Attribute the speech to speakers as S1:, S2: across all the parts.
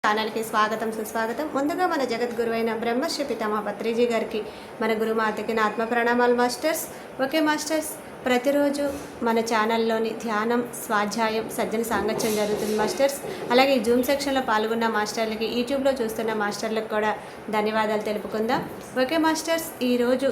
S1: ఛానల్కి స్వాగతం సుస్వాగతం. ముందుగా మన జగద్గురువైన బ్రహ్మశ్రీ పితామహ పత్రిజీ గారికి, మన గురుమాతకి నా ఆత్మ ప్రణామాలు మాస్టర్స్. ఓకే మాస్టర్స్, ప్రతిరోజు మన ఛానల్లోని ధ్యానం, స్వాధ్యాయం, సజ్జన సాంగత్యం జరుగుతుంది మాస్టర్స్. అలాగే ఈ జూమ్ సెక్షన్లో పాల్గొన్న మాస్టర్లకి, యూట్యూబ్లో చూస్తున్న మాస్టర్లకు కూడా ధన్యవాదాలు తెలుపుకుందాం. ఓకే మాస్టర్స్, ఈరోజు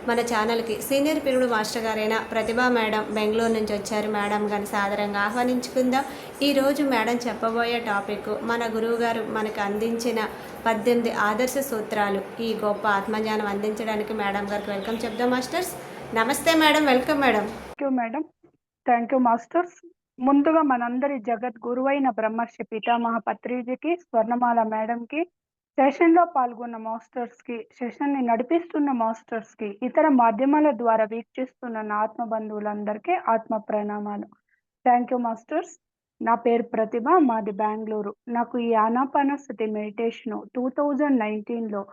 S1: మన ఛానల్కి సీనియర్ పిరుడు మాస్టర్ గారైన ప్రతిభా మేడం బెంగళూరు నుంచి వచ్చారు. మేడం గారిని సాదరంగా ఆహ్వానించుకుందాం. ఈరోజు మేడం చెప్పబోయే టాపిక్ మన గురువుగారు మనకు అందించిన 18 ఆదర్శ సూత్రాలు. ఈ గొప్ప ఆత్మజ్ఞానం అందించడానికి మేడం గారికి వెల్కమ్ చెప్దాం మాస్టర్స్. నమస్తే madam, welcome madam.
S2: Madam, thank you masters. ముందుగా మనందరి జగద్గురువైన బ్రహ్మర్షి పితామహ పత్రిజీకి, స్వర్ణమాల మేడంకి, సెషన్లో పాల్గొన్న మాస్టర్స్కి, సెషన్ని నడిపిస్తున్న మాస్టర్స్కి, ఇతర మాధ్యమాల ద్వారా వీక్షిస్తున్న నా ఆత్మ బంధువులందరికీ ఆత్మ ప్రణామాలు. Thank you masters. నా పేరు ప్రతిభ, మాది బెంగళూరు. నాకు ఈ ఆనాపానసతి మెడిటేషన్ 2019లో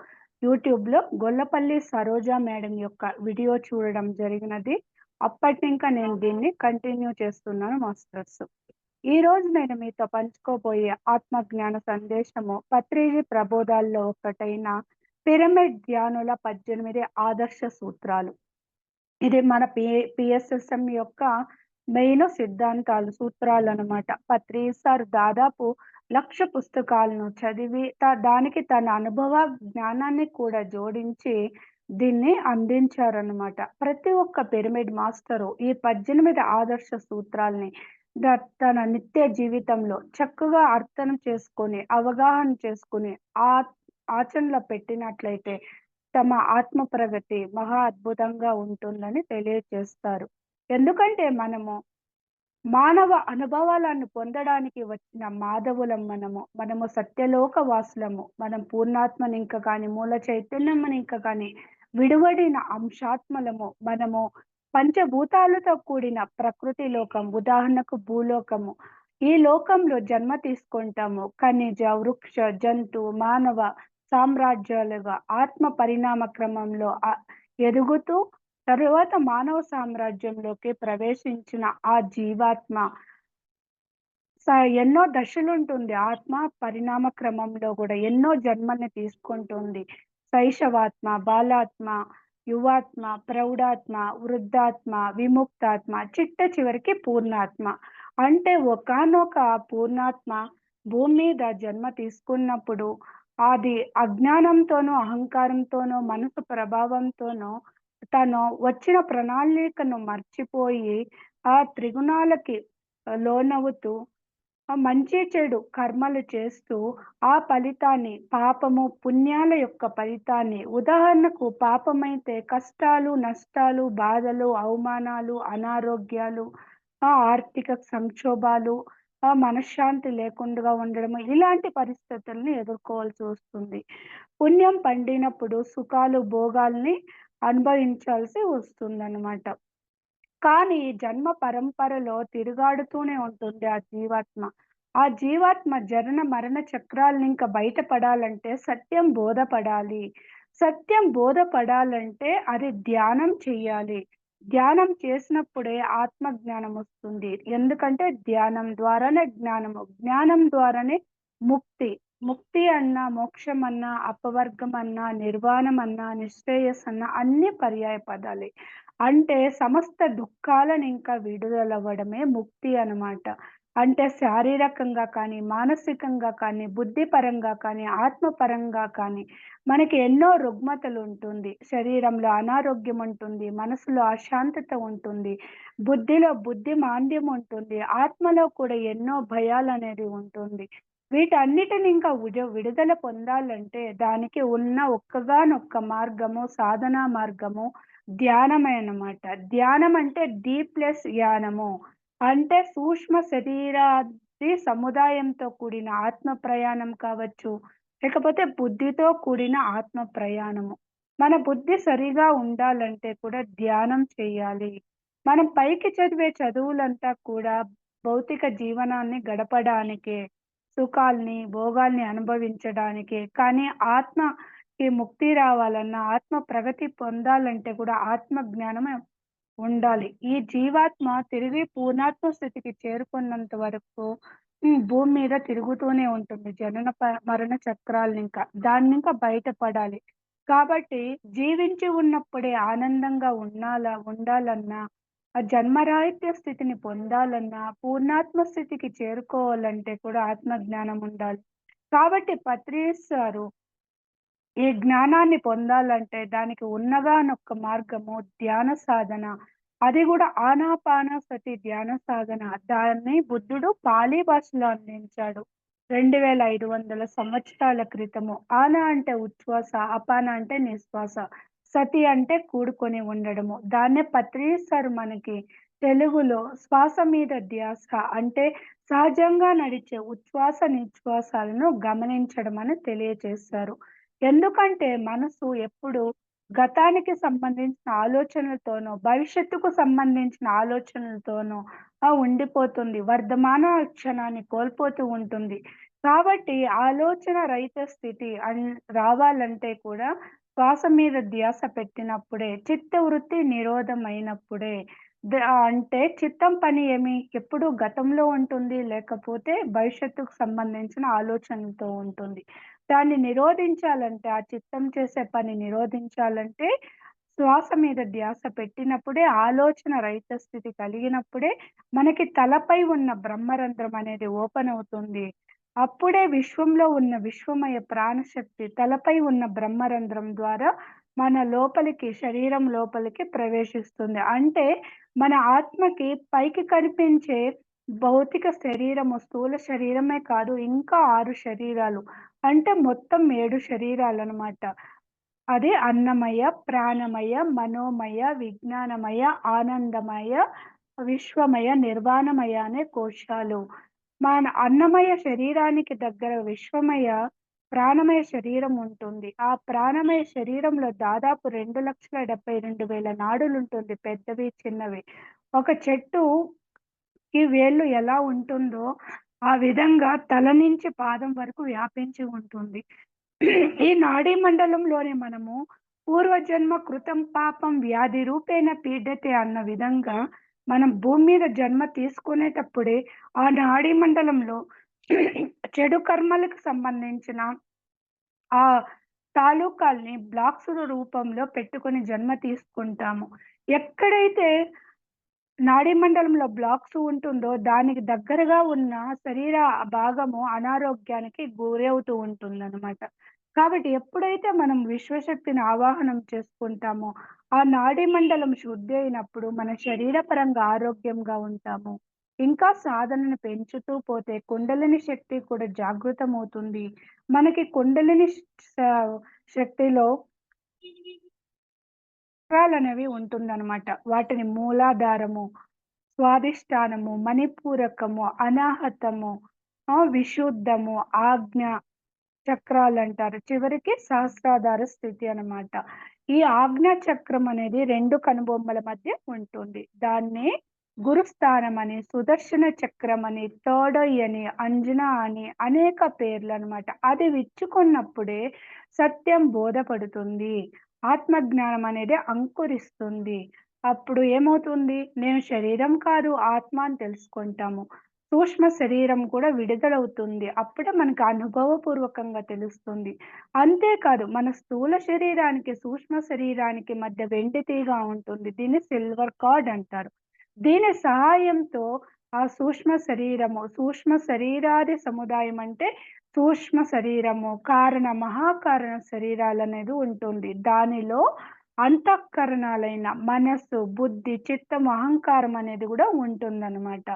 S2: యూట్యూబ్లో గొల్లపల్లి సరోజా మేడం యొక్క వీడియో చూడడం జరిగినది. అప్పటి ఇంకా నేను దీన్ని కంటిన్యూ చేస్తున్నాను మాస్టర్స్. ఈ రోజు నేను మీతో పంచుకోబోయే ఆత్మజ్ఞాన సందేశము పత్రిజీ ప్రబోధాల్లో ఒకటైన పిరమిడ్ ధ్యానుల 18 ఆదర్శ సూత్రాలు. ఇది మన పిఎస్ఎస్ఎం యొక్క మెయిన్ సిద్ధాంతాలు, సూత్రాలు అనమాట. పత్రిజీ సార్ దాదాపు 1,00,000 పుస్తకాలను చదివి దానికి తన అనుభవ జ్ఞానాన్ని కూడా జోడించి దీన్ని అందించారనమాట. ప్రతి ఒక్క పిరమిడ్ మాస్టరు ఈ 18 ఆదర్శ సూత్రాల్ని తన నిత్య జీవితంలో చక్కగా అర్థం చేసుకొని, అవగాహన చేసుకుని ఆచరణలో పెట్టినట్లయితే తమ ఆత్మ ప్రగతి మహా అద్భుతంగా ఉంటుందని తెలియజేస్తారు. ఎందుకంటే మనము మానవ అనుభవాలను పొందడానికి వచ్చిన మాధవులం. మనము సత్యలోక వాసులము. మనం పూర్ణాత్మని ఇంకా కానీ, మూల చైతన్యమని ఇంకా కానీ విడివడిన అంశాత్మలము. మనము పంచభూతాలతో కూడిన ప్రకృతి లోకం, ఉదాహరణకు భూలోకము. ఈ లోకంలో జన్మ తీసుకుంటాము. ఖనిజ, వృక్ష, జంతు, మానవ సామ్రాజ్యాలుగా ఆత్మ పరిణామ క్రమంలో ఎదుగుతూ తరువాత మానవ సామ్రాజ్యంలోకి ప్రవేశించిన ఆ జీవాత్మ ఎన్నో దశలుంటుంది. ఆత్మ పరిణామ క్రమంలో కూడా ఎన్నో జన్మల్ని తీసుకుంటుంది. శైశవాత్మ, బాలాత్మ, యువాత్మ, ప్రౌఢాత్మ, వృద్ధాత్మ, విముక్తాత్మ, చివరికి పూర్ణాత్మ. అంటే ఒకానొక పూర్ణాత్మ భూమి మీద జన్మ తీసుకున్నప్పుడు అది అజ్ఞానంతోనో, అహంకారంతోనో, మనసు ప్రభావంతోనో తను వచ్చిన ప్రణాళికను మర్చిపోయి ఆ త్రిగుణాలకి లోనవుతూ మంచి చెడు కర్మలు చేస్తూ ఆ ఫలితాన్ని, పాపము పుణ్యాల యొక్క ఫలితాన్ని, ఉదాహరణకు పాపమైతే కష్టాలు, నష్టాలు, బాధలు, అవమానాలు, అనారోగ్యాలు, ఆర్థిక సంక్షోభాలు, మనశ్శాంతి లేకుండా ఉండడము, ఇలాంటి పరిస్థితుల్ని ఎదుర్కోవాల్సి వస్తుంది. పుణ్యం పండినప్పుడు సుఖాలు, భోగాల్ని అనుభవించాల్సి వస్తుందన్నమాట. కానీ జన్మ పరంపరలో తిరుగాడుతూనే ఉంటుంది ఆ జీవాత్మ. ఆ జీవాత్మ జనన మరణ చక్రాలను ఇంకా బయటపడాలంటే సత్యం బోధపడాలి. సత్యం బోధపడాలంటే అది ధ్యానం చెయ్యాలి. ధ్యానం చేసినప్పుడే ఆత్మ జ్ఞానం వస్తుంది. ఎందుకంటే ధ్యానం ద్వారానే జ్ఞానము, జ్ఞానం ద్వారానే ముక్తి. ముక్తి అన్నా, మోక్షం అన్నా, అపవర్గం అన్నా, నిర్వాణం అన్నా, నిశ్రేయస్ అన్నా అన్ని పర్యాయ పదాలే. అంటే సమస్త దుఃఖాలను ఇంకా విడుదలవ్వడమే ముక్తి అనమాట. అంటే శారీరకంగా కానీ, మానసికంగా కానీ, బుద్ధిపరంగా కానీ, ఆత్మపరంగా కానీ మనకి ఎన్నో రుగ్మతలు ఉంటుంది. శరీరంలో అనారోగ్యం ఉంటుంది, మనసులో అశాంతత ఉంటుంది, బుద్ధిలో బుద్ధి మాంద్యం ఉంటుంది, ఆత్మలో కూడా ఎన్నో భయాలనేది ఉంటుంది. వీటన్నిటిని ఇంకా విడుదల పొందాలంటే దానికి ఉన్న ఒక్కగానొక్క మార్గము, సాధనా మార్గము ధ్యానమే అన్నమాట. ధ్యానం అంటే ప్లస్ యానము. అంటే సూక్ష్మ శరీరాది సముదాయంతో కూడిన ఆత్మ ప్రయాణం కావచ్చు, లేకపోతే బుద్ధితో కూడిన ఆత్మ ప్రయాణము. మన బుద్ధి సరిగా ఉండాలంటే కూడా ధ్యానం చేయాలి. మనం పైకి చదివే చదువులంతా కూడా భౌతిక జీవనాన్ని గడపడానికే, సుఖాల్ని, భోగాల్ని అనుభవించడానికే. కానీ ఆత్మకి ముక్తి రావాలన్నా, ఆత్మ ప్రగతి పొందాలంటే కూడా ఆత్మ జ్ఞానమే ఉండాలి. ఈ జీవాత్మ తిరిగి పూర్ణాత్మ స్థితికి చేరుకున్నంత వరకు భూమి మీద తిరుగుతూనే ఉంటుంది. జనన మరణ చక్రాలనింకా. దాన్నింకా బయటపడాలి. కాబట్టి జీవించి ఉన్నప్పుడే ఆనందంగా ఉండాలన్నా, ఆ జన్మరాహిత్య స్థితిని పొందాలన్నా, పూర్ణాత్మ స్థితికి చేరుకోవాలంటే కూడా ఆత్మజ్ఞానం ఉండాలి. కాబట్టి పత్రిస్ సారు ఈ జ్ఞానాన్ని పొందాలంటే దానికి ఉన్నగానొక్క మార్గము ధ్యాన సాధన. అది గూడా ఆనాపానసతి ధ్యాన సాధన. దాన్ని బుద్ధుడు పాళీ భాషలో అందించాడు. 2500 సంవత్సరాల క్రితము. ఆన అంటే ఉచ్ఛ్వాస, అపాన అంటే నిశ్వాస, సతి అంటే కూడుకొని ఉండడము. దాన్నే పత్రిసారు మనకి తెలుగులో శ్వాస మీద ధ్యాస అంటే సహజంగా నడిచే ఉచ్ఛ్వాస, నిశ్వాసాలను గమనించడం అని తెలియచేశారు. ఎందుకంటే మనసు ఎప్పుడు గతానికి సంబంధించిన ఆలోచనలతోనో, భవిష్యత్తుకు సంబంధించిన ఆలోచనలతోనో ఉండిపోతుంది. వర్ధమాన క్షణాన్ని కోల్పోతూ ఉంటుంది. కాబట్టి ఆలోచన రహిత స్థితి రావాలంటే కూడా శ్వాస మీద ధ్యాస పెట్టినప్పుడే, చిత్తవృత్తి నిరోధం అయినప్పుడే అంటే చిత్తం పని ఏమి? ఎప్పుడు గతంలో ఉంటుంది, లేకపోతే భవిష్యత్తుకు సంబంధించిన ఆలోచనలతో ఉంటుంది. దాన్ని నిరోధించాలంటే, ఆ చిత్తం చేసే పని నిరోధించాలంటే, శ్వాస మీద ధ్యాస పెట్టినప్పుడే, ఆలోచన రహిత స్థితి కలిగినప్పుడే, మనకి తలపై ఉన్న బ్రహ్మరంధ్రం అనేది ఓపెన్ అవుతుంది. అప్పుడే విశ్వంలో ఉన్న విశ్వమయ ప్రాణశక్తి తలపై ఉన్న బ్రహ్మరంధ్రం ద్వారా మన లోపలికి, శరీరం లోపలికి ప్రవేశిస్తుంది. అంటే మన ఆత్మకి పైకి కనిపించే భౌతిక శరీరము, స్థూల శరీరమే కాదు, ఇంకా 6 శరీరాలు. అంటే మొత్తం 7 శరీరాలనమాట. అది అన్నమయ, ప్రాణమయ, మనోమయ, విజ్ఞానమయ, ఆనందమయ, విశ్వమయ, నిర్వాణమయ అనే కోశాలు. మన అన్నమయ శరీరానికి దగ్గర విశ్వమయ, ప్రాణమయ శరీరం ఉంటుంది. ఆ ప్రాణమయ శరీరంలో దాదాపు 2,72,000 నాడులుంటుంది. పెద్దవి, చిన్నవి. ఒక చెట్టుకి వేళ్ళు ఎలా ఉంటుందో, ఆ విధంగా తల నుంచి పాదం వరకు వ్యాపించి ఉంటుంది. ఈ నాడీ మండలంలోనే మనము పూర్వజన్మ కృతం పాపం వ్యాధి రూపేణ పీడ్యతే అన్న విధంగా మనం భూమి మీద జన్మ తీసుకునేటప్పుడే ఆ నాడీ మండలంలో చెడు కర్మలకు సంబంధించిన ఆ తాలూకాల్ని బ్లాక్స్ రూపంలో పెట్టుకొని జన్మ తీసుకుంటాము. ఎక్కడైతే నాడీ మండలంలో బ్లాక్స్ ఉంటుందో దానికి దగ్గరగా ఉన్న శరీర భాగము అనారోగ్యానికి గురవుతూ ఉంటుందన్నమాట. కాబట్టి ఎప్పుడైతే మనం విశ్వశక్తిని ఆవాహనం చేసుకుంటామో, ఆ నాడీ మండలం శుద్ధి అయినప్పుడు మన శరీరపరంగా ఆరోగ్యంగా ఉంటాము. ఇంకా సాధనను పెంచుతూ పోతే కుండలిని శక్తి కూడా జాగృతమవుతుంది. మనకి కుండలిని శక్తిలో చక్రాలనేవి ఉంటుందన్నమాట. వాటిని మూలాధారము, స్వాదిష్టానము, మణిపూరకము, అనాహతము, విశుద్ధము, ఆజ్ఞ చక్రాలంటారు. చివరికి సహస్రాధార స్థితి అన్నమాట. ఈ ఆజ్ఞా చక్రం అనేది 2 కనుబొమ్మల మధ్య ఉంటుంది. దాన్ని గురుస్థానం అని, సుదర్శన చక్రం అని, థర్డ్ ఐ అని, అంజన అని అనేక పేర్లనమాట. అది విచ్చుకున్నప్పుడే సత్యం బోధపడుతుంది. ఆత్మజ్ఞానం అనేది అంకురిస్తుంది. అప్పుడు ఏమవుతుంది? నేను శరీరం కాదు, ఆత్మ అని తెలుసుకుంటాము. సూక్ష్మ శరీరం కూడా విడుదలవుతుంది. అప్పుడే మనకు అనుభవపూర్వకంగా తెలుస్తుంది. అంతేకాదు మన స్థూల శరీరానికి, సూక్ష్మ శరీరానికి మధ్య వెండి తీగ ఉంటుంది. దీన్ని సిల్వర్ కార్డ్ అంటారు. దీని సహాయంతో ఆ సూక్ష్మ శరీరాది సముదాయం అంటే సూక్ష్మ శరీరము, కారణ, మహాకారణ శరీరాలనేది ఉంటుంది. దానిలో అంతఃకరణాలైన మనస్సు, బుద్ధి, చిత్తము, అహంకారం అనేది కూడా ఉంటుందన్నమాట.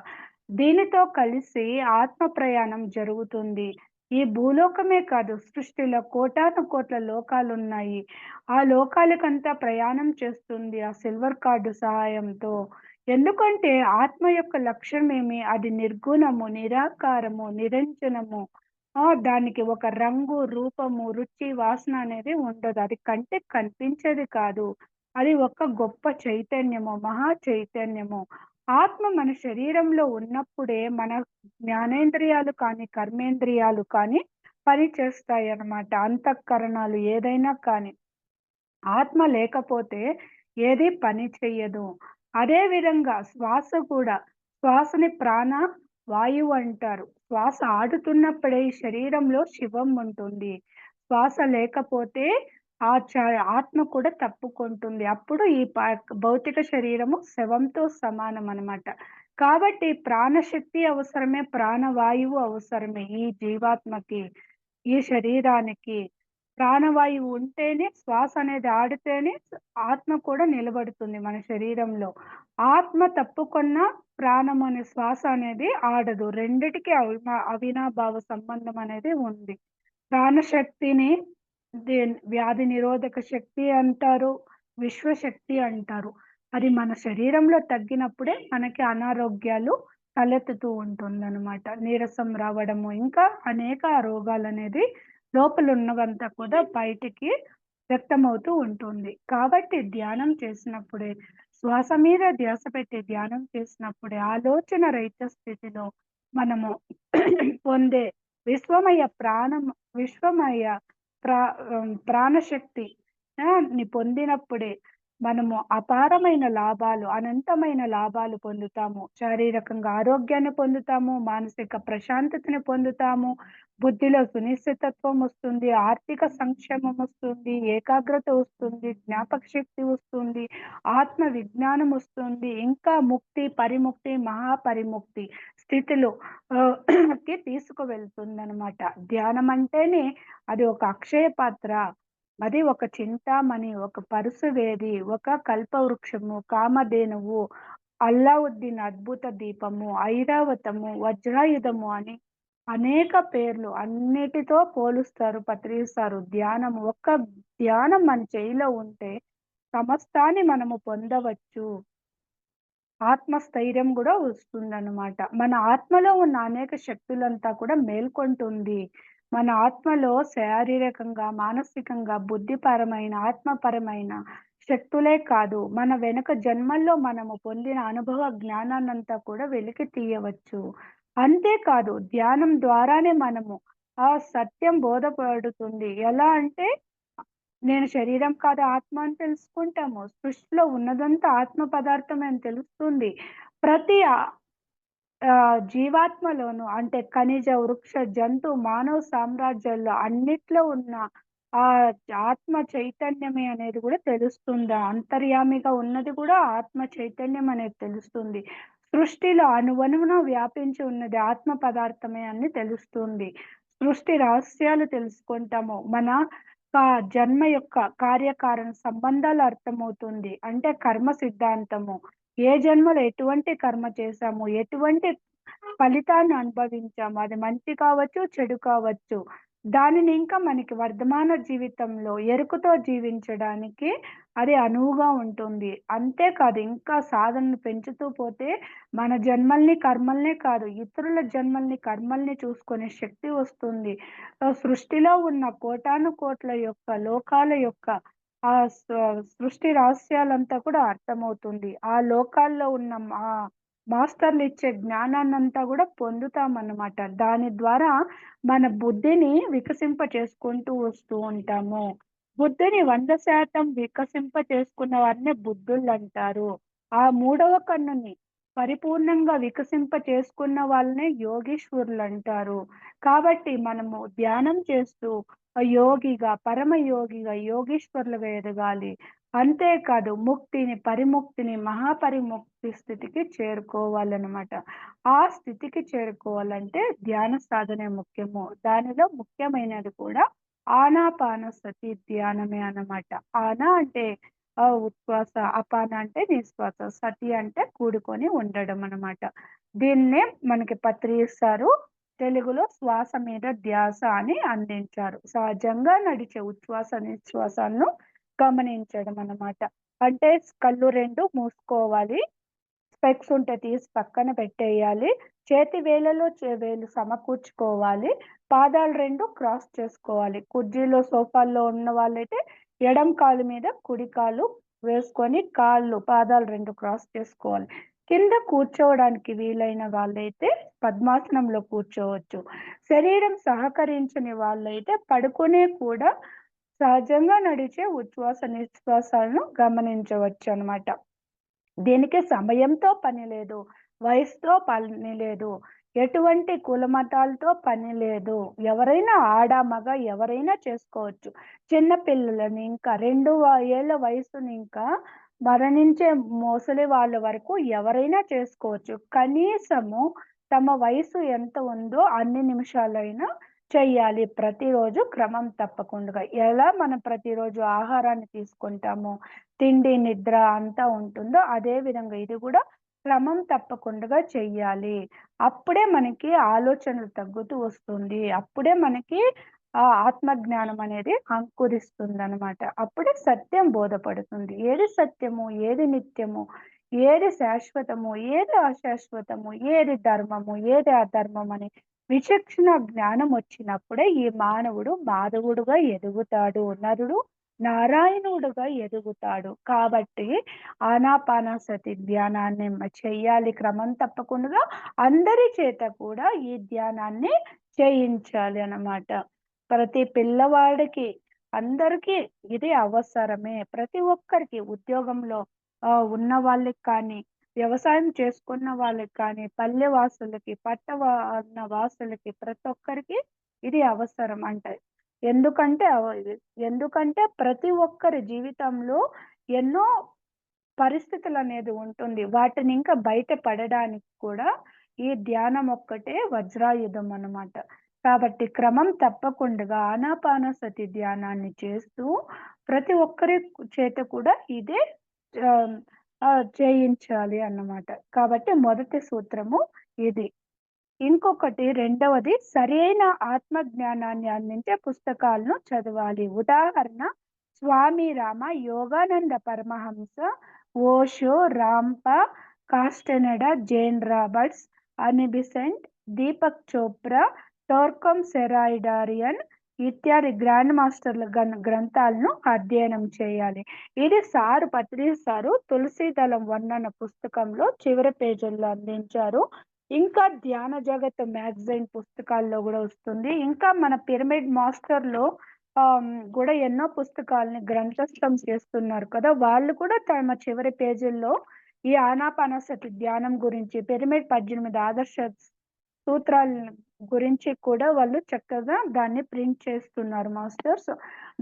S2: దీనితో కలిసి ఆత్మ ప్రయాణం జరుగుతుంది. ఈ భూలోకమే కాదు, సృష్టిలో కోటాను కోట్ల లోకాలున్నాయి. ఆ లోకాలకంతా ప్రయాణం చేస్తుంది ఆ సిల్వర్ కార్డు సహాయంతో. ఎందుకంటే ఆత్మ యొక్క లక్ష్యమేమి? అది నిర్గుణము, నిరాకారము, నిరంజనము. దానికి ఒక రంగు, రూపము, రుచి, వాసన అనేది ఉండదు. అది కంటికి కనిపించేది కాదు. అది ఒక గొప్ప చైతన్యము, మహా చైతన్యము. ఆత్మ మన శరీరంలో ఉన్నప్పుడే మన జ్ఞానేంద్రియాలు కానీ, కర్మేంద్రియాలు కానీ పనిచేస్తాయన్నమాట. అంతఃకరణాలు ఏదైనా కానీ. ఆత్మ లేకపోతే ఏది పని చెయ్యదు. అదే విధంగా శ్వాస కూడా, శ్వాసని ప్రాణ వాయువు అంటారు. శ్వాస ఆడుతున్నప్పుడే ఈ శరీరంలో శివం ఉంటుంది. శ్వాస లేకపోతే ఆ చ ఆత్మ కూడా తప్పుకుంటుంది. అప్పుడు ఈ భౌతిక శరీరము శవంతో సమానం అన్నమాట. కాబట్టి ప్రాణశక్తి అవసరమే, ప్రాణవాయువు అవసరమే ఈ జీవాత్మకి, ఈ శరీరానికి. ప్రాణవాయువు ఉంటేనే, శ్వాస అనేది ఆడితేనే ఆత్మ కూడా నిలబడుతుంది మన శరీరంలో. ఆత్మ తప్పుకున్నా ప్రాణం అనే శ్వాస అనేది ఆడదు. రెండిటికి అవినాభావ సంబంధం అనేది ఉంది. ప్రాణశక్తిని వ్యాధి నిరోధక శక్తి అంటారు, విశ్వశక్తి అంటారు. అది మన శరీరంలో తగ్గినప్పుడే మనకి అనారోగ్యాలు తలెత్తుతూ ఉంటుందన్నమాట. నీరసం రావడము, ఇంకా అనేక రోగాలనేది లోపల ఉన్నవంతా కూడా బయటికి వ్యక్తమవుతూ ఉంటుంది. కాబట్టి ధ్యానం చేసినప్పుడే, శ్వాస మీద ధ్యాస పెట్టి ధ్యానం చేసినప్పుడే ఆలోచన రహిత స్థితిలో మనము పొందే విశ్వమయ ప్రాణం, విశ్వమయ ప్రాణశక్తి ని పొందినప్పుడే మనము అపారమైన లాభాలు, అనంతమైన లాభాలు పొందుతాము. శారీరకంగా ఆరోగ్యాన్ని పొందుతాము, మానసిక ప్రశాంతతని పొందుతాము, బుద్ధిలో సునిశ్చితత్వం వస్తుంది, ఆర్థిక సంక్షేమం వస్తుంది, ఏకాగ్రత వస్తుంది, జ్ఞాపక శక్తి వస్తుంది, ఆత్మ విజ్ఞానం వస్తుంది, ఇంకా ముక్తి, పరిముక్తి, మహాపరిముక్తి స్థితిలో కి తీసుకువెళ్తుందన్నమాట. ధ్యానం అంటేనే అది ఒక అక్షయ పాత్ర, అది ఒక చింతామణి, ఒక పరుసవేది, ఒక కల్పవృక్షము, కామధేనువు, అల్లావుద్దీన్ అద్భుత దీపము, ఐరావతము, వజ్రాయుధము అని అనేక పేర్లు అన్నిటితో పోలుస్తారు, పత్రిస్తారు. ధ్యానం, ఒక్క ధ్యానం మన చేయిలో ఉంటే సమస్తాన్ని మనము పొందవచ్చు. ఆత్మస్థైర్యం కూడా వస్తుందన్నమాట. మన ఆత్మలో ఉన్న అనేక శక్తులంతా కూడా మేల్కొంటుంది. మన ఆత్మలో శారీరకంగా, మానసికంగా, బుద్ధిపరమైన, ఆత్మపరమైన శక్తులే కాదు, మన వెనుక జన్మల్లో మనము పొందిన అనుభవ జ్ఞానాన్నంతా కూడా వెలికి తీయవచ్చు. అంతేకాదు ధ్యానం ద్వారానే మనము ఆ సత్యం బోధపడుతుంది. ఎలా అంటే నేను శరీరం కాదు ఆత్మ అని తెలుసుకుంటాము. సృష్టిలో ఉన్నదంతా ఆత్మ పదార్థమే అని తెలుస్తుంది. ప్రతి జీవాత్మలోను, అంటే ఖనిజ, వృక్ష, జంతు, మానవ సామ్రాజ్యాల్లో అన్నిట్లో ఉన్న ఆ ఆత్మ చైతన్యమే అనేది కూడా తెలుస్తుంది. అంతర్యామిగా ఉన్నది కూడా ఆత్మ చైతన్యం అనేది తెలుస్తుంది. సృష్టిలో అణువణువున వ్యాపించి ఉన్నది ఆత్మ పదార్థమే అని తెలుస్తుంది. సృష్టి రహస్యాలు తెలుసుకుంటాము. మన జన్మ యొక్క కార్యకారణ సంబంధాలు అర్థమవుతుంది. అంటే కర్మ సిద్ధాంతము. ఏ జన్మలో ఎటువంటి కర్మ చేశాము, ఎటువంటి ఫలితాన్ని అనుభవించాము, అది మంచి కావచ్చు, చెడు కావచ్చు, దానిని ఇంకా మనకి వర్ధమాన జీవితంలో ఎరుకతో జీవించడానికి అది అనువుగా ఉంటుంది. అంతేకాదు ఇంకా సాధనను పెంచుతూ పోతే మన జన్మల్ని, కర్మల్నే కాదు, ఇతరుల జన్మల్ని, కర్మల్ని చూసుకునే శక్తి వస్తుంది. సృష్టిలో ఉన్న కోటాను కోట్ల యొక్క లోకాల యొక్క ఆ సృష్టి రహస్యాలంతా కూడా అర్థమవుతుంది. ఆ లోకాల్లో ఉన్న మాస్టర్లు ఇచ్చే జ్ఞానాన్నంతా కూడా పొందుతామన్నమాట. దాని ద్వారా మన బుద్ధిని వికసింప చేసుకుంటూ వస్తూ ఉంటాము. బుద్ధిని 100% వికసింప చేసుకున్న వారిని బుద్ధుళ్ళు అంటారు. ఆ మూడవ కన్నుని పరిపూర్ణంగా వికసింప చేసుకున్న వాళ్ళనే యోగీశ్వరులు అంటారు. కాబట్టి మనము ధ్యానం చేస్తూ యోగిగా, పరమయోగిగా, యోగీశ్వరులుగా ఎదగాలి. అంతేకాదు ముక్తిని, పరిముక్తిని, మహాపరిముక్తి స్థితికి చేరుకోవాలన్నమాట. ఆ స్థితికి చేరుకోవాలంటే ధ్యాన సాధనే ముఖ్యము. దానిలో ముఖ్యమైనది కూడా ఆనాపానసతి ధ్యానమే అన్నమాట. ఆనా అంటే ఉచ్ఛ్వాస, అపాన అంటే నిశ్వాస, సతి అంటే కూడుకొని ఉండడం అన్నమాట. దీన్నే మనకి పత్రి ఇస్తారు. తెలుగులో శ్వాస మీద ధ్యాస అని అందించారు. సహజంగా నడిచే ఉచ్ఛ్వాస నిశ్వాసాలను గమనించడం అన్నమాట. అంటే కళ్ళు 2 మూసుకోవాలి. స్పెక్స్ ఉంటే తీసి పక్కన పెట్టేయాలి. చేతి వేళ్ళలో వేలు సమకూర్చుకోవాలి. పాదాలు 2 క్రాస్ చేసుకోవాలి. కుర్చీలో, సోఫాల్లో ఉన్న వాళ్ళైతే ఎడమ కాలు మీద కుడి కాలు వేసుకొని పాదాలు 2 క్రాస్ చేసుకోవాలి. కింద కూర్చోవడానికి వీలైన వాళ్ళైతే పద్మాసనంలో కూర్చోవచ్చు. శరీరం సహకరించని వాళ్ళైతే పడుకునే కూడా సహజంగా నడిచే ఉచ్ఛ్వాస నిశ్వాసాలను గమనించవచ్చు అన్నమాట. దీనికి సమయంతో పని లేదు, వయసుతో పని లేదు. ఎటువంటి కులమతాలతో పని లేదు. ఎవరైనా ఆడ, మగ ఎవరైనా చేసుకోవచ్చు. చిన్న పిల్లలని ఇంకా 2 ఏళ్ల వయసుని ఇంకా మరణించే ముసలి వాళ్ళ వరకు ఎవరైనా చేసుకోవచ్చు. కనీసము తమ వయసు ఎంత ఉందో అన్ని నిమిషాలైనా చెయ్యాలి. ప్రతిరోజు క్రమం తప్పకుండగా. ఎలా మనం ప్రతిరోజు ఆహారాన్ని తీసుకుంటామో, తిండి, నిద్ర అంతా ఉంటుందో అదే విధంగా ఇది గూడా క్రమం తప్పకుండగా చెయ్యాలి. అప్పుడే మనకి ఆలోచనలు తగ్గుతూ వస్తుంది. అప్పుడే మనకి ఆత్మజ్ఞానం అనేది అంకురిస్తుందనమాట. అప్పుడే సత్యం బోధపడుతుంది. ఏది సత్యము, ఏది నిత్యము, ఏది శాశ్వతము, ఏది అశాశ్వతము, ఏది ధర్మము, ఏది అధర్మమని విచక్షణ జ్ఞానం వచ్చినప్పుడే ఈ మానవుడు మాధవుడుగా ఎదుగుతాడు. నరుడు నారాయణుడుగా ఎదుగుతాడు. కాబట్టి ఆనాపానసతి ధ్యానాన్ని చెయ్యాలి క్రమం తప్పకుండా. అందరి చేత కూడా ఈ ధ్యానాన్ని చేయించాలి అన్నమాట. ప్రతి పిల్లవాడికి, అందరికీ ఇది అవసరమే. ప్రతి ఒక్కరికి ఉద్యోగంలో ఉన్న వాళ్ళకి కానీ, వ్యవసాయం చేసుకున్న వాళ్ళకి కానీ, పల్లె వాసులకి, వాసులకి ప్రతి ఒక్కరికి ఇది అవసరం అంటే. ఎందుకంటే ఎందుకంటే ప్రతి ఒక్కరి జీవితంలో ఎన్నో పరిస్థితులనేది ఉంటుంది. వాటిని ఇంకా బయట పడడానికి కూడా ఈ ధ్యానం ఒక్కటే వజ్రాయుధం అన్నమాట. కాబట్టి క్రమం తప్పకుండగా ఆనాపానసతి ధ్యానాన్ని చేస్తూ ప్రతి ఒక్కరి చేత కూడా ఇదే ఆహ్, చేయించాలి అన్నమాట. కాబట్టి మొదటి సూత్రము ఇది. ఇంకొకటి రెండవది సరైన ఆత్మ జ్ఞానాన్ని అందించే పుస్తకాలను చదవాలి. ఉదాహరణ Swami Rama, Yogananda Paramahansa, Osho, Rampa, Castaneda, Jane Roberts, Annie Besant, Deepak Chopra, Torkom Saraydarian ఇత్యాది గ్రాండ్ మాస్టర్ల గ్రంథాలను అధ్యయనం చేయాలి. ఇది పత్రి సారు తులసీదళం వర్ణన పుస్తకంలో చివరి పేజీల్లో అందించారు. ఇంకా ధ్యాన జగత్ మ్యాగజైన్ పుస్తకాల్లో గూడా వస్తుంది. ఇంకా మన పిరమిడ్ మాస్టర్‌లో గూడా ఎన్నో పుస్తకాలని గ్రంథస్థం చేస్తున్నారు కదా! వాళ్ళు కూడా తమ చివరి పేజీల్లో ఈ ఆనాపానసతి ధ్యానం గురించి, పిరమిడ్ 18 ఆదర్శ సూత్రాల గురించి కూడా వాళ్ళు చక్కగా దాన్ని ప్రింట్ చేస్తున్నారు మాస్టర్స్.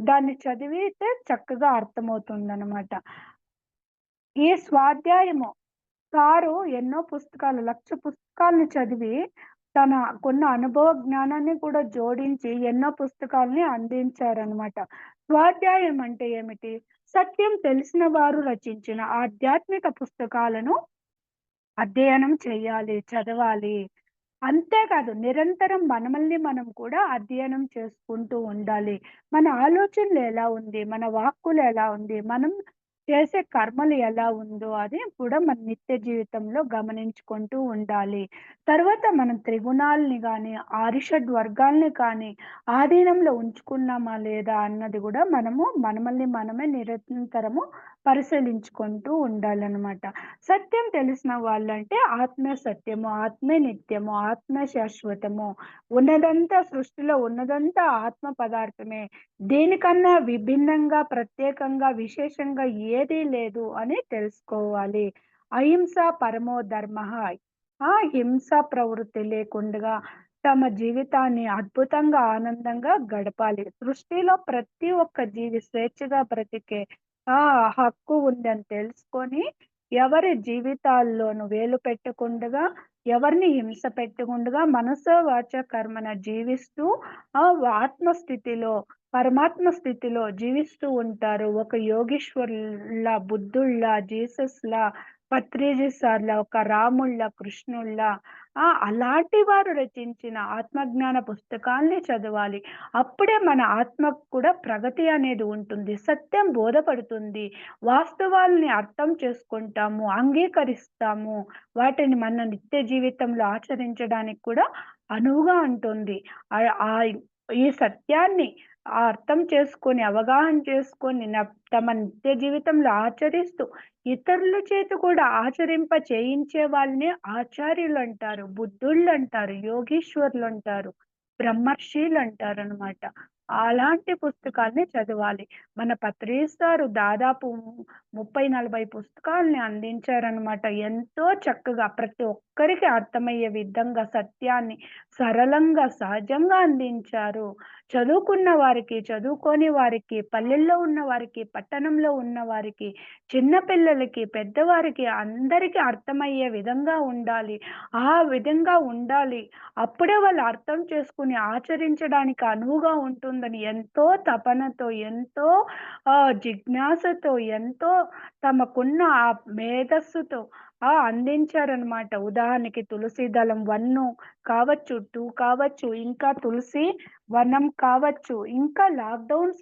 S2: దాన్ని చదివితే చక్కగా అర్థమవుతుందనమాట. ఈ స్వాధ్యాయము సారు ఎన్నో పుస్తకాలు, 1,00,000 పుస్తకాలను చదివి, తనకున్న అనుభవ జ్ఞానాన్ని కూడా జోడించి ఎన్నో పుస్తకాల్ని అందించారనమాట. స్వాధ్యాయం అంటే ఏమిటి? సత్యం తెలిసిన వారు రచించిన ఆధ్యాత్మిక పుస్తకాలను అధ్యయనం చేయాలి, చదవాలి. అంతేకాదు నిరంతరం మనమల్ని మనం కూడా అధ్యయనం చేసుకుంటూ ఉండాలి. మన ఆలోచనలు ఎలా ఉంది? మన వాక్కులు ఎలా ఉంది? మనం చేసే కర్మలు ఎలా ఉందో అది కూడా మన నిత్య జీవితంలో గమనించుకుంటూ ఉండాలి. తర్వాత మనం త్రిగుణాల్ని గాని, ఆరిషడ్ వర్గాల్ని కానీ ఆధీనంలో ఉంచుకున్నామా లేదా అన్నది కూడా మనమల్ని మనమే నిరంతరము పరిశీలించుకుంటూ ఉండాలనమాట. సత్యం తెలిసిన వాళ్ళంటే ఆత్మే సత్యము, ఆత్మే నిత్యము, ఆత్మే శాశ్వతము. ఉన్నదంతా సృష్టిలో ఉన్నదంతా ఆత్మ పదార్థమే. దీనికన్నా విభిన్నంగా, ప్రత్యేకంగా, విశేషంగా ఏదీ లేదు అని తెలుసుకోవాలి. అహింస పరమో ధర్మః. హింస ప్రవృత్తి లేకుండగా తమ జీవితాన్ని అద్భుతంగా, ఆనందంగా గడపాలి. సృష్టిలో ప్రతి ఒక్క జీవి స్వేచ్ఛగా బ్రతికే హక్కు ఉందని తెలుసుకొని, ఎవరి జీవితాల్లోనూ వేలు పెట్టకుండగా, ఎవరిని హింస పెట్టకుండగా, మనసో వాచ కర్మన జీవిస్తూ ఆత్మస్థితిలో, పరమాత్మ స్థితిలో జీవిస్తూ ఉంటారు. ఒక యోగీశ్వరుల్లా, బుద్ధుల్లా, జీసస్‌లా, పత్రిజీ సార్‌లా, ఒక రాముళ్ళ, కృష్ణుళ్ళ అలాంటి వారు రచించిన ఆత్మజ్ఞాన పుస్తకాల్ని చదవాలి. అప్పుడే మన ఆత్మకు కూడా ప్రగతి అనేది ఉంటుంది. సత్యం బోధపడుతుంది. వాస్తవాల్ని అర్థం చేసుకుంటాము, అంగీకరిస్తాము. వాటిని మన నిత్య జీవితంలో ఆచరించడానికి కూడా అనువుగా ఉంటుంది. ఈ సత్యాన్ని అర్థం చేసుకొని, అవగాహన చేసుకొని తమ నిత్య జీవితంలో ఆచరిస్తూ, ఇతరుల చేత కూడా ఆచరింప చేయించే వాళ్ళని ఆచార్యులంటారు, బుద్ధుళ్ళంటారు, యోగీశ్వరులంటారు, బ్రహ్మర్షులంటారనమాట. అలాంటి పుస్తకాల్ని చదవాలి. మన పత్రి సారు దాదాపు 30, 40 పుస్తకాల్ని అందించారనమాట. ఎంతో చక్కగా ప్రతి ఒక్కరికి అర్థమయ్యే విధంగా సత్యాన్ని సరళంగా, సహజంగా అందించారు. చదువుకున్న వారికి, చదువుకోని వారికి, పల్లెల్లో ఉన్న వారికి, పట్టణంలో ఉన్న వారికి, చిన్న పిల్లలకి, పెద్దవారికి అందరికీ అర్థమయ్యే విధంగా ఉండాలి. ఆ విధంగా ఉండాలి. అప్పుడే వాళ్ళు అర్థం చేసుకొని ఆచరించడానికి అనువుగా ఉంటుందని ఎంతో తపనతో, ఎంతో జిజ్ఞాసతో, ఎంతో తమకున్న ఆ మేధస్సుతో అందించారనమాట. ఉదాహరణకి తులసి దళం 1 కావచ్చు, 2 కావచ్చు, ఇంకా తులసి వనం కావచ్చు, ఇంకా లాక్‌డౌన్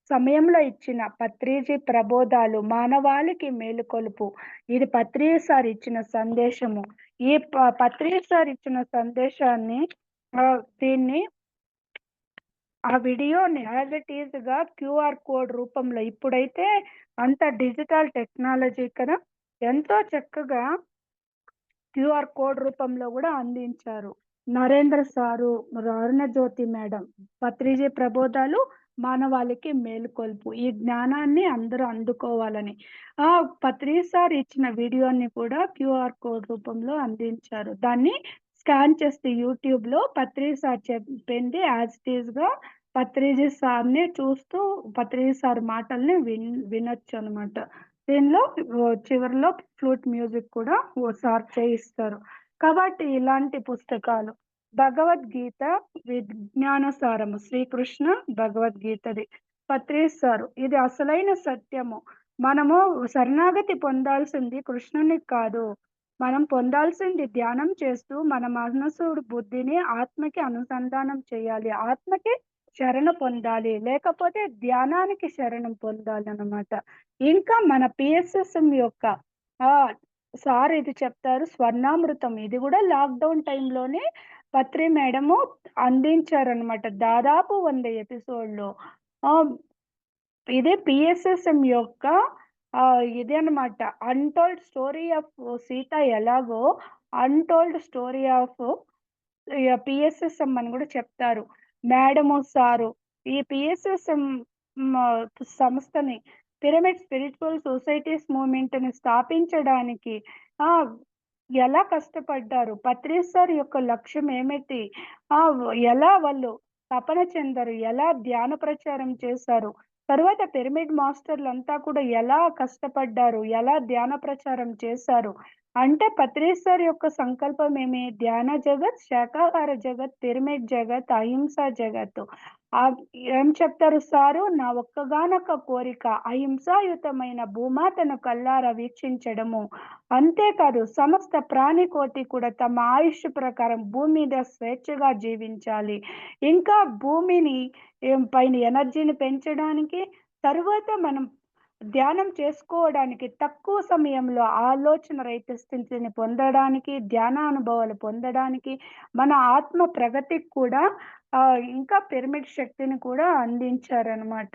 S2: సమయంలో ఇచ్చిన పత్రిజీ ప్రబోధాలు మానవాళికి మేలుకొలుపు. ఇది పత్రి సార్ ఇచ్చిన సందేశము. ఈ పత్రి సార్ ఇచ్చిన సందేశాన్ని దీన్ని ఆ వీడియోని యాజ్ ఇట్ ఈస్‌గా క్యూఆర్ కోడ్ రూపంలో ఇప్పుడైతే అంత డిజిటల్ టెక్నాలజీ కదా! ఎంతో చక్కగా క్యూఆర్ కోడ్ రూపంలో గూడా అందించారు. నరేంద్ర సారు, అరుణజ్యోతి మేడం పత్రిజీ ప్రబోధాలు మానవాళికి మేలుకొల్పు. ఈ జ్ఞానాన్ని అందరూ అందుకోవాలని. పత్రి సార్ ఇచ్చిన వీడియోని కూడా క్యూఆర్ కోడ్ రూపంలో అందించారు. దాన్ని స్కాన్ చేస్తే యూట్యూబ్‌లో పత్రి సార్ చెప్పింది యాజ్ ఇట్ ఈస్‌గా పత్రిజీ సార్‌ని చూస్తూ పత్రిజీ సార్ మాటల్ని వినొచ్చనమాట. దీనిలో చివరిలో ఫ్లూట్ మ్యూజిక్ కూడా ఓసారి చేయిస్తారు. కాబట్టి ఇలాంటి పుస్తకాలు. భగవద్గీత విజ్ఞాన సారము. శ్రీకృష్ణ భగవద్గీతది. పత్రిస్తారు. ఇది అసలైన సత్యము. మనము శరణాగతి పొందాల్సింది కృష్ణునికి కాదు. మనం పొందాల్సింది ధ్యానం చేస్తూ మన మనసుడు బుద్ధిని ఆత్మకి అనుసంధానం చేయాలి. ఆత్మకి శరణ పొందాలి. లేకపోతే ధ్యానానికి శరణం పొందాలనమాట. ఇంకా మన పిఎస్ఎస్ఎం యొక్క సార్ ఇది చెప్తారు స్వర్ణామృతం. ఇది గూడా లాక్‌డౌన్ టైంలోనే పత్రి మేడము అందించారనమాట. దాదాపు 100 ఎపిసోడ్‌లో. ఆహ్, ఇది పిఎస్ఎస్ఎం యొక్క ఇది అనమాట. అన్‌టోల్డ్ స్టోరీ ఆఫ్ సీత ఎలాగో అన్‌టోల్డ్ స్టోరీ ఆఫ్ పిఎస్ఎస్ఎం అని గూడా చెప్తారు. మేడము, సారు ఈ పిఎస్ఎస్ఎం సంస్థని పిరమిడ్ స్పిరిచువల్ సొసైటీస్ మూవ్‌మెంట్‌ని స్థాపించడానికి ఆహ్, ఎలా కష్టపడ్డారు? పత్రి సార్ యొక్క లక్ష్యం ఏమిటి? ఎలా వాళ్ళు తపన చెందారు? ఎలా ధ్యాన ప్రచారం చేశారు? తరువాత పిరమిడ్ మాస్టర్‌లంతా కూడా ఎలా కష్టపడ్డారు? ఎలా ధ్యాన ప్రచారం చేశారు? అంటే పత్రి సార్ యొక్క సంకల్పం ఏమి? ధ్యాన జగత్, శాకాహార జగత్, పిరమిడ్ జగత్, అహింస జగత్తు. ఏం చెప్తారు సారు? నా ఒక్కగానొక్క కోరిక అహింసాయుతమైన భూమాతను కల్లారా వీక్షించడము. అంతేకాదు సమస్త ప్రాణికోటి కూడా తమ ఆయుష్ ప్రకారం భూమి మీద స్వేచ్ఛగా జీవించాలి. ఇంకా భూమిని పైన ఎనర్జీని పెంచడానికి, తరువాత మనం ధ్యానం చేసుకోవడానికి తక్కువ సమయంలో ఆలోచన రహిత స్థితిని పొందడానికి, ధ్యాన అనుభవాలు పొందడానికి, మన ఆత్మ ప్రగతికి కూడా ఇంకా పిరమిడ్ శక్తిని కూడా అందించారనమాట.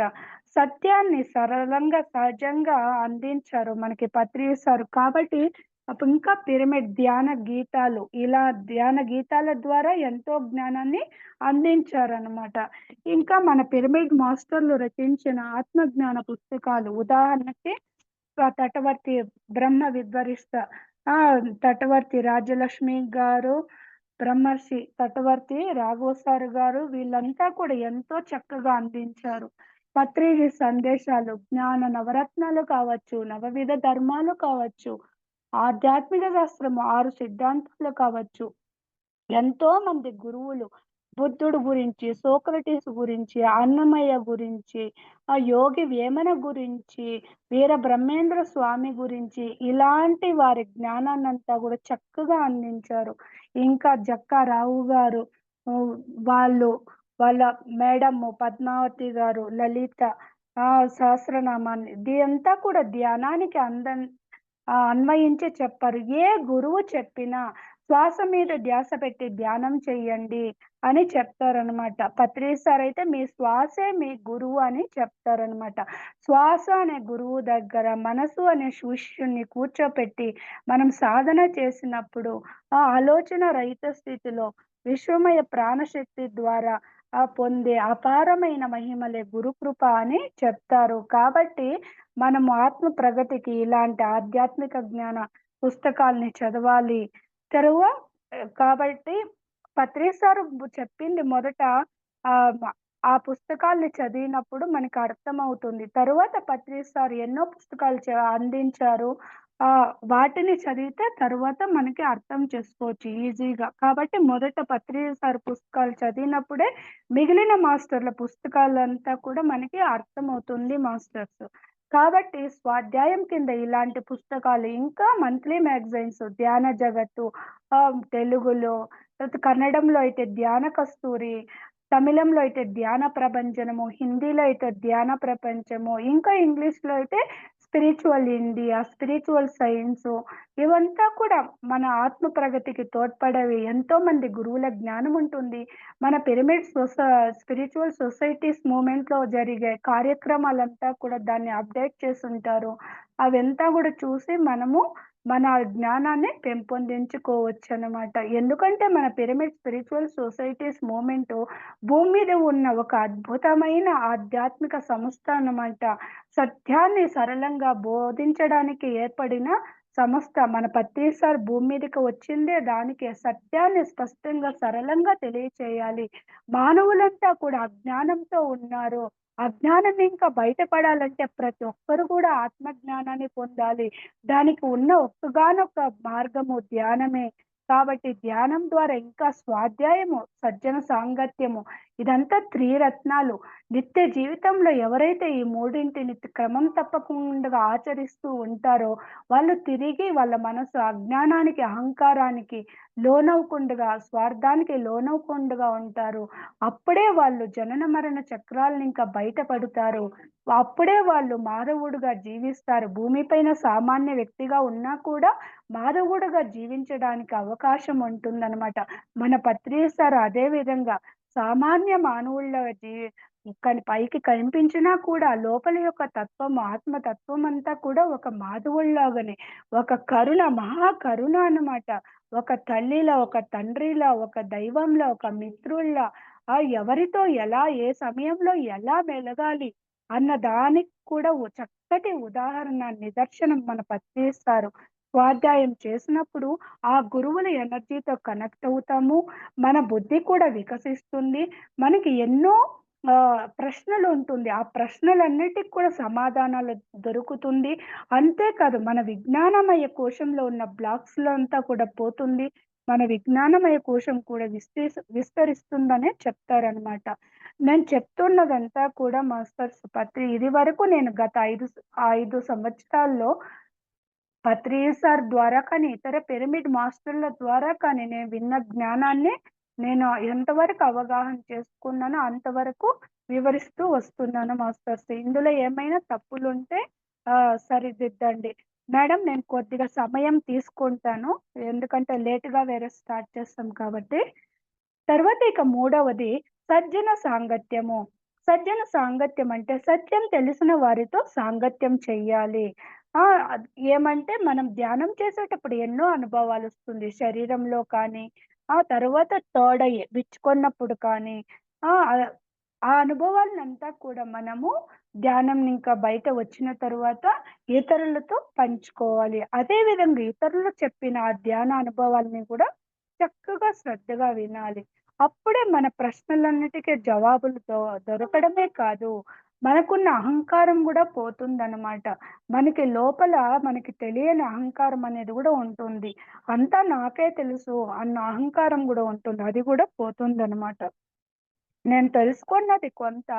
S2: సత్యాన్ని సరళంగా, సహజంగా అందించారు మనకి పత్రిసారు. కాబట్టి అప్పుడు ఇంకా పిరమిడ్ ధ్యాన గీతాలు, ఇలా ధ్యాన గీతాల ద్వారా ఎంతో జ్ఞానాన్ని అందించారనమాట. ఇంకా మన పిరమిడ్ మాస్టర్లు రచించిన ఆత్మజ్ఞాన పుస్తకాలు ఉదాహరణకి తటవర్తి బ్రహ్మ విద్వరిష్ట తటవర్తి రాజ్యలక్ష్మి గారు, బ్రహ్మర్షి తటవర్తి రాఘవ సార్ గారు వీళ్ళంతా కూడా ఎంతో చక్కగా అందించారు. పత్రిజీ సందేశాలు జ్ఞాన నవరత్నాలు కావచ్చు, నవవిధ ధర్మాలు కావచ్చు, ఆధ్యాత్మిక శాస్త్రము 6 సిద్ధాంతాలు కావచ్చు. ఎంతో మంది గురువులు బుద్ధుడు గురించి, సోక్రటీస్ గురించి, అన్నమయ్య గురించి, యోగి వేమన గురించి, వీర బ్రహ్మేంద్ర స్వామి గురించి ఇలాంటి వారి జ్ఞానాన్నంతా కూడా చక్కగా అందించారు. ఇంకా జక్కా రావు గారు వాళ్ళు వాళ్ళ మేడము పద్మావతి గారు, లలిత సహస్రనామాన్ని ఇదంతా కూడా ధ్యానానికి అన్వయించి చెప్పారు. ఏ గురువు చెప్పినా శ్వాస మీద ధ్యాస పెట్టి ధ్యానం చెయ్యండి అని చెప్తారనమాట. పత్రి సార్ అయితే మీ శ్వాసే మీ గురువు అని చెప్తారనమాట. శ్వాస అనే గురువు దగ్గర మనసు అనే శిష్యుణ్ణి కూర్చోపెట్టి మనం సాధన చేసినప్పుడు ఆ ఆలోచన రహిత స్థితిలో విశ్వమయ ప్రాణశక్తి ద్వారా పొందే అపారమైన మహిమలే గురుకృప అని చెప్తారు. కాబట్టి మనము ఆత్మ ప్రగతికి ఇలాంటి ఆధ్యాత్మిక జ్ఞాన పుస్తకాల్ని చదవాలి. తరువా కాబట్టి పత్రి సారు చెప్పింది మొదట ఆహ్, మ ఆ పుస్తకాల్ని చదివినప్పుడు మనకు అర్థమవుతుంది. తరువాత పత్రి సార్ ఎన్నో పుస్తకాలు అందించారు. వాటిని చదివితే తరువాత మనకి అర్థం చేసుకోవచ్చు ఈజీగా. కాబట్టి మొదట పత్రి సార్ పుస్తకాలు చదివినప్పుడే మిగిలిన మాస్టర్ల పుస్తకాలంతా కూడా మనకి అర్థమవుతుంది మాస్టర్స్. కాబట్టి స్వాధ్యాయం కింద ఇలాంటి పుస్తకాలు ఇంకా మంత్లీ మ్యాగజైన్స్ 'ధ్యాన జగత్తు' తెలుగులో, తర్వాత కన్నడంలో అయితే 'ధ్యాన కస్తూరి', తమిళంలో అయితే 'ధ్యాన ప్రభంజనము', హిందీలో అయితే 'ధ్యాన ప్రపంచము', ఇంకా ఇంగ్లీష్‌లో అయితే 'స్పిరిచువల్ ఇండియా', 'స్పిరిచువల్ సైన్సు' ఇవంతా కూడా మన ఆత్మ ప్రగతికి తోడ్పడేవి. ఎంతోమంది గురువుల జ్ఞానం ఉంటుంది. మన పిరమిడ్ స్పిరిచువల్ సొసైటీస్ మూవ్‌మెంట్‌లో జరిగే కార్యక్రమాలంతా కూడా దాన్ని అప్‌డేట్ చేసుంటారు. అవంతా గూడా చూసి మనము మన జ్ఞానాన్ని పెంపొందించుకోవచ్చనమాట. ఎందుకంటే మన పిరమిడ్ స్పిరిచువల్ సొసైటీస్ మూవ్‌మెంటు భూమి మీద ఉన్న ఒక అద్భుతమైన ఆధ్యాత్మిక సంస్థ అన్నమాట. సత్యాన్ని సరళంగా బోధించడానికి ఏర్పడిన సంస్థ. మన పత్రి సార్ భూమి మీదకి వచ్చిందే దానికే. సత్యాన్ని స్పష్టంగా, సరళంగా తెలియచేయాలి. మానవులంతా కూడా అజ్ఞానంతో ఉన్నారు. అజ్ఞానం ఇంకా బయటపడాలంటే ప్రతి ఒక్కరు కూడా ఆత్మ జ్ఞానాన్ని పొందాలి. దానికి ఉన్న ఒక్కగానొక్క మార్గము ధ్యానమే. కాబట్టి ధ్యానం ద్వారా ఇంకా స్వాధ్యాయము, సజ్జన సాంగత్యము ఇదంతా త్రిరత్నాలు. నిత్య జీవితంలో ఎవరైతే ఈ మూడింటిని క్రమం తప్పకుండా ఆచరిస్తూ ఉంటారో, వాళ్ళు తిరిగి వాళ్ళ మనసు అజ్ఞానానికి, అహంకారానికి లోనవ్వకుండగా, స్వార్థానికి లోనవ్వకుండగా ఉంటారు. అప్పుడే వాళ్ళు జనన మరణ చక్రాలనింక బయటపడుతారు. అప్పుడే వాళ్ళు మానవుడుగా జీవిస్తారు. భూమిపైన సామాన్య వ్యక్తిగా ఉన్నా కూడా మానవుడుగా జీవించడానికి అవకాశం ఉంటుందనమాట. మన పత్రి సార్ అదే విధంగా సామాన్య మానవుల్లాగా కానీ పైకి కనిపించినా కూడా లోపల యొక్క తత్వం, ఆత్మతత్వం అంతా కూడా ఒక మాధవుల్లాగానే, ఒక కరుణ, మహా కరుణ అన్నమాట. ఒక తల్లిలా, ఒక తండ్రిలా, ఒక దైవంలా, ఒక మిత్రుల్లా ఎవరితో ఎలా, ఏ సమయంలో ఎలా మెలగాలి అన్న దానికి కూడా చక్కటి ఉదాహరణ, నిదర్శనం మన పత్రిస్తారు. స్వాధ్యాయం చేసినప్పుడు ఆ గురువుల ఎనర్జీతో కనెక్ట్ అవుతాము. మన బుద్ధి కూడా వికసిస్తుంది. మనకి ఎన్నో ప్రశ్నలుంటుంది. ఆ ప్రశ్నలన్నిటికి కూడా సమాధానాలు దొరుకుతుంది. అంతేకాదు మన విజ్ఞానమయ కోశంలో ఉన్న బ్లాక్స్‌లో అంతా కూడా పోతుంది. మన విజ్ఞానమయ కోశం కూడా విస్తరిస్తుందనే చెప్తారనమాట. నేను చెప్తున్నదంతా కూడా మాస్టర్స్ ఇదివరకు నేను గత 5 సంవత్సరాల్లో పత్రి సార్ ద్వారా కానీ, ఇతర పిరమిడ్ మాస్టర్ల ద్వారా కానీ నేను విన్న జ్ఞానాన్ని నేను ఎంతవరకు అవగాహన చేసుకున్నానో అంతవరకు వివరిస్తూ వస్తున్నాను మాస్టర్స్. ఇందులో ఏమైనా తప్పులుంటే సరిదిద్దండి. మేడం నేను కొద్దిగా సమయం తీసుకుంటాను. ఎందుకంటే లేట్‌గా వేరే స్టార్ట్ చేస్తాం కాబట్టి. తర్వాత ఇక మూడవది సజ్జన సాంగత్యము. సజ్జన సాంగత్యం అంటే సత్యం తెలిసిన వారితో సాంగత్యం చెయ్యాలి. ఏమంటే మనం ధ్యానం చేసేటప్పుడు ఎన్నో అనుభవాలొస్తుంది. శరీరంలో కానీ, ఆ తర్వాత థర్డ్ ఐ విచ్చుకున్నప్పుడు కానీ, ఆహ్, ఆ అనుభవాలనంతా కూడా మనము ధ్యానం ఇంకా బయట వచ్చిన తరువాత ఇతరులతో పంచుకోవాలి. అదే విధంగా ఇతరులు చెప్పిన ఆ ధ్యాన అనుభవాల్ని కూడా చక్కగా శ్రద్ధగా వినాలి. అప్పుడే మన ప్రశ్నలన్నిటికి జవాబులు దొరకడమే కాదు, మనకున్న అహంకారం గూడా పోతుందనమాట. మనకి లోపల మనకి తెలియని అహంకారం అనేది గూడా ఉంటుంది. అంతా నాకే తెలుసు అన్న అహంకారం గూడా ఉంటుంది. అది గూడా పోతుందనమాట. నేను తెలుసుకున్నది కొంత,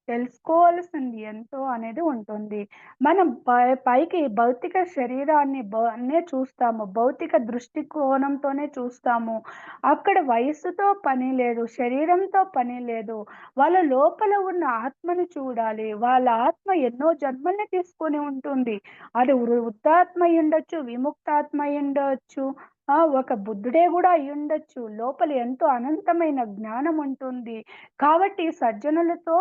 S2: తెలుసుకోవాల్సింది ఎంతో అనేది ఉంటుంది. మనం పైకి భౌతిక శరీరాన్ని నే చూస్తాము. భౌతిక దృష్టికోణంతోనే చూస్తాము. అక్కడ వయస్సుతో పని లేదు, శరీరంతో పని లేదు. వాళ్ళ లోపల ఉన్న ఆత్మని చూడాలి. వాళ్ళ ఆత్మ ఎన్నో జన్మల్ని తీసుకొని ఉంటుంది. అది వృద్ధాత్మ అయ్యుండొచ్చు, విముక్తాత్మ అయ్యుండొచ్చు. ఒక బుద్ధుడే గూడా అయ్యుండొచ్చు. లోపల ఎంతో అనంతమైన జ్ఞానం ఉంటుంది. కాబట్టి సజ్జనులతో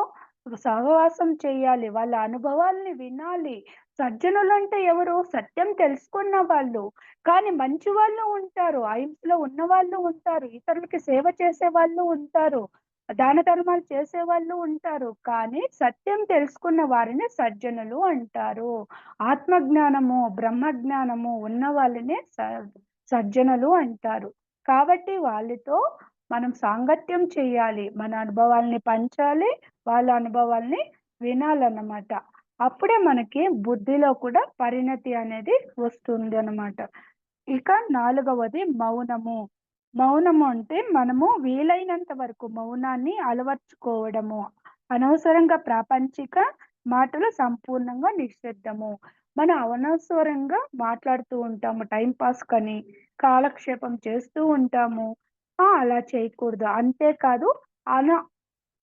S2: సహవాసం చేయాలి. వాళ్ళ అనుభవాల్ని వినాలి. సజ్జనులంటే ఎవరు? సత్యం తెలుసుకున్న వాళ్ళు. కానీ మంచి వాళ్ళు ఉంటారు. అహింసలో ఉన్నవాళ్ళు ఉంటారు. ఇతరులకి సేవ చేసేవాళ్ళు ఉంటారు. దాన ధర్మాలు చేసేవాళ్ళు ఉంటారు. కానీ సత్యం తెలుసుకున్న వారిని సజ్జనులు అంటారు. ఆత్మజ్ఞానము, బ్రహ్మజ్ఞానము ఉన్న వాళ్ళనే సజ్జనులు అంటారు. కాబట్టి వాళ్ళతో మనం సాంగత్యం చేయాలి. మన అనుభవాల్ని పంచాలి. వాళ్ళ అనుభవాల్ని వినాలన్నమాట. అప్పుడే మనకి బుద్ధిలో కూడా పరిణతి అనేది వస్తుందనమాట. ఇక 4వది మౌనము. మౌనము అంటే మనము వీలైనంత వరకు మౌనాన్ని అలవర్చుకోవడము. అనవసరంగా ప్రాపంచిక మాటలు సంపూర్ణంగా నిషిద్ధము. మనం అనవసరంగా మాట్లాడుతూ ఉంటాము టైమ్ పాస్‌కని, కాలక్షేపం చేస్తూ ఉంటాము. అలా చేయకూడదు. అంతేకాదు అన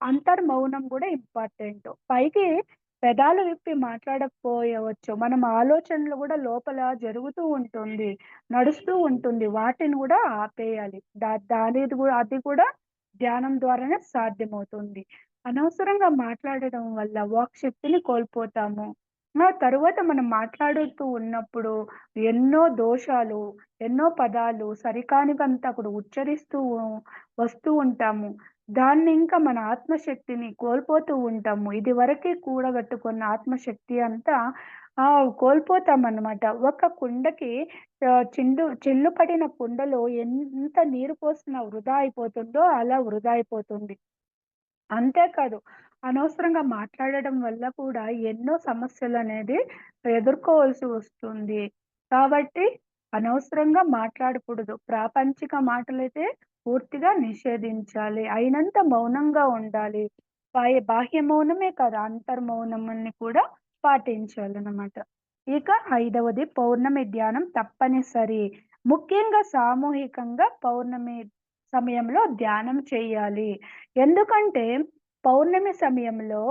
S2: అంతర్మౌనం గూడా ఇంపార్టెంటు. పైకి పెదాలు విప్పి మాట్లాడకపోయవచ్చు. మనం ఆలోచనలు గూడా లోపల జరుగుతూ ఉంటుంది. నడుస్తూ ఉంటుంది. వాటిని గూడా ఆపేయాలి. దానిది గూడా అది కూడా ధ్యానం ద్వారానే సాధ్యమవుతుంది. అనవసరంగా మాట్లాడడం వల్ల వాక్ శక్తిని కోల్పోతాము. తరువాత మనం మాట్లాడుతూ ఉన్నప్పుడు ఎన్నో దోషాలు, ఎన్నో పదాలు సరికానివంతా కూడా ఉచ్చరిస్తూ వస్తూ ఉంటాము. దాన్ని ఇంకా మన ఆత్మశక్తిని కోల్పోతూ ఉంటాము. ఇదివరకే కూడగట్టుకున్న ఆత్మశక్తి అంతా కోల్పోతామన్నమాట. ఒక కుండకి చిల్లు పడిన కుండలో ఎంత నీరు పోసినా వృధా అయిపోతుందో అలా వృధా అయిపోతుంది. అంతేకాదు అనవసరంగా మాట్లాడడం వల్ల కూడా ఎన్నో సమస్యలనేది ఎదుర్కోవాల్సి వస్తుంది. కాబట్టి అనవసరంగా మాట్లాడకూడదు. ప్రాపంచిక మాటలైతే పూర్తిగా నిషేధించాలి. అయినంత మౌనంగా ఉండాలి. బాహ్య మౌనమే కాదు అంతర్మౌనమని కూడా పాటించాలన్నమాట. ఇక 5వది పౌర్ణమి ధ్యానం తప్పనిసరి. ముఖ్యంగా సామూహికంగా పౌర్ణమి సమయంలో ధ్యానం చేయాలి. ఎందుకంటే పౌర్ణమి సమయంలో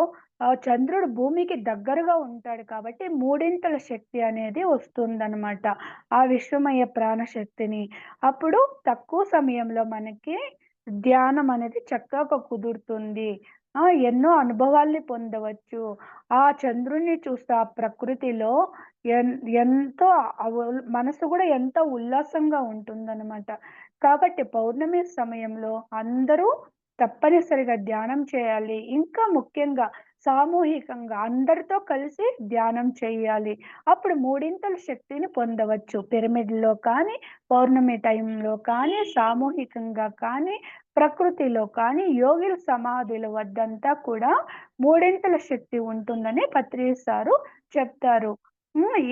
S2: చంద్రుడు భూమికి దగ్గరగా ఉంటాడు కాబట్టి మూడింతల శక్తి అనేది వస్తుందనమాట. ఆ విశ్వమయ ప్రాణశక్తిని. అప్పుడు తక్కువ సమయంలో మనకి ధ్యానం అనేది చక్కగా కుదురుతుంది. ఎన్నో అనుభవాల్ని పొందవచ్చు. ఆ చంద్రుడిని చూస్తే ఆ ప్రకృతిలో ఎన్ ఎంతో మనసు గూడా ఎంతో ఉల్లాసంగా ఉంటుందనమాట. కాబట్టి పౌర్ణమి సమయంలో అందరూ తప్పనిసరిగా ధ్యానం చేయాలి. ఇంకా ముఖ్యంగా సామూహికంగా అందరితో కలిసి ధ్యానం చేయాలి. అప్పుడు మూడింతల శక్తిని పొందవచ్చు. పిరమిడ్‌లో కానీ, పౌర్ణమి టైంలో కానీ, సామూహికంగా కానీ, ప్రకృతిలో కానీ, యోగుల సమాధుల వద్దంతా కూడా మూడింతల శక్తి ఉంటుందని పత్రి సారు చెప్తారు.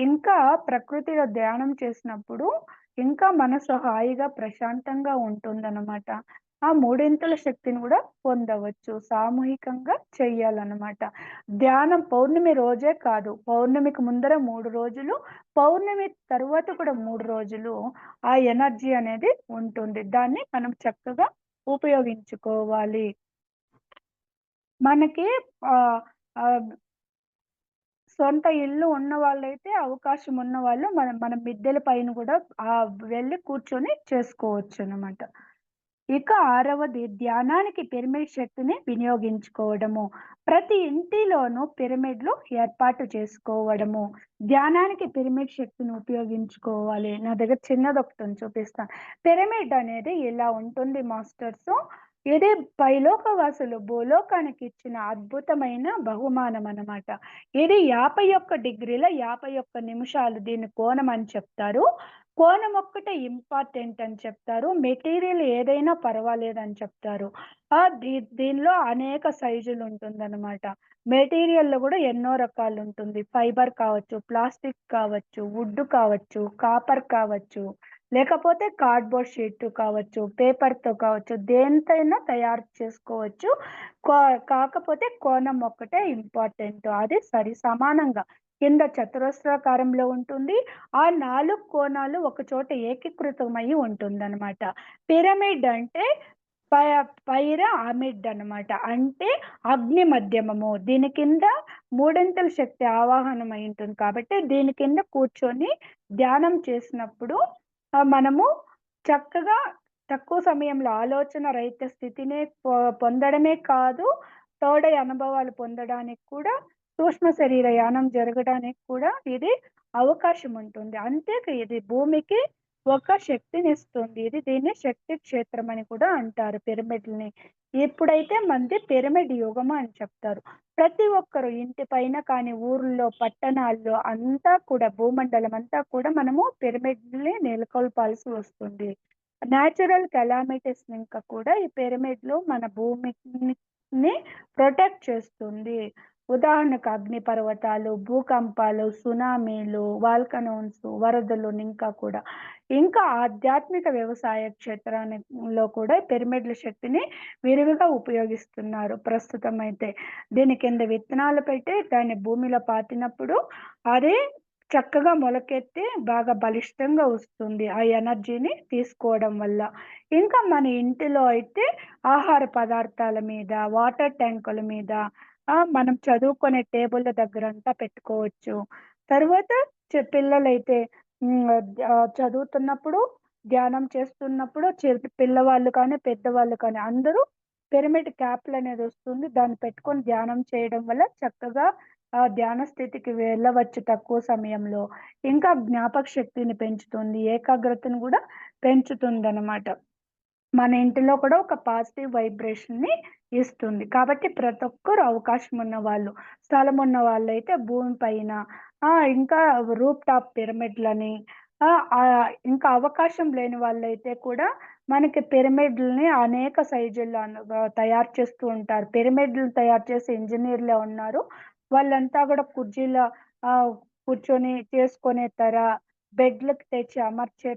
S2: ఇంకా ప్రకృతిలో ధ్యానం చేసినప్పుడు ఇంకా మనసు హాయిగా, ప్రశాంతంగా ఉంటుందనమాట. ఆ మూడింతల శక్తిని గూడా పొందవచ్చు. సామూహికంగా చెయ్యాలనమాట. ధ్యానం పౌర్ణమి రోజే కాదు, పౌర్ణమికి ముందర 3 రోజులు, పౌర్ణమి తరువాత కూడా 3 రోజులు ఆ ఎనర్జీ అనేది ఉంటుంది. దాన్ని మనం చక్కగా ఉపయోగించుకోవాలి. మనకి ఆహ్, ఆహ్, సొంత ఇల్లు ఉన్నవాళ్ళైతే అవకాశం ఉన్నవాళ్ళు మన మిద్దెల పైన గూడా వెళ్లి కూర్చొని చేసుకోవచ్చనమాట. ఇక 6వది ధ్యానానికి పిరమిడ్ శక్తిని వినియోగించుకోవడము. ప్రతి ఇంటిలోనూ పిరమిడ్‌లు ఏర్పాటు చేసుకోవడము. ధ్యానానికి పిరమిడ్ శక్తిని ఉపయోగించుకోవాలి. నా దగ్గర చిన్నదొకటుంది చూపిస్తాను. పిరమిడ్ అనేది ఇలా ఉంటుంది మాస్టర్సు. ఇది పైలోకవాసులు భూలోకానికి ఇచ్చిన అద్భుతమైన బహుమానమనమాట. ఇది 51 డిగ్రీల 51 నిమిషాలు దీని కోణం అని చెప్తారు. కోణం ఒక్కటే ఇంపార్టెంట్ అని చెప్తారు. మెటీరియల్ ఏదైనా పర్వాలేదని చెప్తారు. దీనిలో అనేక సైజులుంటుందనమాట. మెటీరియల్‌లో గూడా ఎన్నో రకాలుంటుంది. ఫైబర్ కావచ్చు, ప్లాస్టిక్ కావచ్చు, వుడ్ కావచ్చు, కాపర్ కావచ్చు, లేకపోతే కార్డ్‌బోర్డ్ షీట్ కావచ్చు, పేపర్‌తో కావచ్చు, దేనితోనైనా తయారు చేసుకోవచ్చు. కా కాకపోతే కోణం ఒక్కటే ఇంపార్టెంట్. అది సమానంగా కింద చతురస్రాకారంలో ఉంటుంది. ఆ 4 కోణాలు ఒకచోట ఏకీకృతమై ఉంటుందనమాట. పిరమిడ్ అంటే ప పైరామిడ్ అనమాట. అంటే అగ్ని మధ్యమము. దీని కింద మూడింతల శక్తి ఆవాహనమై ఉంటుంది కాబట్టి దీని కింద కూర్చొని ధ్యానం చేసినప్పుడు మనము చక్కగా తక్కువ సమయంలో ఆలోచన రహిత స్థితిని పొందడమే కాదు, తోడై అనుభవాలు పొందడానికి కూడా సూక్ష్మ శరీర యానం జరగడానికి కూడా ఇది అవకాశం ఉంటుంది. అంతే ఇది భూమికి ఒక శక్తినిస్తుంది. దీన్ని శక్తి క్షేత్రం అని కూడా అంటారు పిరమిడ్‌ని. ఇప్పుడైతే మనది పిరమిడ్ యుగం అని చెప్తారు. ప్రతి ఒక్కరు ఇంటి పైన కానీ, ఊర్లో, పట్టణాల్లో అంతా కూడా భూమండలం అంతా కూడా మనము పిరమిడ్‌ని నెలకొల్పాల్సి వస్తుంది. నేచురల్ కెలామిటీస్ ఇంకా కూడా ఈ పిరమిడ్‌లు మన భూమిని ప్రొటెక్ట్ చేస్తుంది. ఉదాహరణకు అగ్నిపర్వతాలు, భూకంపాలు, సునామీలు, వాల్కనోన్స్, వరదలు ఇంకా కూడా. ఇంకా ఆధ్యాత్మిక వ్యవసాయ క్షేత్రానిలో కూడా పిరమిడ్ల శక్తిని విరివిగా ఉపయోగిస్తున్నారు ప్రస్తుతం అయితే. దీని కింద విత్తనాలు పెట్టి దాన్ని భూమిలో పాతినప్పుడు అది చక్కగా మొలకెత్తి బాగా బలిష్టంగా వస్తుంది. ఆ ఎనర్జీని తీసుకోవడం వల్ల. ఇంకా మన ఇంటిలో అయితే ఆహార పదార్థాల మీద, వాటర్ ట్యాంకుల మీద మనం చదువుకునే టేబుల్ల దగ్గరంతా పెట్టుకోవచ్చు. తర్వాత పిల్లలైతే చదువుతున్నప్పుడు, ధ్యానం చేస్తున్నప్పుడు పిల్లవాళ్ళు కానీ, పెద్దవాళ్ళు కానీ అందరూ పిరమిడ్ క్యాప్‌లనేది వస్తుంది. దాన్ని పెట్టుకొని ధ్యానం చేయడం వల్ల చక్కగా ధ్యాన స్థితికి వెళ్ళవచ్చు తక్కువ సమయంలో. ఇంకా జ్ఞాపక శక్తిని పెంచుతుంది. ఏకాగ్రతను గూడా పెంచుతుందనమాట. మన ఇంటిలో కూడా ఒక పాజిటివ్ వైబ్రేషన్‌ని ఇస్తుంది. కాబట్టి ప్రతి ఒక్కరు అవకాశం ఉన్నవాళ్ళు, స్థలం ఉన్న వాళ్ళైతే భూమి పైన ఇంకా రూఫ్ టాప్ పిరమిడ్‌లని ఇంకా అవకాశం లేని వాళ్ళైతే కూడా మనకి పిరమిడ్‌లని అనేక సైజుల్లో తయారు చేస్తూ ఉంటారు. పిరమిడ్‌లు తయారు చేసే ఇంజినీర్‌లే ఉన్నారు. వాళ్ళంతా గూడా కుర్చీలో కూర్చొని చేసుకునే బెడ్‌లకి తెచ్చి అమర్చే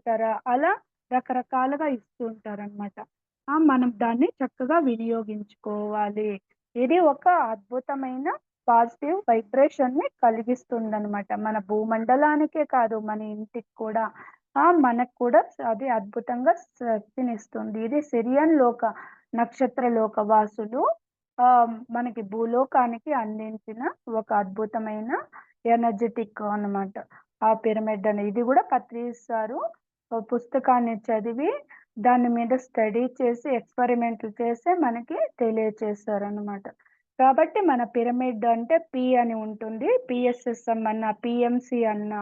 S2: అలా రకరకాలుగా ఇస్తూ ఉంటారనమాట. మనం దాన్ని చక్కగా వినియోగించుకోవాలి. ఇది ఒక అద్భుతమైన పాజిటివ్ వైబ్రేషన్‌ని కలిగిస్తుందనమాట. మన భూమండలానికే కాదు, మన ఇంటికి కూడా. మనకు కూడా అది అద్భుతంగా శక్తినిస్తుంది. ఇది సిరియన్ లోక నక్షత్ర లోక వాసులు మనకి భూలోకానికి అందించిన ఒక అద్భుతమైన ఎనర్జిటిక్ అన్నమాట. ఆ పిరమిడ్ అని. ఇది గూడా పత్రిస్ సారు పుస్తకాన్ని చదివి, దాని మీద స్టడీ చేసి, ఎక్స్‌పెరిమెంట్లు చేసి మనకి తెలియచేశారనమాట. కాబట్టి మన పిరమిడ్ అంటే పి అని ఉంటుంది. పిఎస్ఎస్ఎం అన్నా, పీఎంసీ అన్నా,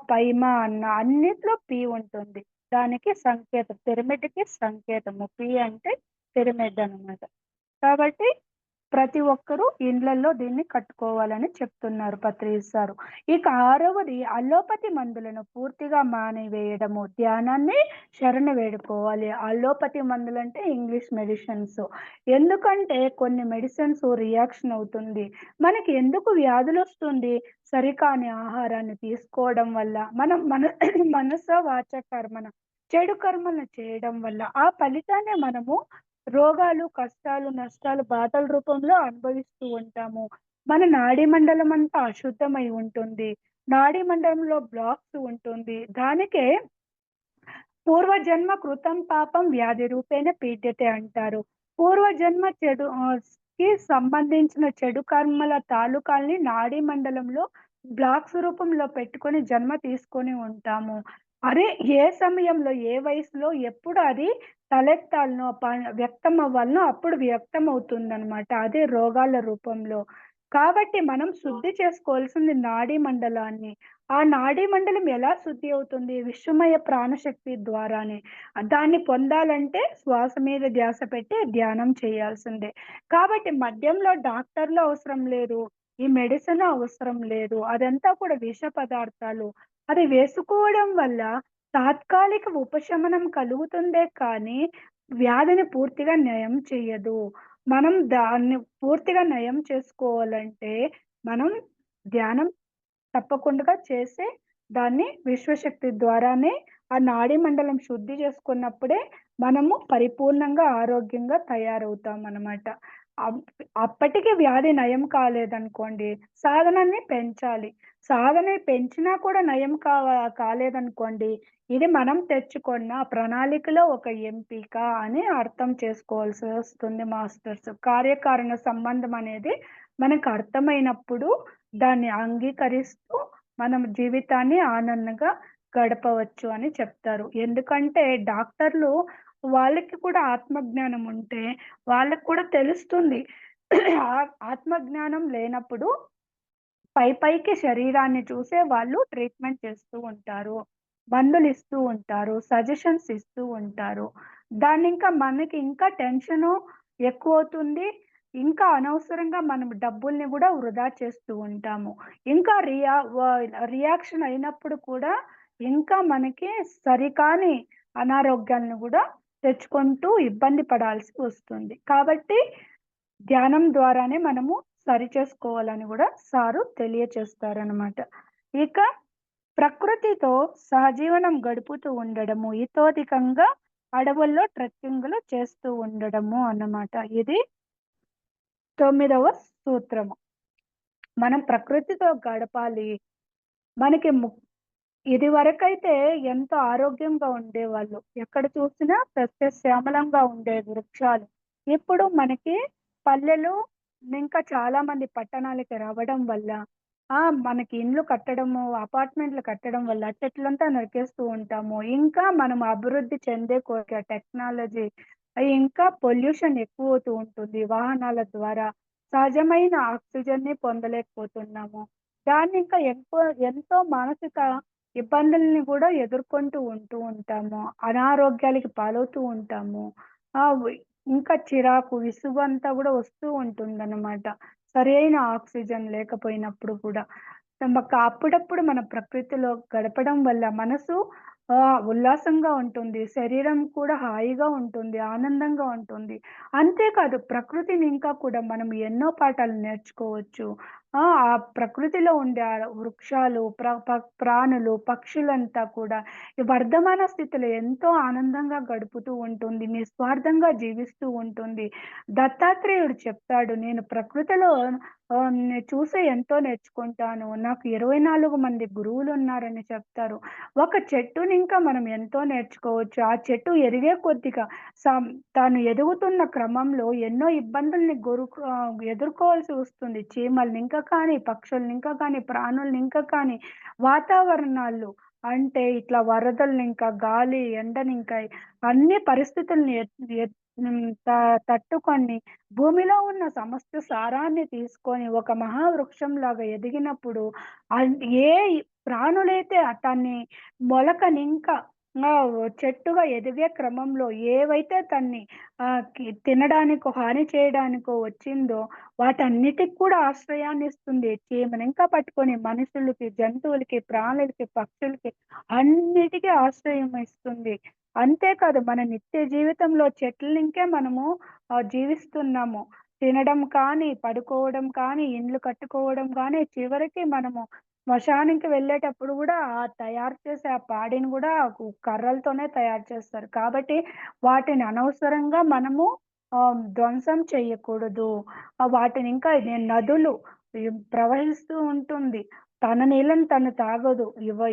S2: పైమా అన్నా అన్నిట్లో పి ఉంటుంది. దానికి సంకేతం పిరమిడ్‌కి సంకేతము. పి అంటే పిరమిడ్ అనమాట. కాబట్టి ప్రతి ఒక్కరూ ఇండ్లల్లో దీన్ని కట్టుకోవాలని చెప్తున్నారు పత్రిస్ సారు. ఇక ఆరవది అల్లోపతి మందులను పూర్తిగా మానివేయడము. ధ్యానాన్ని శరణు వేడుకోవాలి. అల్లోపతి మందులంటే ఇంగ్లీష్ మెడిసిన్స్. ఎందుకంటే కొన్ని మెడిసిన్స్ రియాక్షన్ అవుతుంది. మనకి ఎందుకు వ్యాధులొస్తుంది? సరికాని ఆహారాన్ని తీసుకోవడం వల్ల. మనం మనస వాచ కర్మణ చెడు కర్మలను చేయడం వల్ల ఆ ఫలితాన్ని మనము రోగాలు, కష్టాలు, నష్టాలు, బాధల రూపంలో అనుభవిస్తూ ఉంటాము. మన నాడీ మండలం అంతా అశుద్ధమై ఉంటుంది. నాడీ మండలంలో బ్లాక్స్ ఉంటుంది. దానికే పూర్వజన్మ కృతం పాపం వ్యాధి రూపేణ పీడ్యతే అంటారు. పూర్వజన్మ కి సంబంధించిన చెడు కర్మల తాలూకాల్ని నాడీ మండలంలో బ్లాక్స్ రూపంలో పెట్టుకొని జన్మ తీసుకొని ఉంటాము. అరే ఏ సమయంలో, ఏ వయసులో, ఎప్పుడు అది తలెత్తాలనో, వ్యక్తం అవ్వాలనో అప్పుడు వ్యక్తం అవుతుందనమాట. అదే రోగాల రూపంలో. కాబట్టి మనం శుద్ధి చేసుకోవాల్సింది నాడీ మండలాన్ని. ఆ నాడీ మండలం ఎలా శుద్ధి అవుతుంది? విశ్వమయ ప్రాణశక్తి ద్వారానే. దాన్ని పొందాలంటే శ్వాస మీద ధ్యాస పెట్టి ధ్యానం చేయాల్సిందే. కాబట్టి మద్యంలో డాక్టర్లు అవసరం లేదు. ఈ మెడిసిన్ అవసరం లేదు. అదంతా కూడా విష పదార్థాలు. అది వేసుకోవడం వల్ల తాత్కాలిక ఉపశమనం కలుగుతుందే కానీ, వ్యాధిని పూర్తిగా నయం చెయ్యదు. మనం దాన్ని పూర్తిగా నయం చేసుకోవాలంటే, మనం ధ్యానం తప్పకుండా చేసి, దాన్ని విశ్వశక్తి ద్వారానే ఆ నాడీ మండలం శుద్ధి చేసుకున్నప్పుడే మనము పరిపూర్ణంగా ఆరోగ్యంగా తయారవుతామనమాట. అప్పటికి వ్యాధి నయం కాలేదనుకోండి, సాధనని పెంచాలి. సాధన పెంచినా కూడా నయం కాలేదనుకోండి, ఇది మనం తెచ్చుకున్న ప్రణాళికలో ఒక ఎంపిక అని అర్థం చేసుకోవాల్సి వస్తుంది మాస్టర్స్. కార్యకారణ సంబంధం అనేది మనకు అర్థమైనప్పుడు దాన్ని అంగీకరిస్తూ మనం జీవితాన్ని ఆనందంగా గడపవచ్చు అని చెప్తారు. ఎందుకంటే డాక్టర్లు వాళ్ళకి కూడా ఆత్మజ్ఞానం ఉంటే వాళ్ళకి కూడా తెలుస్తుంది. ఆత్మజ్ఞానం లేనప్పుడు పైకి శరీరాన్ని చూసే వాళ్ళు ట్రీట్మెంట్ చేస్తూ ఉంటారు. మందులిస్తూ ఉంటారు. సజెషన్స్ ఇస్తూ ఉంటారు. దాన్నింకా మనకి ఇంకా టెన్షను ఎక్కువవుతుంది. ఇంకా అనవసరంగా మనం డబ్బుల్ని గూడా వృధా చేస్తూ ఉంటాము. ఇంకా రియాక్షన్ అయినప్పుడు కూడా ఇంకా మనకి సరికాని అనారోగ్యాలను గూడా తెచ్చుకుంటూ ఇబ్బంది పడాల్సి వస్తుంది. కాబట్టి ధ్యానం ద్వారానే మనము సరిచేసుకోవాలని గూడా సారు తెలియచేస్తారనమాట. ఇక ప్రకృతితో సహజీవనం గడుపుతూ ఉండడము, ఇతోధికంగా అడవుల్లో ట్రెక్కింగులు చేస్తూ ఉండడము అన్నమాట. ఇది 9వ సూత్రము. మనం ప్రకృతితో గడపాలి. మనకి ఇదివరకైతే ఎంతో ఆరోగ్యంగా ఉండేవాళ్ళు. ఎక్కడ చూసినా సస్యశ్యామలంగా ఉండేవి వృక్షాలు. ఇప్పుడు మనకి పల్లెలు ఇంకా చాలా మంది పట్టణాలకి రావడం వల్ల మనకి ఇండ్లు కట్టడము, అపార్ట్మెంట్లు కట్టడం వల్ల చెట్లంతా నరికేస్తూ ఉంటాము. ఇంకా మనం అభివృద్ధి చెందే కొద్దీ టెక్నాలజీ ఇంకా పొల్యూషన్ ఎక్కువవుతూ ఉంటుంది. వాహనాల ద్వారా సహజమైన ఆక్సిజన్‌ని పొందలేకపోతున్నాము. దాన్ని ఇంకా ఎంతో మానసిక ఇబ్బందుల్ని గూడా ఎదుర్కొంటూ ఉంటాము. అనారోగ్యాలకి పాలవుతూ ఉంటాము. ఆహ్, వ్ ఇంకా చిరాకు, విసుగంతా గూడా వస్తూ ఉంటుందన్నమాట. సరైన ఆక్సిజన్ లేకపోయినప్పుడు కూడా. అప్పుడప్పుడు మన ప్రకృతిలో గడపడం వల్ల మనసు ఉల్లాసంగా ఉంటుంది. శరీరం కూడా హాయిగా ఉంటుంది. ఆనందంగా ఉంటుంది. అంతేకాదు ప్రకృతిని ఇంకా కూడా మనం ఎన్నో పాఠాలు నేర్చుకోవచ్చు. ఆ ప్రకృతిలో ఉండే వృక్షాలు, ప్రాణులు, పక్షులంతా కూడా ఈ వర్ధమాన స్థితిలో ఎంతో ఆనందంగా గడుపుతూ ఉంటుంది. నిస్వార్థంగా జీవిస్తూ ఉంటుంది. దత్తాత్రేయుడు చెప్తాడు, "నేను ప్రకృతిలో చూసి ఎంతో నేర్చుకుంటాను. నాకు 24 మంది గురువులున్నారని" చెప్తారు. ఒక చెట్టునింకా మనం ఎంతో నేర్చుకోవచ్చు. ఆ చెట్టు ఎదిగే కొద్దిగా సం తాను ఎదుగుతున్న క్రమంలో ఎన్నో ఇబ్బందుల్ని ఎదుర్కోవాల్సి వస్తుంది. చీమలనింకా కానీ, పక్షులనింకా కానీ, ప్రాణులనింకా కానీ, వాతావరణాలు అంటే ఇట్లా వరదలనింకా, గాలి, ఎండనింకా అన్ని పరిస్థితుల్ని ఎత్ ఎత్ హ్మ్. తట్టుకొని భూమిలో ఉన్న సమస్త సారాన్ని తీసుకొని ఒక మహావృక్షంలాగా ఎదిగినప్పుడు అన్ ఏ ప్రాణులైతే దాన్ని మొలకనింకా చెట్టుగా ఎదిగే క్రమంలో ఏవైతే తన్ని తినడానికో, హాని చేయడానికో వచ్చిందో వాటన్నిటికి కూడా ఆశ్రయాన్నిస్తుంది. చీమనింకా పట్టుకొని మనుషులకి, జంతువులకి, ప్రాణులకి, పక్షులకి అన్నిటికి ఆశ్రయం ఇస్తుంది. అంతేకాదు మన నిత్య జీవితంలో చెట్లనింకే మనము జీవిస్తున్నాము. తినడం కానీ, పడుకోవడం కానీ, ఇండ్లు కట్టుకోవడం కానీ, చివరికి మనము శ్మశానానికి వెళ్ళేటప్పుడు గూడా తయారు చేసే ఆ పాడిని గూడా కర్రలతోనే తయారు చేస్తారు. కాబట్టి వాటిని అనవసరంగా మనము ధ్వంసం చెయ్యకూడదు. వాటిని ఇంకా నదులు ప్రవహిస్తూ ఉంటుంది. తన నీళ్ళని తను తాగదు.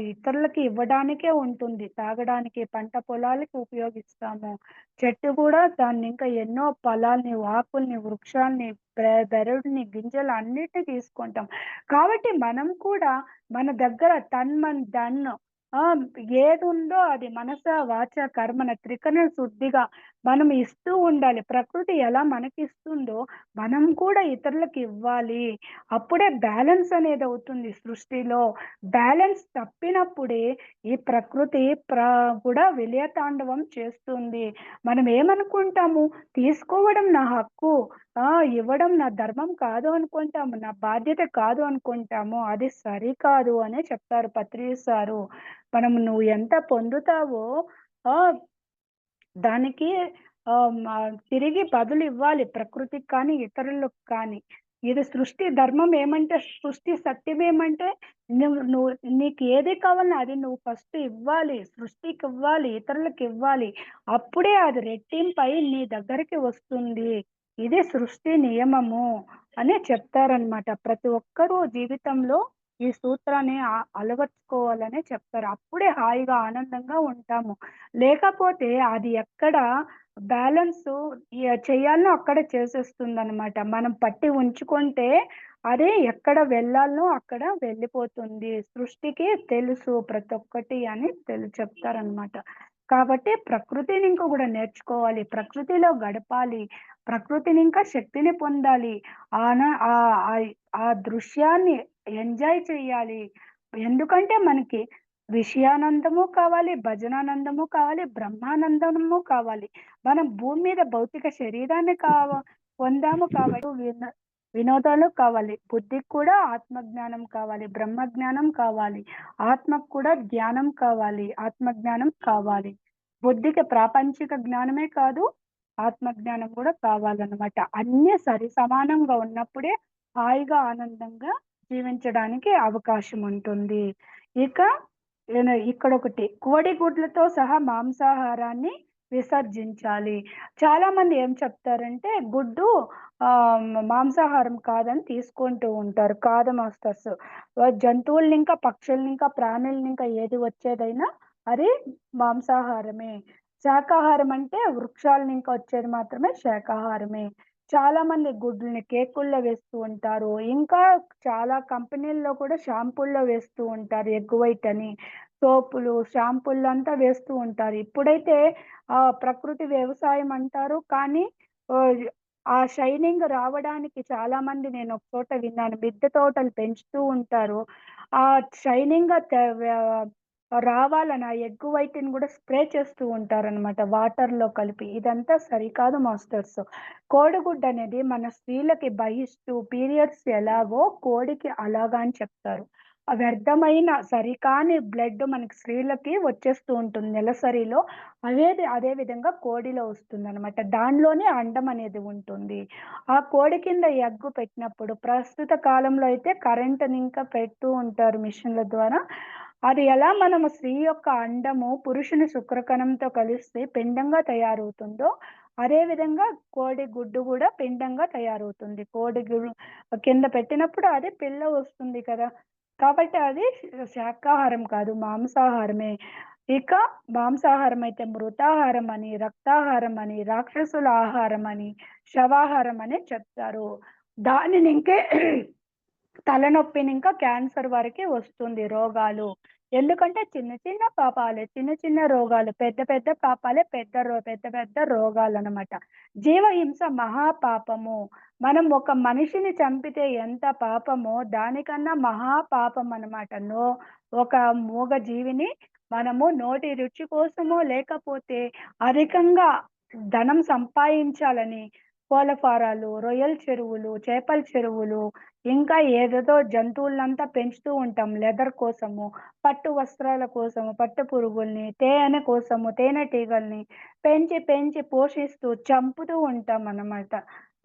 S2: ఇతరులకి ఇవ్వడానికే ఉంటుంది. తాగడానికి, పంట పొలాలకి ఉపయోగిస్తాము. చెట్టు గూడా దాన్నింకా ఎన్నో ఫలాల్ని, ఆకుల్ని, వృక్షాల్ని, బెరడుని, గింజలు అన్నిటిని తీసుకుంటాం. కాబట్టి మనం కూడా మన దగ్గర తన్ మన్ ధన్ ఏదుందో అది మనస, వాచ, కర్మన త్రికరణ శుద్ధిగా మనం ఇస్తూ ఉండాలి. ప్రకృతి ఎలా మనకిస్తుందో మనం కూడా ఇతరులకు ఇవ్వాలి. అప్పుడే బ్యాలెన్స్ అనేదవుతుంది సృష్టిలో. బ్యాలెన్స్ తప్పినప్పుడే ఈ ప్రకృతి కూడా విలయతాండవం చేస్తుంది. మనం ఏమనుకుంటాము, తీసుకోవడం నా హక్కు, ఇవ్వడం నా ధర్మం కాదు అనుకుంటాము. నా బాధ్యత కాదు అనుకుంటాము. అది సరికాదు అనే చెప్తారు పత్రి సారు. నువ్వు ఎంత పొందుతావో ఆహ్, దానికి తిరిగి బదులివ్వాలి ప్రకృతికి కానీ, ఇతరులకు కానీ. ఇది సృష్టి ధర్మం ఏమంటే, సృష్టి సత్యం ఏమంటే, నువ్వు నువ్వు నీకు ఏది కావాలో అది నువ్వు ఫస్ట్ ఇవ్వాలి. సృష్టికివ్వాలి, ఇతరులకివ్వాలి. అప్పుడే అది రెట్టింపై నీ దగ్గరికి వస్తుంది. ఇది సృష్టి నియమము అని చెప్తారనమాట. ప్రతి ఒక్కరూ జీవితంలో ఈ సూత్రాన్ని అలవర్చుకోవాలనే చెప్తారు. అప్పుడే హాయిగా, ఆనందంగా ఉంటాము. లేకపోతే అది ఎక్కడ బ్యాలెన్సు చేయాలనో అక్కడ చేసేస్తుందనమాట. మనం పట్టి ఉంచుకుంటే అది ఎక్కడ వెళ్ళాలనో అక్కడ వెళ్ళిపోతుంది. సృష్టికి తెలుసు ప్రతి ఒక్కటి అని చెప్తారనమాట. కాబట్టి ప్రకృతిని ఇంకా కూడా నేర్చుకోవాలి. ప్రకృతిలో గడపాలి. ప్రకృతిని ఇంకా శక్తిని పొందాలి. ఆన ఆహ్, ఆహ్, ఆ దృశ్యాన్ని ఎంజాయ్ చేయాలి. ఎందుకంటే మనకి విషయానందము కావాలి, భజనానందము కావాలి, బ్రహ్మానందము కావాలి. మనం భూమి మీద భౌతిక శరీరాన్ని పొందాము కాబట్టి వినోదాలు కావాలి. బుద్ధికి కూడా ఆత్మజ్ఞానం కావాలి, బ్రహ్మజ్ఞానం కావాలి. ఆత్మకు కూడా జ్ఞానం కావాలి, ఆత్మజ్ఞానం కావాలి. బుద్ధికి ప్రాపంచిక జ్ఞానమే కాదు, ఆత్మజ్ఞానం కూడా కావాలన్నమాట. అన్నీ సరి సమానంగా ఉన్నప్పుడే హాయిగా, ఆనందంగా జీవించడానికి అవకాశం ఉంటుంది. ఇక ఇక్కడొకటి కోడిగుడ్లతో సహా మాంసాహారాన్ని విసర్జించాలి. చాలామంది ఏం చెప్తారంటే గుడ్డు మాంసాహారం కాదని తీసుకుంటూ ఉంటారు. కాదు మాస్టర్స్. జంతువుల్ని ఇంకా, పక్షుల్ని ఇంకా, ప్రాణుల్ని ఇంకా ఏది వచ్చేదైనా అది మాంసాహారమే. శాకాహారం అంటే వృక్షాల ఇంకా వచ్చేది మాత్రమే శాకాహారమే. చాలామంది గుడ్లని కేకుల్లో వేస్తూ ఉంటారు. ఇంకా చాలా కంపెనీల్లో కూడా షాంపూల్లో వేస్తూ ఉంటారు ఎగ్ వైట్ అని. సోపులు, షాంపూలు అంతా వేస్తూ ఉంటారు. ఇప్పుడైతే ప్రకృతి వ్యవసాయం అంటారు. కానీ ఆహ్, ఆ షైనింగ్ రావడానికి చాలామంది నేను ఒక చోట విన్నాను. మిద్దె తోటలు పెంచుతూ ఉంటారు. ఆ షైనింగ్‌గా రావాలని ఆ ఎగ్ వైట్‌ని గూడా స్ప్రే చేస్తూ ఉంటారనమాట వాటర్‌లో కలిపి. ఇదంతా సరికాదు మాస్టర్స్. కోడిగుడ్డనేది మన స్త్రీలకి బహిష్టు, పీరియడ్స్ ఎలాగో కోడికి అలాగా అని చెప్తారు. వ్యర్థమైన సరికాని బ్లడ్ మనకి స్త్రీలకి వచ్చేస్తూ ఉంటుంది నెలసరిలో. అదే విధంగా కోడిలో వస్తుందనమాట. దానిలోనే అండం అనేది ఉంటుంది. ఆ కోడి కింద ఎగ్గు పెట్టినప్పుడు ప్రస్తుత కాలంలో అయితే కరెంట్‌ని ఇంకా పెడుతూ ఉంటారు మిషన్‌ల ద్వారా. అది ఎలా మనము స్త్రీ యొక్క అండము పురుషుని శుక్రకణంతో కలిస్తే పిండంగా తయారవుతుందో, అదే విధంగా కోడి గుడ్డు గూడా పిండంగా తయారవుతుంది. కింద పెట్టినప్పుడు అది పిల్ల వస్తుంది కదా! కాబట్టి అది శాకాహారం కాదు, మాంసాహారమే. ఇక మాంసాహారం అయితే మృతాహారం అని, రక్తాహారం అని, రాక్షసుల ఆహారం అని, శవాహారం అని చెప్తారు. దానిని ఇంకే తలనొప్పిని ఇంకా క్యాన్సర్ వరకి వస్తుంది రోగాలు. ఎందుకంటే చిన్న చిన్న పాపాలే, చిన్న చిన్న రోగాలు. పెద్ద పెద్ద పాపాలే పెద్ద పెద్ద రోగాలనమాట. జీవహింస మహాపాపము. మనం ఒక మనిషిని చంపితే ఎంత పాపమో దానికన్నా మహాపాపం అనమాట. ఒక మూగ జీవిని మనము నోటి రుచి కోసమో లేకపోతే అధికంగా ధనం సంపాదించాలని కోళ్ళ ఫారాలు, రొయ్యల చెరువులు, చేపల చెరువులు ఇంకా ఏదేదో జంతువులనంతా పెంచుతూ ఉంటాం. లెదర్ కోసము, పట్టు వస్త్రాల కోసము, పట్టు పురుగుల్ని, తేనె కోసము, తేనెటీగల్ని పెంచి పోషిస్తూ చంపుతూ ఉంటామనమాట.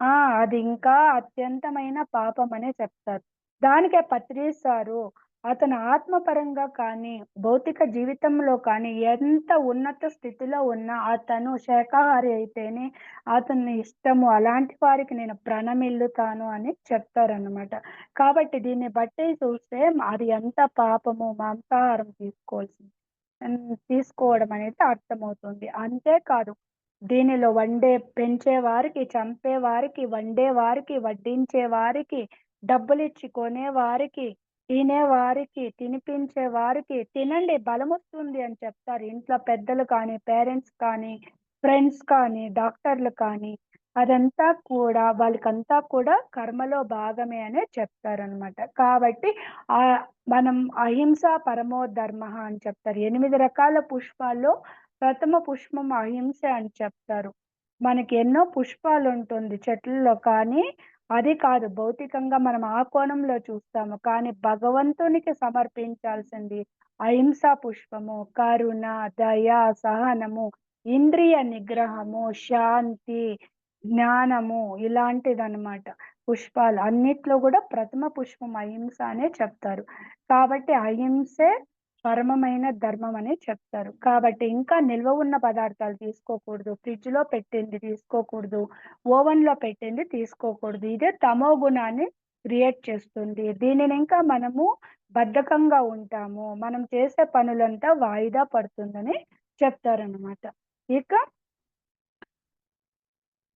S2: ఆ! అది ఇంకా అత్యంతమైన పాపమనే చెప్తారు. దానికే పత్రి సారు అతను ఆత్మపరంగా కానీ, భౌతిక జీవితంలో కానీ ఎంత ఉన్నత స్థితిలో ఉన్నా అతను శాకాహారి అయితేనే అతని ఇష్టము. అలాంటి వారికి నేను ప్రణమిల్లుతాను అని చెప్తారనమాట. కాబట్టి దీన్ని బట్టి చూస్తే అది ఎంత పాపము మాంసాహారం తీసుకోవడం అనేది అర్థమవుతుంది. అంతేకాదు దీనిలో పెంచే వారికి, చంపే వారికి, వండే వారికి, వడ్డించే వారికి, డబ్బులిచ్చి కొనే వారికి, తినే వారికి, తినిపించే వారికి తినండి బలమొస్తుంది అని చెప్తారు. ఇంట్లో పెద్దలు కానీ, పేరెంట్స్ కానీ, ఫ్రెండ్స్ కానీ, డాక్టర్లు కానీ అదంతా కూడా వాళ్ళకంతా కూడా కర్మలో భాగమే అనే చెప్తారనమాట. కాబట్టి ఆహ్, మనం అహింస పరమో ధర్మః అని చెప్తారు. 8 రకాల పుష్పాల్లో ప్రథమ పుష్పం అహింసే అని చెప్తారు. మనకి ఎన్నో పుష్పాలుంటుంది చెట్లలో కానీ, అది కాదు భౌతికంగా మనం ఆ కోణంలో చూస్తాము. కానీ భగవంతునికి సమర్పించాల్సింది అహింసా పుష్పము, కరుణ, దయ, సహనము, ఇంద్రియ నిగ్రహము, శాంతి, జ్ఞానము ఇలాంటిదనమాట. పుష్పాలు అన్నిట్లో గూడా ప్రథమ పుష్పం అహింస అనే చెప్తారు. కాబట్టి అహింసే పరమమైన ధర్మం అని చెప్తారు. కాబట్టి ఇంకా నిల్వ ఉన్న పదార్థాలు తీసుకోకూడదు. ఫ్రిడ్జ్‌లో పెట్టింది తీసుకోకూడదు. ఓవెన్‌లో పెట్టింది తీసుకోకూడదు. ఇదే తమో గుణాన్ని క్రియేట్ చేస్తుంది. దీనిని ఇంకా మనము బద్ధకంగా ఉంటాము. మనం చేసే పనులంతా వాయిదా పడుతుందని చెప్తారనమాట. ఇక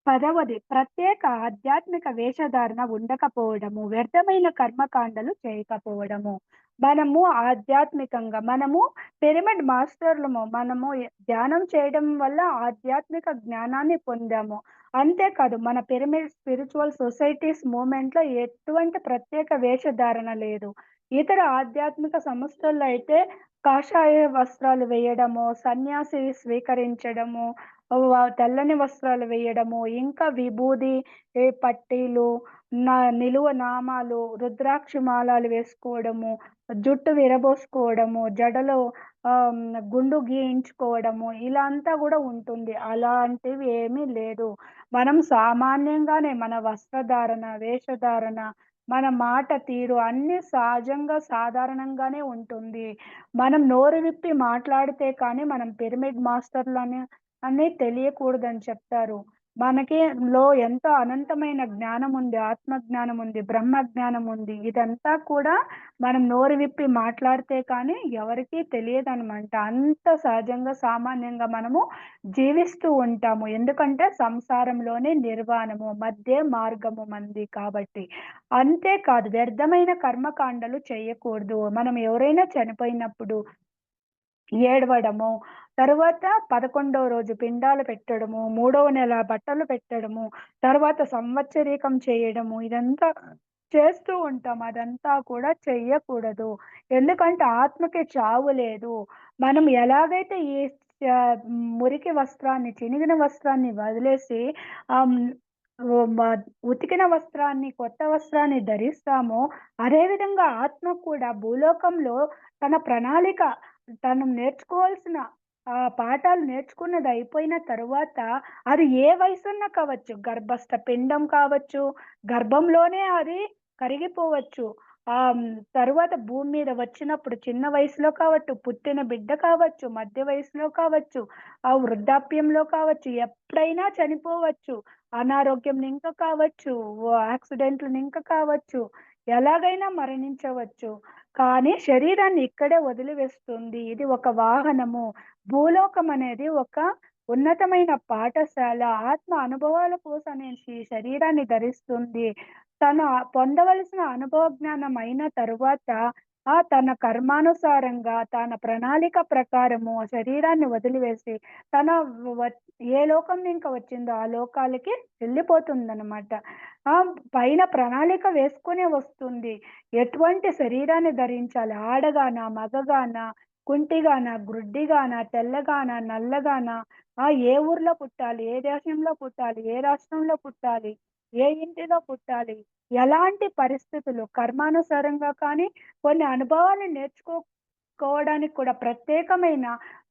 S2: 10వది ప్రత్యేక ఆధ్యాత్మిక వేషధారణ ఉండకపోవడము, వ్యర్థమైన కర్మకాండలు చేయకపోవడము. మనము ఆధ్యాత్మికంగా మనము పిరమిడ్ మాస్టర్‌లము. మనము ధ్యానం చేయడం వల్ల ఆధ్యాత్మిక జ్ఞానాన్ని పొందాము. అంతేకాదు మన పిరమిడ్ స్పిరిచువల్ సొసైటీస్ మూవ్‌మెంట్‌లో ఎటువంటి ప్రత్యేక వేషధారణ లేదు. ఇతర ఆధ్యాత్మిక సంస్థల్లో అయితే కాషాయ వస్త్రాలు వేయడము, సన్యాసి స్వీకరించడము, తెల్లని వస్త్రాలు వేయడము, ఇంకా విభూది, పట్టీలు, నిలువ నామాలు, రుద్రాక్ష మాలలు వేసుకోవడము, జుట్టు విరబోసుకోవడము, జడలో గుండు గీయించుకోవడము, ఇలా అంతా గూడా ఉంటుంది. అలాంటివి ఏమీ లేదు. మనం సామాన్యంగానే మన వస్త్రధారణ, వేషధారణ, మన మాట తీరు అన్నీ సహజంగా, సాధారణంగానే ఉంటుంది. మనం నోరు విప్పి మాట్లాడితే కానీ మనం పిరమిడ్ మాస్టర్‌లని తెలియకూడదని చెప్తారు. మనకి ఎంతో అనంతమైన జ్ఞానం ఉంది. ఆత్మ జ్ఞానం ఉంది. బ్రహ్మ జ్ఞానం ఉంది. ఇదంతా కూడా మనం నోరు విప్పి మాట్లాడితే కానీ ఎవరికీ తెలియదనమాట. అంత సహజంగా, సామాన్యంగా మనము జీవిస్తూ ఉంటాము. ఎందుకంటే సంసారంలోనే నిర్వాణము, మధ్యే మార్గము మనది కాబట్టి. అంతేకాదు వ్యర్థమైన కర్మకాండలు చేయకూడదు. మనం ఎవరైనా చనిపోయినప్పుడు ఏడవడము, తరువాత 11వ రోజు పిండాలు పెట్టడము, మూడవ నెల బట్టలు పెట్టడము, తర్వాత సంవత్సరీకం చేయడము, ఇదంతా చేస్తూ ఉంటాం. అదంతా కూడా చెయ్యకూడదు. ఎందుకంటే ఆత్మకి చావు లేదు. మనం ఎలాగైతే ఈ మురికి వస్త్రాన్ని, చినిగిన వస్త్రాన్ని వదిలేసి ఆహ్, హ్మ్, ఓ మ ఉతికిన వస్త్రాన్ని, కొత్త వస్త్రాన్ని ధరిస్తామో, అదే విధంగా ఆత్మ కూడా భూలోకంలో తన ప్రణాళిక తను నేర్చుకోవాల్సిన పాఠాలు నేర్చుకున్నది అయిపోయిన తరువాత అది ఏ వయసున్నా కావచ్చు. గర్భస్థ పిండం కావచ్చు, గర్భంలోనే అది కరిగిపోవచ్చు. తరువాత భూమి మీద వచ్చినప్పుడు చిన్న వయసులో కావచ్చు, పుట్టిన బిడ్డ కావచ్చు, మధ్య వయసులో కావచ్చు, వృద్ధాప్యంలో కావచ్చు, ఎప్పుడైనా చనిపోవచ్చు. అనారోగ్యం నింక కావచ్చు, యాక్సిడెంట్లు నింక కావచ్చు, ఎలాగైనా మరణించవచ్చు. కానీ శరీరాన్ని ఇక్కడే వదిలివేస్తుంది. ఇది ఒక వాహనము. భూలోకం అనేది ఒక ఉన్నతమైన పాఠశాల. ఆత్మ అనుభవాల కోసం ఈ శరీరాన్ని ధరిస్తుంది. తను పొందవలసిన అనుభవ జ్ఞానం అయిన తరువాత తన కర్మానుసారంగా తన ప్రణాళిక ప్రకారము శరీరాన్ని వదిలివేసి తన వ ఏ లోకం ఇంక వచ్చిందో ఆ లోకాలకి వెళ్ళిపోతుందనమాట. పైన ప్రణాళిక వేసుకునే వస్తుంది. ఎటువంటి శరీరాన్ని ధరించాలి? ఆడగానా? మగగానా? కుంటిగానా? గ్రుడ్డిగానా? తెల్లగానా? నల్లగానా? ఏ ఊర్లో పుట్టాలి? ఏ దేశంలో పుట్టాలి? ఏ రాష్ట్రంలో పుట్టాలి? ఏ ఇంటిలో పుట్టాలి? ఎలాంటి పరిస్థితులు కర్మానుసారంగా కానీ, కొన్ని అనుభవాలు నేర్చుకోవడానికి కూడా ప్రత్యేకమైన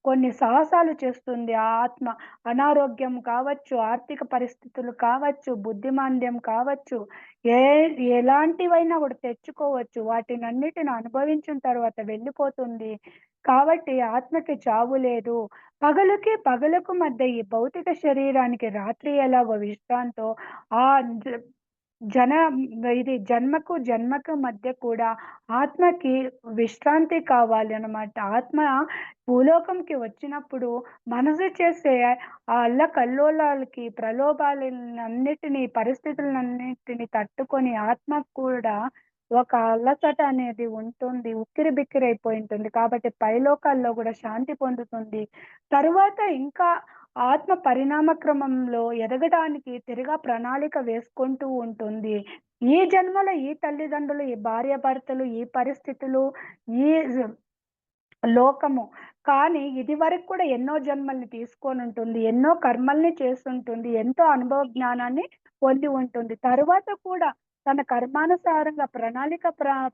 S2: కొన్ని సాహసాలు చేస్తుంది ఆ ఆత్మ. అనారోగ్యం కావచ్చు, ఆర్థిక పరిస్థితులు కావచ్చు, బుద్ధిమాంద్యం కావచ్చు, ఏ ఎలాంటివైనా కూడా తెచ్చుకోవచ్చు. వాటినన్నిటిని అనుభవించిన తర్వాత వెళ్ళిపోతుంది. కాబట్టి ఆత్మకి చావు లేదు. పగలుకు మధ్య ఈ భౌతిక శరీరానికి రాత్రి ఎలాగో విశ్రాంతో ఆ జ జన జన్మకు మధ్య కూడా ఆత్మకి విశ్రాంతి కావాలనమాట. ఆత్మ భూలోకంకి వచ్చినప్పుడు మనసు చేసే అల్లకల్లోలాలకి, పరిస్థితులన్నిటిని తట్టుకొని ఆత్మకు కూడా ఒక అలసట అనేది ఉంటుంది. ఉక్కిరిబిక్కిరైపోయి ఉంటుంది. కాబట్టి పైలోకాల్లో గూడా శాంతి పొందుతుంది. తరువాత ఇంకా ఆత్మ పరిణామ క్రమంలో ఎదగడానికి తిరగా ప్రణాళిక వేసుకుంటూ ఉంటుంది. ఈ జన్మలో ఈ తల్లిదండ్రులు, ఈ భార్యాభర్తలు, ఈ పరిస్థితులు, ఈ లోకము. కానీ ఇదివరకు కూడా ఎన్నో జన్మల్ని తీసుకొనుంటుంది. ఎన్నో కర్మల్ని చేసుంటుంది. ఎంతో అనుభవ జ్ఞానాన్ని పొంది ఉంటుంది. తరువాత కూడా తన కర్మానుసారంగా ప్రణాళిక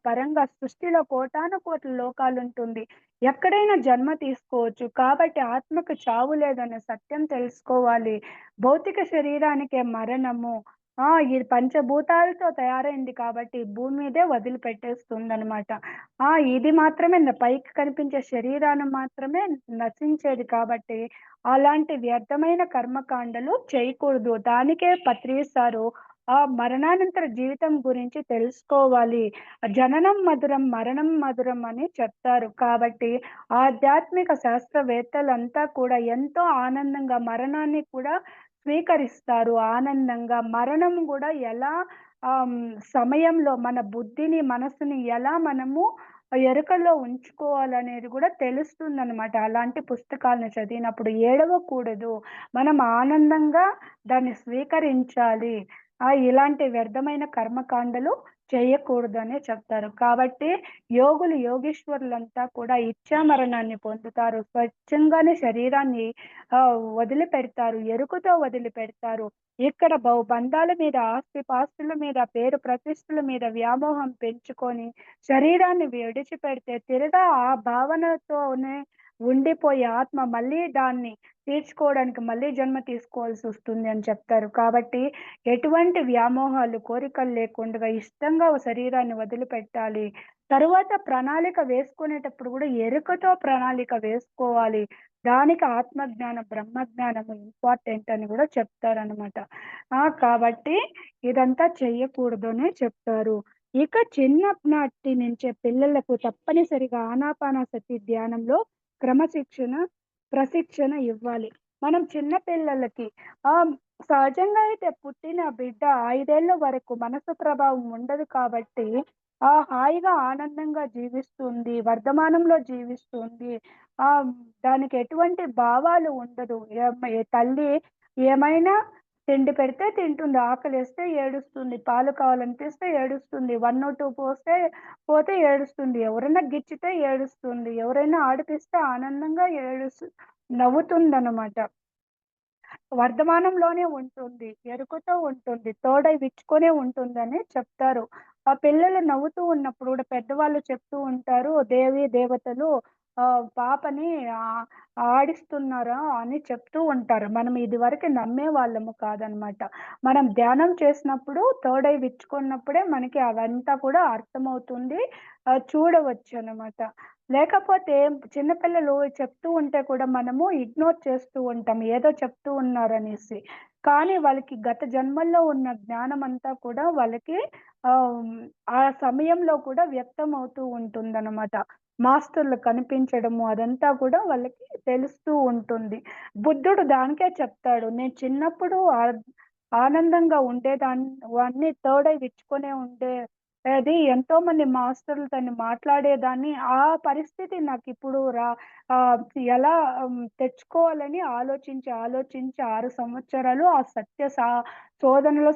S2: పరంగా సృష్టిలో కోటానుకోట్ల లోకాలుంటుంది. ఎక్కడైనా జన్మ తీసుకోవచ్చు. కాబట్టి ఆత్మకు చావు లేదనే సత్యం తెలుసుకోవాలి. భౌతిక శరీరానికే మరణము. ఇది పంచభూతాలతో తయారైంది కాబట్టి భూమి మీదే వదిలిపెట్టేస్తుందనమాట. ఇది మాత్రమే పైకి కనిపించే శరీరాన్ని మాత్రమే నశించేది కాబట్టి, అలాంటి వ్యర్థమైన కర్మకాండలు చేయకూడదు. దానికే పత్రి సారు మరణానంతర జీవితం గురించి తెలుసుకోవాలి. జననం మధురం, మరణం మధురం అని చెప్తారు. కాబట్టి ఆధ్యాత్మిక శాస్త్రవేత్తలంతా కూడా ఎంతో ఆనందంగా మరణాన్ని కూడా స్వీకరిస్తారు ఆనందంగా. మరణం గూడా ఎలా సమయంలో మన బుద్ధిని, మనసుని ఎలా మనము ఎరుకలో ఉంచుకోవాలనేది గూడా తెలుస్తుందనమాట. అలాంటి పుస్తకాలను చదివినప్పుడు ఏడవకూడదు. మనం ఆనందంగా దాన్ని స్వీకరించాలి. ఇలాంటి వ్యర్థమైన కర్మకాండలు చేయకూడదనే చెప్తారు. కాబట్టి యోగీశ్వరులంతా కూడా ఇచ్ఛామరణాన్ని పొందుతారు. స్వచ్ఛంగానే శరీరాన్ని వదిలిపెడతారు. ఎరుకతో వదిలిపెడతారు. ఇక్కడ బంధాల మీద, ఆస్తిపాస్తుల మీద, పేరు ప్రతిష్టల మీద వ్యామోహం పెంచుకొని శరీరాన్ని విడిచిపెడితే తిరగా ఆ భావనతోనే ఉండిపోయే ఆత్మ మళ్ళీ దాన్ని తీర్చుకోవడానికి మళ్ళీ జన్మ తీసుకోవాల్సొస్తుంది అని చెప్తారు. కాబట్టి ఎటువంటి వ్యామోహాలు, కోరికలు లేకుండా ఇష్టంగా శరీరాన్ని వదిలిపెట్టాలి. తరువాత ప్రణాళిక వేసుకునేటప్పుడు గూడా ఎరుకతో ప్రణాళిక వేసుకోవాలి. దానికి ఆత్మజ్ఞానం, బ్రహ్మజ్ఞానము ఇంపార్టెంట్ అని గూడా చెప్తారనమాట. కాబట్టి ఇదంతా చెయ్యకూడదనే చెప్తారు. ఇక చిన్ననాటి నుంచే పిల్లలకు తప్పనిసరిగా ఆనాపానసతి ధ్యానంలో క్రమశిక్షణ, ప్రశిక్షణ ఇవ్వాలి. మనం చిన్న పిల్లలకి సహజంగా అయితే పుట్టిన బిడ్డ 5 ఏళ్ల వరకు మనసు ప్రభావం ఉండదు కాబట్టి, హాయిగా ఆనందంగా జీవిస్తుంది. వర్ధమానంలో జీవిస్తుంది. ఆహ్, దానికి ఎటువంటి భావాలు ఉండదు. తల్లి ఏమైనా తిండి పెడితే తింటుంది. ఆకలేస్తే ఏడుస్తుంది. పాలు కావాలనిపిస్తే ఏడుస్తుంది. 1, 2 పోతే ఏడుస్తుంది. ఎవరైనా గిచ్చితే ఏడుస్తుంది. ఎవరైనా ఆడిపిస్తే ఆనందంగా నవ్వుతుందనమాట. వర్ధమానంలోనే ఉంటుంది. ఎరుకుతో ఉంటుంది. తోడై విచ్చుకొనే ఉంటుందని చెప్తారు. ఆ పిల్లలు నవ్వుతూ ఉన్నప్పుడు కూడా పెద్దవాళ్ళు చెప్తూ ఉంటారు. దేవతలు పాపని ఆహ్, ఆడిస్తున్నారా అని చెప్తూ ఉంటారు. మనం ఇదివరకు నమ్మేవాళ్ళము కాదనమాట. మనం ధ్యానం చేసినప్పుడు తోడై విచ్చుకున్నప్పుడే మనకి అవంతా కూడా అర్థమవుతుంది. చూడవచ్చనమాట. లేకపోతే చిన్న పిల్లలు చెప్తూ ఉంటే కూడా మనము ఇగ్నోర్ చేస్తూ ఉంటాం. ఏదో చెప్తూ ఉన్నారనేసి. కానీ వాళ్ళకి గత జన్మల్లో ఉన్న జ్ఞానమంతా కూడా వాళ్ళకి ఆహ్, ఆ సమయంలో కూడా వ్యక్తమవుతూ ఉంటుందనమాట. మాస్టర్‌లు కనిపించడము అదంతా కూడా వాళ్ళకి తెలుస్తూ ఉంటుంది. బుద్ధుడు దానికే చెప్తాడు. నేను చిన్నప్పుడు ఆనందంగా వాడిని తోడై విచ్చుకొనే అది ఎంతోమంది మాస్టర్‌లతోని మాట్లాడేదాన్ని. ఆ పరిస్థితి నాకిప్పుడు ఆహ్, ఎలా తెచ్చుకోవాలని ఆలోచించి 6 సంవత్సరాలు ఆ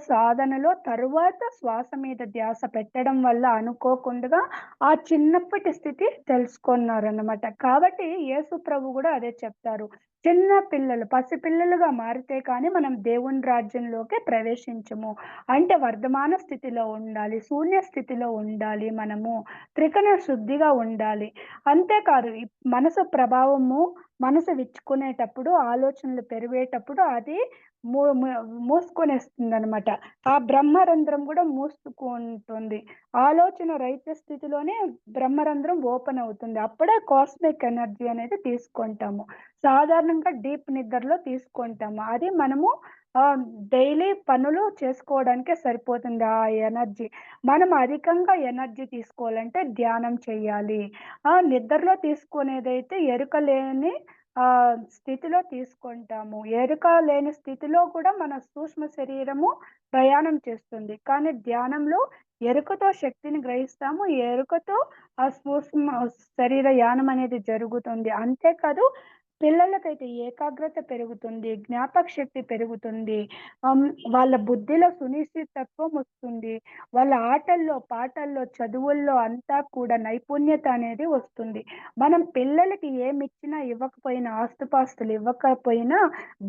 S2: సాధనలో తరువాత శ్వాస మీద ధ్యాస పెట్టడం వల్ల అనుకోకుండగా ఆ చిన్నప్పటి స్థితి తెలుసుకున్నారన్నమాట. కాబట్టి యేసు ప్రభు గూడా అదే చెప్తారు. చిన్న పిల్లలు, పసిపిల్లలుగా మారితే కానీ మనం దేవుని రాజ్యంలోకి ప్రవేశించము. అంటే వర్ధమాన స్థితిలో ఉండాలి. శూన్య స్థితిలో ఉండాలి మనము. త్రికరణ శుద్ధిగా ఉండాలి. అంతేకాదు మనసు ప్రభావము, మనసు విచ్చుకునేటప్పుడు, ఆలోచనలు పెరిగేటప్పుడు అది మూ ము మూసుకొనేస్తుందనమాట. ఆ బ్రహ్మరంధ్రం గూడా మూసుకుంటుంది. ఆలోచన రహిత స్థితిలోనే బ్రహ్మరంధ్రం ఓపెన్ అవుతుంది. అప్పుడే కాస్మిక్ ఎనర్జీ అనేది తీసుకుంటాము. సాధారణంగా డీప్ నిద్రలో తీసుకుంటాము. అది మనము డైలీ పనులు చేసుకోవడానికే సరిపోతుంది ఆ ఎనర్జీ. మనం అధికంగా ఎనర్జీ తీసుకోవాలంటే ధ్యానం చేయాలి. నిద్రలో తీసుకునేదైతే ఎరుక లేని స్థితిలో తీసుకుంటాము. ఎరుక లేని స్థితిలో కూడా మన సూక్ష్మ శరీరము ప్రయాణం చేస్తుంది. కానీ ధ్యానంలో ఎరుకతో శక్తిని గ్రహిస్తాము. ఎరుకతో ఆ సూక్ష్మ శరీర యానం అనేది జరుగుతుంది. అంతేకాదు పిల్లలకైతే ఏకాగ్రత పెరుగుతుంది. జ్ఞాపక శక్తి పెరుగుతుంది. ఆహ్, వాళ్ళ బుద్ధిలో సునిశ్చితత్వం వస్తుంది. వాళ్ళ ఆటల్లో, పాటల్లో, చదువుల్లో అంతా కూడా నైపుణ్యత అనేది వస్తుంది. మనం పిల్లలకి ఏమిచ్చినా, ఇవ్వకపోయినా, ఆస్తుపాస్తులు ఇవ్వకపోయినా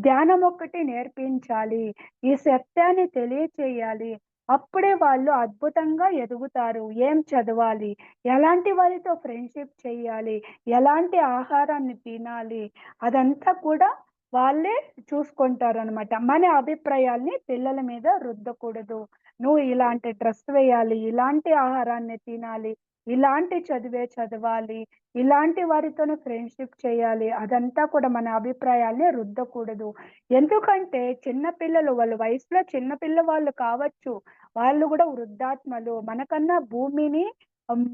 S2: ధ్యానం ఒక్కటి నేర్పించాలి. ఈ సత్యాన్ని తెలియచేయాలి. అప్పుడే వాళ్ళు అద్భుతంగా ఎదుగుతారు. ఏం చదవాలి? ఎలాంటి వారితో ఫ్రెండ్‌షిప్ చేయాలి? ఎలాంటి ఆహారాన్ని తినాలి? అదంతా కూడా వాళ్ళే చూసుకుంటారనమాట. మన అభిప్రాయాల్ని పిల్లల మీద రుద్దకూడదు. నువ్వు ఇలాంటి డ్రెస్ వేయాలి, ఇలాంటి ఆహారాన్ని తినాలి, ఇలాంటి చదివే చదవాలి, ఇలాంటి వారితోనే ఫ్రెండ్‌షిప్ చేయాలి. అదంతా కూడా మన అభిప్రాయాల్ని రుద్దకూడదు. ఎందుకంటే చిన్న పిల్లలు వాళ్ళ వయసులో చిన్న పిల్లవాళ్ళు కావచ్చు. వాళ్ళు గూడా వృద్ధాత్మలు. మనకన్నా భూమిని హ్మ్,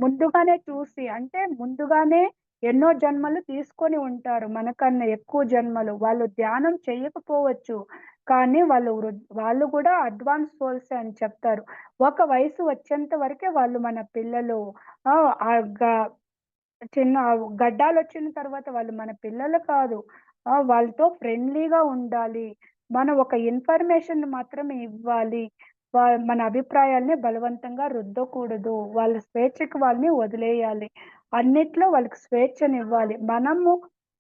S2: ముందుగానే చూసి అంటే ముందుగానే ఎన్నో జన్మలు తీసుకొని ఉంటారు. మనకన్నా ఎక్కువ జన్మలు. వాళ్ళు ధ్యానం చెయ్యకపోవచ్చు. కానీ వాళ్ళు కూడా అడ్వాన్స్ సోల్సే అని చెప్తారు. ఒక వయసు వచ్చేంత వరకే వాళ్ళు మన పిల్లలు. ఆ! ఆ గ చిన్న గడ్డాలొచ్చిన తర్వాత వాళ్ళు మన పిల్లలు కాదు. వాళ్ళతో ఫ్రెండ్లీగా ఉండాలి. మనం ఒక ఇన్ఫర్మేషన్ మాత్రమే ఇవ్వాలి. మన అభిప్రాయాల్ని బలవంతంగా రుద్దకూడదు. వాళ్ళ స్వేచ్ఛకి వాళ్ళని వదిలేయాలి. అన్నిట్లో వాళ్ళకి స్వేచ్ఛనివ్వాలి. మనము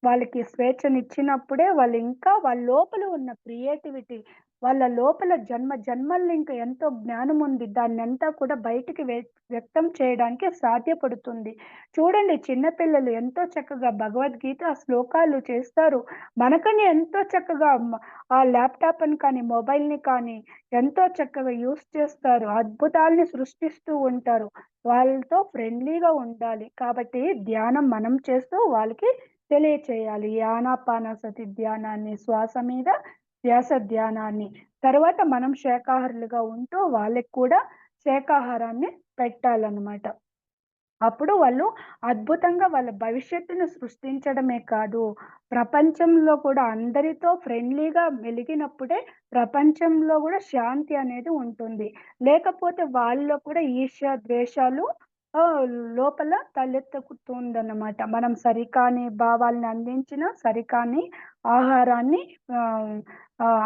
S2: వాళ్ళకి స్వేచ్ఛనిచ్చినప్పుడే వాళ్ళు ఇంకా వాళ్ళ లోపల ఉన్న క్రియేటివిటీ, వాళ్ళ లోపల జన్మల్లో ఇంకా ఎంతో జ్ఞానముంది. దాన్నంతా కూడా బయటికి వ్యక్తం చేయడానికి సాధ్యపడుతుంది. చూడండి, చిన్న పిల్లలు ఎంతో చక్కగా భగవద్గీత శ్లోకాలు చేస్తారు. మనకని ఎంతో చక్కగా ఆ ల్యాప్‌టాప్‌ని కానీ, మొబైల్‌ని కానీ ఎంతో చక్కగా యూజ్ చేస్తారు. అద్భుతాల్ని సృష్టిస్తూ ఉంటారు. వాళ్ళతో ఫ్రెండ్లీగా ఉండాలి. కాబట్టి ధ్యానం మనం చేస్తూ వాళ్ళకి తెలియచేయాలి. ఈ ఆనాపానసతి ధ్యానాన్ని, శ్వాస మీద ధ్యాస ధ్యానాన్ని. తర్వాత మనం శాకాహారులుగా ఉంటూ వాళ్ళకి కూడా శాకాహారాన్ని పెట్టాలన్నమాట. అప్పుడు వాళ్ళు అద్భుతంగా వాళ్ళ భవిష్యత్తును సృష్టించడమే కాదు, ప్రపంచంలో కూడా అందరితో ఫ్రెండ్లీగా మెలిగినప్పుడే ప్రపంచంలో గూడా శాంతి అనేది ఉంటుంది. లేకపోతే వాళ్ళలో కూడా ఈర్ష్య, ద్వేషాలు లోపల తలెత్తుకుతుందన్నమాట. మనం సరికాని భావాల్ని అందించినా, సరికాని ఆహారాన్ని ఆహ్,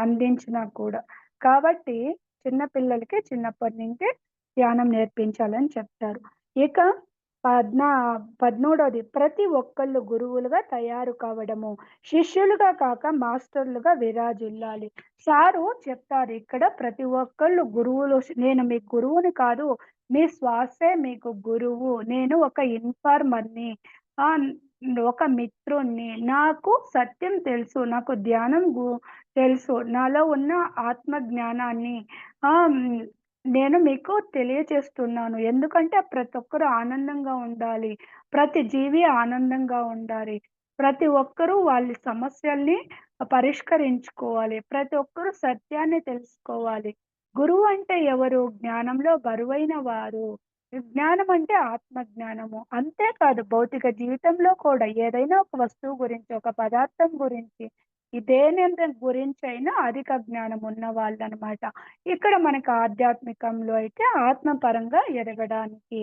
S2: అందించినా కూడా. కాబట్టి చిన్న పిల్లలకి చిన్నప్పటి నుంచే ధ్యానం నేర్పించాలని చెప్తారు. ఇక పద్నా 13వది, ప్రతి ఒక్కళ్ళు గురువులుగా తయారు కావడము. శిష్యులుగా కాక మాస్టర్‌లుగా విరాజిల్లాలి. సారు చెప్తారు ఇక్కడ, ప్రతి ఒక్కళ్ళు గురువులు. నేను మీకు గురువుని కాదు, మీ శ్వాసే మీకు గురువు. నేను ఒక ఇన్ఫార్మర్‌ని. ఆహ్, ఒక మిత్రుడిని. నాకు సత్యం తెలుసు. నాకు ధ్యానం తెలుసు. నాలో ఉన్న ఆత్మ జ్ఞానాన్ని ఆహ్, హ్మ్. నేను మీకు తెలియచేస్తున్నాను. ఎందుకంటే ప్రతి ఒక్కరు ఆనందంగా ఉండాలి. ప్రతి జీవి ఆనందంగా ఉండాలి. ప్రతి ఒక్కరూ వాళ్ళ సమస్యల్ని పరిష్కరించుకోవాలి. ప్రతి ఒక్కరు సత్యాన్ని తెలుసుకోవాలి. గురువు అంటే ఎవరు? జ్ఞానంలో బరువైన వారు. జ్ఞానం అంటే ఆత్మ జ్ఞానము. అంతేకాదు, భౌతిక జీవితంలో కూడా ఏదైనా ఒక వస్తువు గురించి, ఒక పదార్థం గురించి, దేని గురించైనా అధిక జ్ఞానం ఉన్నవాళ్ళనమాట. ఇక్కడ మనకు ఆధ్యాత్మికంలో అయితే ఆత్మపరంగా ఎదగడానికి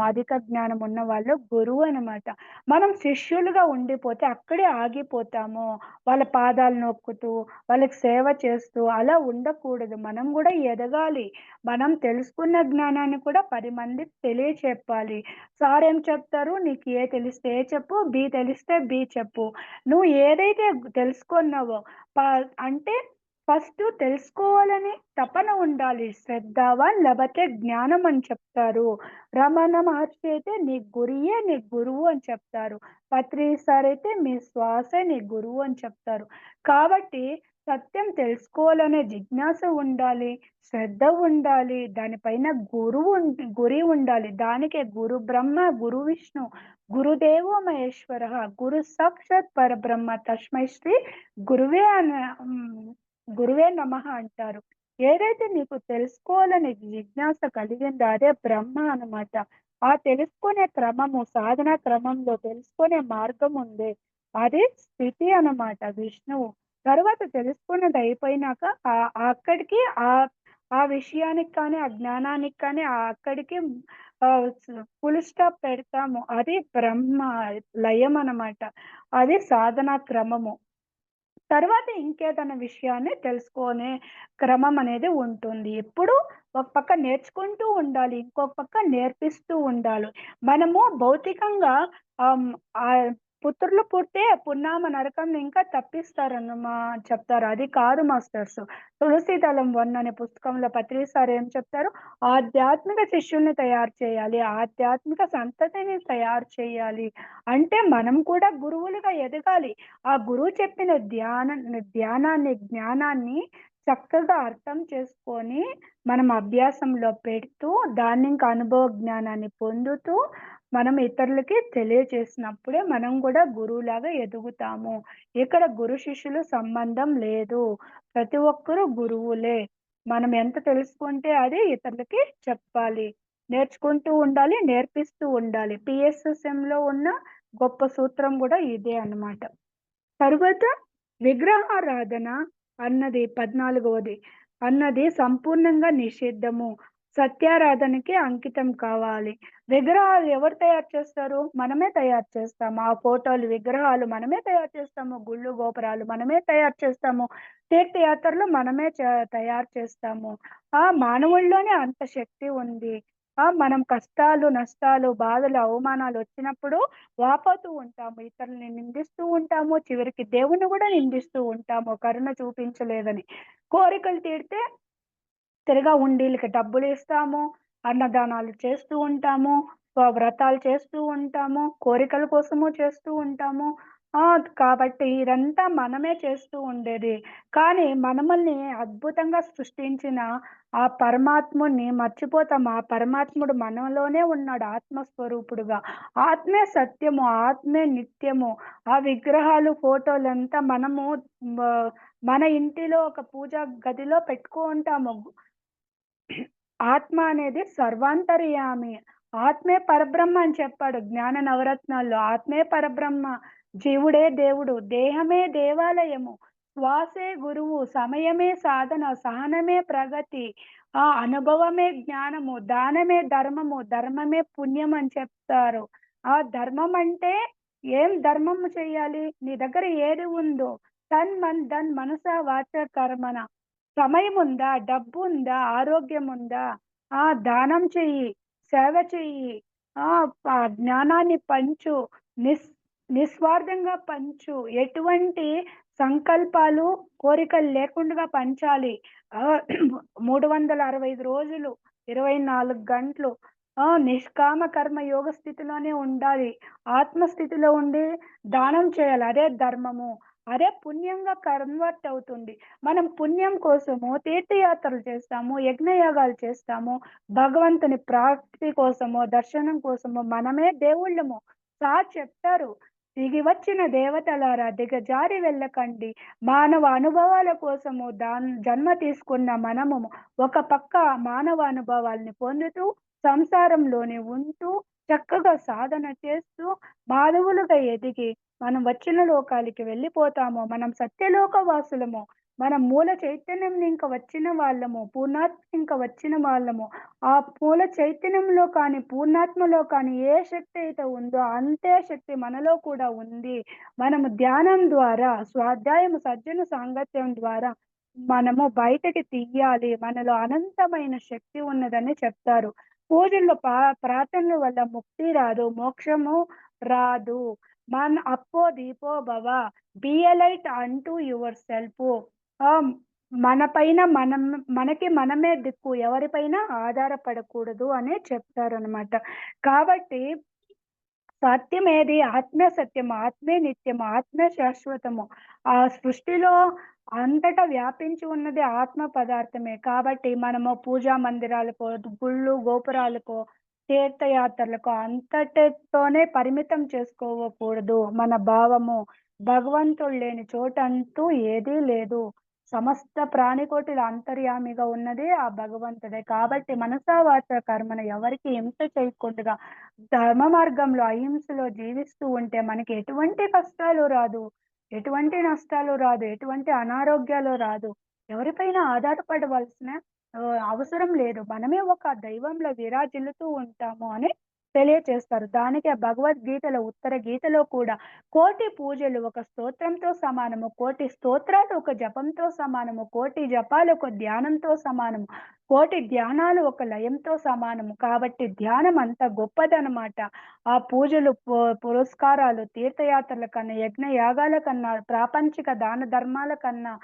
S2: అధిక జ్ఞానం ఉన్నవాళ్ళు గురువు అనమాట. మనం శిష్యులుగా ఉండిపోతే అక్కడే ఆగిపోతాము. వాళ్ళ పాదాలు నొక్కుతూ, వాళ్ళకి సేవ చేస్తూ అలా ఉండకూడదు. మనం గూడా ఎదగాలి. మనం తెలుసుకున్న జ్ఞానాన్ని కూడా 10 మందికి తెలియచెప్పాలి. సార్ ఏం చెప్తారు? నీకు ఏ తెలిస్తే ఏ చెప్పు, బి తెలిస్తే బి చెప్పు. నువ్వు ఏదైతే తెలుసుకున్నావో ప అంటే ఫస్టు తెలుసుకోవాలని తపన ఉండాలి. శ్రద్ధావాన్ లభతే జ్ఞానం అని చెప్తారు. రమణ మహర్షి అయితే నీ గురియే నీ గురువు అని చెప్తారు. పత్రి సార్ అయితే మీ శ్వాసే నీ గురువు అని చెప్తారు. కాబట్టి సత్యం తెలుసుకోవాలనే జిజ్ఞాస ఉండాలి. శ్రద్ధ ఉండాలి. దానిపైన గురి ఉండాలి. దానికే గురు బ్రహ్మ, గురు విష్ణు, గురుదేవో మహేశ్వరః, గురు సాక్షాత్ పరబ్రహ్మ తస్మై శ్రీ గురువే అన హ్మ్. గురువే నమః అంటారు. ఏదైతే నీకు తెలుసుకోవాలనే జిజ్ఞాస కలిగిందో అదే బ్రహ్మ అనమాట. ఆ తెలుసుకునే క్రమము, సాధనా క్రమంలో తెలుసుకునే మార్గం ఉందే, అది స్థితి అనమాట, విష్ణువు. తరువాత తెలుసుకున్నది అయిపోయినాక అక్కడికి ఆ విషయానికి కానీ, ఆ జ్ఞానానికి కానీ అక్కడికి ఫుల్ స్టాప్ పెడతాము. అది బ్రహ్మ లయం అనమాట. అది సాధనా క్రమము. తర్వాత ఇంకేదైనా విషయాన్ని తెలుసుకునే క్రమం అనేది ఉంటుంది. ఎప్పుడు ఒక పక్క నేర్చుకుంటూ ఉండాలి. ఇంకొక పక్క నేర్పిస్తూ ఉండాలి. మనము భౌతికంగా ఆహ్, హ్మ్, పుత్రులు పుడితే పున్నామ నరకం ఇంకా చెప్తారు. అది కాదు మాస్టర్స్. 'తులసీదళం 1' అనే పుస్తకంలో పత్రి సార్ ఏం చెప్తారు? ఆధ్యాత్మిక శిష్యుల్ని తయారు చేయాలి. ఆధ్యాత్మిక సంతతిని తయారు చేయాలి. అంటే మనం కూడా గురువులుగా ఎదగాలి. ఆ గురువు చెప్పిన ధ్యానాన్ని, జ్ఞానాన్ని చక్కగా అర్థం చేసుకొని, మనం అభ్యాసంలో పెడుతూ, దాన్నింక అనుభవ జ్ఞానాన్ని పొందుతూ, మనం ఇతరులకి తెలియచేసినప్పుడే మనం గూడా గురువులాగా ఎదుగుతాము. ఇక్కడ గురు శిష్యులు సంబంధం లేదు. ప్రతి ఒక్కరు గురువులే. మనం ఎంత తెలుసుకుంటే అది ఇతరులకి చెప్పాలి. నేర్చుకుంటూ ఉండాలి, నేర్పిస్తూ ఉండాలి. PSSMలో ఉన్న గొప్ప సూత్రం గూడా ఇదే అన్నమాట. తరువాత విగ్రహారాధన అన్నది 14వది అన్నది సంపూర్ణంగా నిషిద్ధము. సత్యారాధనకి అంకితం కావాలి. విగ్రహాలు ఎవరు తయారు చేస్తారు? మనమే తయారు చేస్తాము. ఆ ఫోటోలు, విగ్రహాలు మనమే తయారు చేస్తాము. గుళ్ళు, గోపురాలు మనమే తయారు చేస్తాము. తీర్థయాత్రలు మనమే తయారు చేస్తాము. మానవుల్లోనే అంత శక్తి ఉంది. మనం కష్టాలు, నష్టాలు, బాధలు, అవమానాలు వచ్చినప్పుడు వాపోతూ ఉంటాము. ఇతరులని నిందిస్తూ ఉంటాము. చివరికి దేవుడిని గూడా నిందిస్తూ ఉంటాము కరుణ చూపించలేదని. కోరికలు తీరితే తిరగా ఉండీలకి డబ్బులిస్తాము. అన్నదానాలు చేస్తూ ఉంటాము. వ్రతాలు చేస్తూ ఉంటాము. కోరికల కోసము చేస్తూ ఉంటాము. కాబట్టి ఇదంతా మనమే చేస్తూ ఉండేది. కానీ మనమల్ని అద్భుతంగా సృష్టించిన ఆ పరమాత్ముడిని మర్చిపోతాం. ఆ పరమాత్ముడు మనలోనే ఉన్నాడు ఆత్మస్వరూపుడుగా. ఆత్మే సత్యము, ఆత్మే నిత్యము. ఆ విగ్రహాలు, ఫోటోలంతా మనము మ మన ఇంటిలో ఒక పూజా గదిలో పెట్టుకుంటాము. ఆత్మ అనేది సర్వాంతర్యామి. ఆత్మే పరబ్రహ్మ అని చెప్పాడు జ్ఞాన నవరత్నాల్లో. ఆత్మే పరబ్రహ్మ, జీవుడే దేవుడు, దేహమే దేవాలయము, శ్వాసే గురువు, సమయమే సాధన, సహనమే ప్రగతి, అనుభవమే జ్ఞానము, దానమే ధర్మము, ధర్మమే పుణ్యం అని చెప్తారు. ధర్మం అంటే ఏం ధర్మము చేయాలి? నీ దగ్గర ఏది ఉందో తన్ మన్ ధన్ మనస వాచ కర్మణ. సమయముందా? డబ్బుందా? ఆరోగ్యముందా? దానం చెయ్యి, సేవ చెయ్యి, జ్ఞానాన్ని పంచు, నిస్ నిస్వార్థంగా పంచు. ఎటువంటి సంకల్పాలు, కోరికలు లేకుండగా పంచాలి. ఆహ్, 365 రోజులు, 24 గంటలు నిష్కామ కర్మ యోగ స్థితిలోనే ఉండాలి. ఆత్మస్థితిలో ఉండి దానం చేయాలి. అదే ధర్మము. అదే పుణ్యంగా కన్వర్ట్ అవుతుంది. మనం పుణ్యం కోసము తీర్థయాత్రలు చేస్తాము, యజ్ఞయాగాలు చేస్తాము. భగవంతుని ప్రాప్తి కోసమో, దర్శనం కోసమో మనమే దేవుళ్ళము. సార్ చెప్తారు, "దిగి వచ్చిన దేవతలారా దిగజారి వెళ్ళకండి. మానవ అనుభవాల కోసము జన్మ తీసుకున్న మనము ఒక పక్క మానవ అనుభవాల్ని పొందుతూ, సంసారంలోనే ఉంటూ, చక్కగా సాధన చేస్తూ, మానవులుగా ఎదిగి మనం వచ్చిన లోకాలకి వెళ్ళిపోతాము. మనం సత్యలోక వాసులము. మనం మూల చైతన్యం ఇంక వచ్చిన వాళ్ళము. పూర్ణాత్మ ఇంక వచ్చిన వాళ్ళము. ఆ మూల చైతన్యంలో కానీ, పూర్ణాత్మలో కానీ ఏ శక్తి అయితే ఉందో అంతే శక్తి మనలో కూడా ఉంది. మనము ధ్యానం ద్వారా, స్వాధ్యాయము, సజ్జన సాంగత్యం ద్వారా మనము బయటకి తీయాలి. మనలో అనంతమైన శక్తి ఉన్నదని చెప్తారు. పూజల్లో ప్రార్థనల వల్ల ముక్తి రాదు, మోక్షము రాదు. అప్పో దీపో భవ, బి ఎ లైట్ అంటూ యువర్ సెల్ఫ్. మన పైన మనకి మనమే దిక్కు, ఎవరిపైన ఆధారపడకూడదు అనే చెప్తారనమాట. కాబట్టి సత్యమేది? ఆత్మే సత్యము, ఆత్మే నిత్యము, ఆత్మే శాశ్వతము. ఆ సృష్టిలో అంతటా వ్యాపించి ఉన్నది ఆత్మ పదార్థమే. కాబట్టి మనము పూజా మందిరాలకో, గుళ్ళు, గోపురాలకో, తీర్థయాత్రలకో అంతటితోనే పరిమితం చేసుకోకూడదు. మన భావము భగవంతుడు లేని చోటంటూ ఏదీ లేదు. సమస్త ప్రాణికోటిలో అంతర్యామిగా ఉన్నది ఆ భగవంతుడే. కాబట్టి మనసా వాచా కర్మణ ఎవరికీ హింస చేయకుండగా ధర్మ మార్గంలో, అహింసలో జీవిస్తూ ఉంటే మనకి ఎటువంటి కష్టాలు రాదు. ఎటువంటి నష్టాలు రాదు. ఎటువంటి అనారోగ్యాలు రాదు. ఎవరిపైన ఆధారపడవలసిన అవసరం లేదు. మనమే ఒక దైవంలో విరాజిల్లుతూ ఉంటాము అని తెలియచేస్తారు. దానికే భగవద్గీతలో, ఉత్తర గీతలో కూడా కోటి పూజలు ఒక స్తోత్రంతో సమానము. కోటి స్తోత్రాలు ఒక జపంతో సమానము. కోటి జపాలు ఒక ధ్యానంతో సమానము. కోటి ధ్యానాలు ఒక లయంతో సమానము. కాబట్టి ధ్యానం అంత గొప్పదనమాట. ఆ పూజలు, పురస్కారాలు, తీర్థయాత్రల కన్నా, యజ్ఞ యాగాల కన్నా, ప్రాపంచిక దాన ధర్మాల కన్నా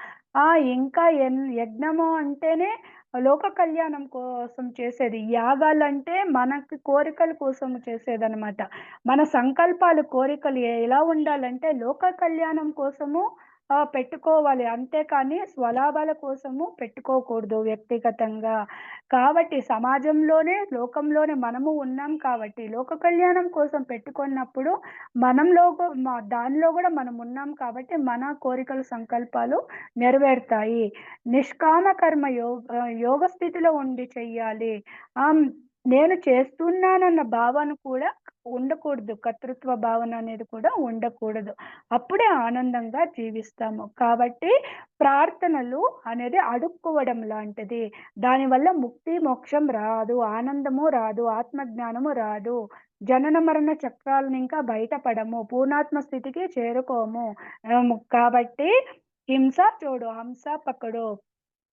S2: ఇంకా యజ్ఞము అంటేనే లోక కళ్యాణం కోసం చేసేది. యాగాలంటే మనకి కోరికల కోసం చేసేదనమాట. మన సంకల్పాలు, కోరికలు ఎలా ఉండాలంటే లోక కళ్యాణం కోసము పెట్టుకోవాలి. అంతేకాని స్వలాభాల కోసము పెట్టుకోకూడదు వ్యక్తిగతంగా. కాబట్టి సమాజంలోనే, లోకంలోనే మనము ఉన్నాం కాబట్టి లోక కళ్యాణం కోసం పెట్టుకున్నప్పుడు దానిలో గూడా మనం ఉన్నాం కాబట్టి మన కోరికలు, సంకల్పాలు నెరవేరుతాయి. నిష్కామ కర్మ యోగ స్థితిలో ఉండి చెయ్యాలి. నేను చేస్తున్నానన్న భావన కూడా ఉండకూడదు. కర్తృత్వ భావన అనేది కూడా ఉండకూడదు. అప్పుడే ఆనందంగా జీవిస్తాము. కాబట్టి ప్రార్థనలు అనేది అడుక్కోవడం లాంటిది. దానివల్ల ముక్తి, మోక్షం రాదు. ఆనందము రాదు. ఆత్మజ్ఞానము రాదు. జనన మరణ చక్రాలనింకా బయటపడము. పూర్ణాత్మ స్థితికి చేరుకోము. కాబట్టి హింస చూడు, హంస పకడో.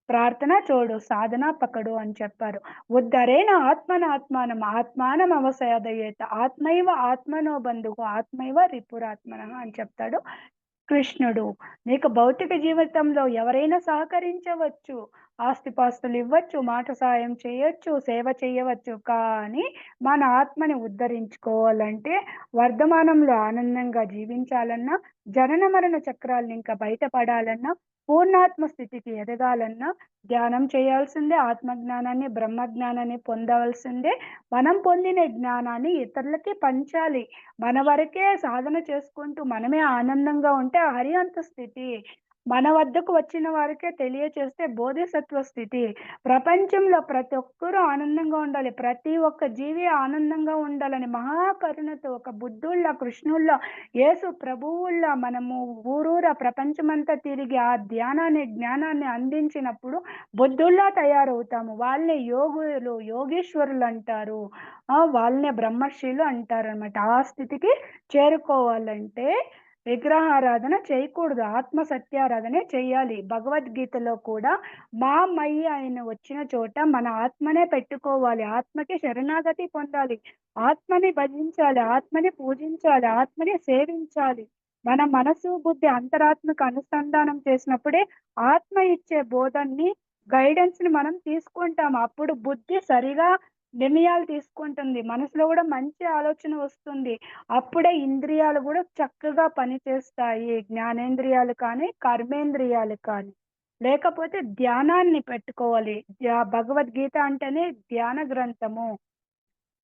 S2: ప్రార్థన చూడు, సాధన పకడు అని చెప్పారు. ఉద్ధరేణ ఆత్మనాత్మానం ఆత్మానం అవసాదయేత ఆత్మైవ ఆత్మనో బంధువు ఆత్మైవ రిపురాత్మనః అని చెప్తాడు కృష్ణుడు. నీకు భౌతిక జీవితంలో ఎవరైనా సహకరించవచ్చు. ఆస్తిపాస్తులు ఇవ్వచ్చు, మాట సహాయం చేయొచ్చు, సేవ చేయవచ్చు. కానీ మన ఆత్మని ఉద్ధరించుకోవాలంటే వర్ధమానంలో ఆనందంగా జీవించాలన్నా, జనన మరణ చక్రాలను ఇంకా బయటపడాలన్నా, పూర్ణాత్మ స్థితికి ఎదగాలన్నా ధ్యానం చేయాల్సిందే. ఆత్మజ్ఞానాన్ని, బ్రహ్మజ్ఞానాన్ని పొందవలసిందే. మనం పొందిన జ్ఞానాన్ని ఇతరులకి పంచాలి. మన వరకే సాధన చేసుకుంటూ మనమే ఆనందంగా ఉంటే అరిహంత స్థితి. మన వద్దకు వచ్చిన వారికే తెలియచేస్తే బోధిసత్వ స్థితి. ప్రపంచంలో ప్రతి ఒక్కరూ ఆనందంగా ఉండాలి. ప్రతి ఒక్క జీవి ఆనందంగా ఉండాలని మహాకరుణతో ఒక బుద్ధుల్లా, కృష్ణుల్లా, యేసు ప్రభువుల్లా మనము ఊరూరా ప్రపంచమంతా తిరిగి ఆ ధ్యానాన్ని, జ్ఞానాన్ని అందించినప్పుడు బుద్ధుల్లా తయారవుతాము. వాళ్ళని యోగులు, యోగీశ్వరులు అంటారు. వాళ్ళనే బ్రహ్మర్షులు అంటారనమాట. ఆ స్థితికి చేరుకోవాలంటే విగ్రహారాధన చేయకూడదు. ఆత్మ సత్యారాధనే చేయాలి. భగవద్గీతలో కూడా మా మయి ఆయన వచ్చిన చోట మన ఆత్మనే పెట్టుకోవాలి. ఆత్మకి శరణాగతి పొందాలి. ఆత్మని భజించాలి. ఆత్మని పూజించాలి. ఆత్మని సేవించాలి. మన మనసు, బుద్ధి అంతరాత్మకు అనుసంధానం చేసినప్పుడే ఆత్మ ఇచ్చే బోధన్ని, గైడెన్స్ ని మనం తీసుకుంటాం. అప్పుడు బుద్ధి సరిగా నిర్ణయాలు తీసుకుంటుంది. మనసులో కూడా మంచి ఆలోచన వస్తుంది. అప్పుడే ఇంద్రియాలు కూడా చక్కగా పనిచేస్తాయి. జ్ఞానేంద్రియాలు కానీ, కర్మేంద్రియాలు కానీ. లేకపోతే ధ్యానాన్ని పెట్టుకోవాలి. భగవద్గీత అంటేనే ధ్యాన గ్రంథము.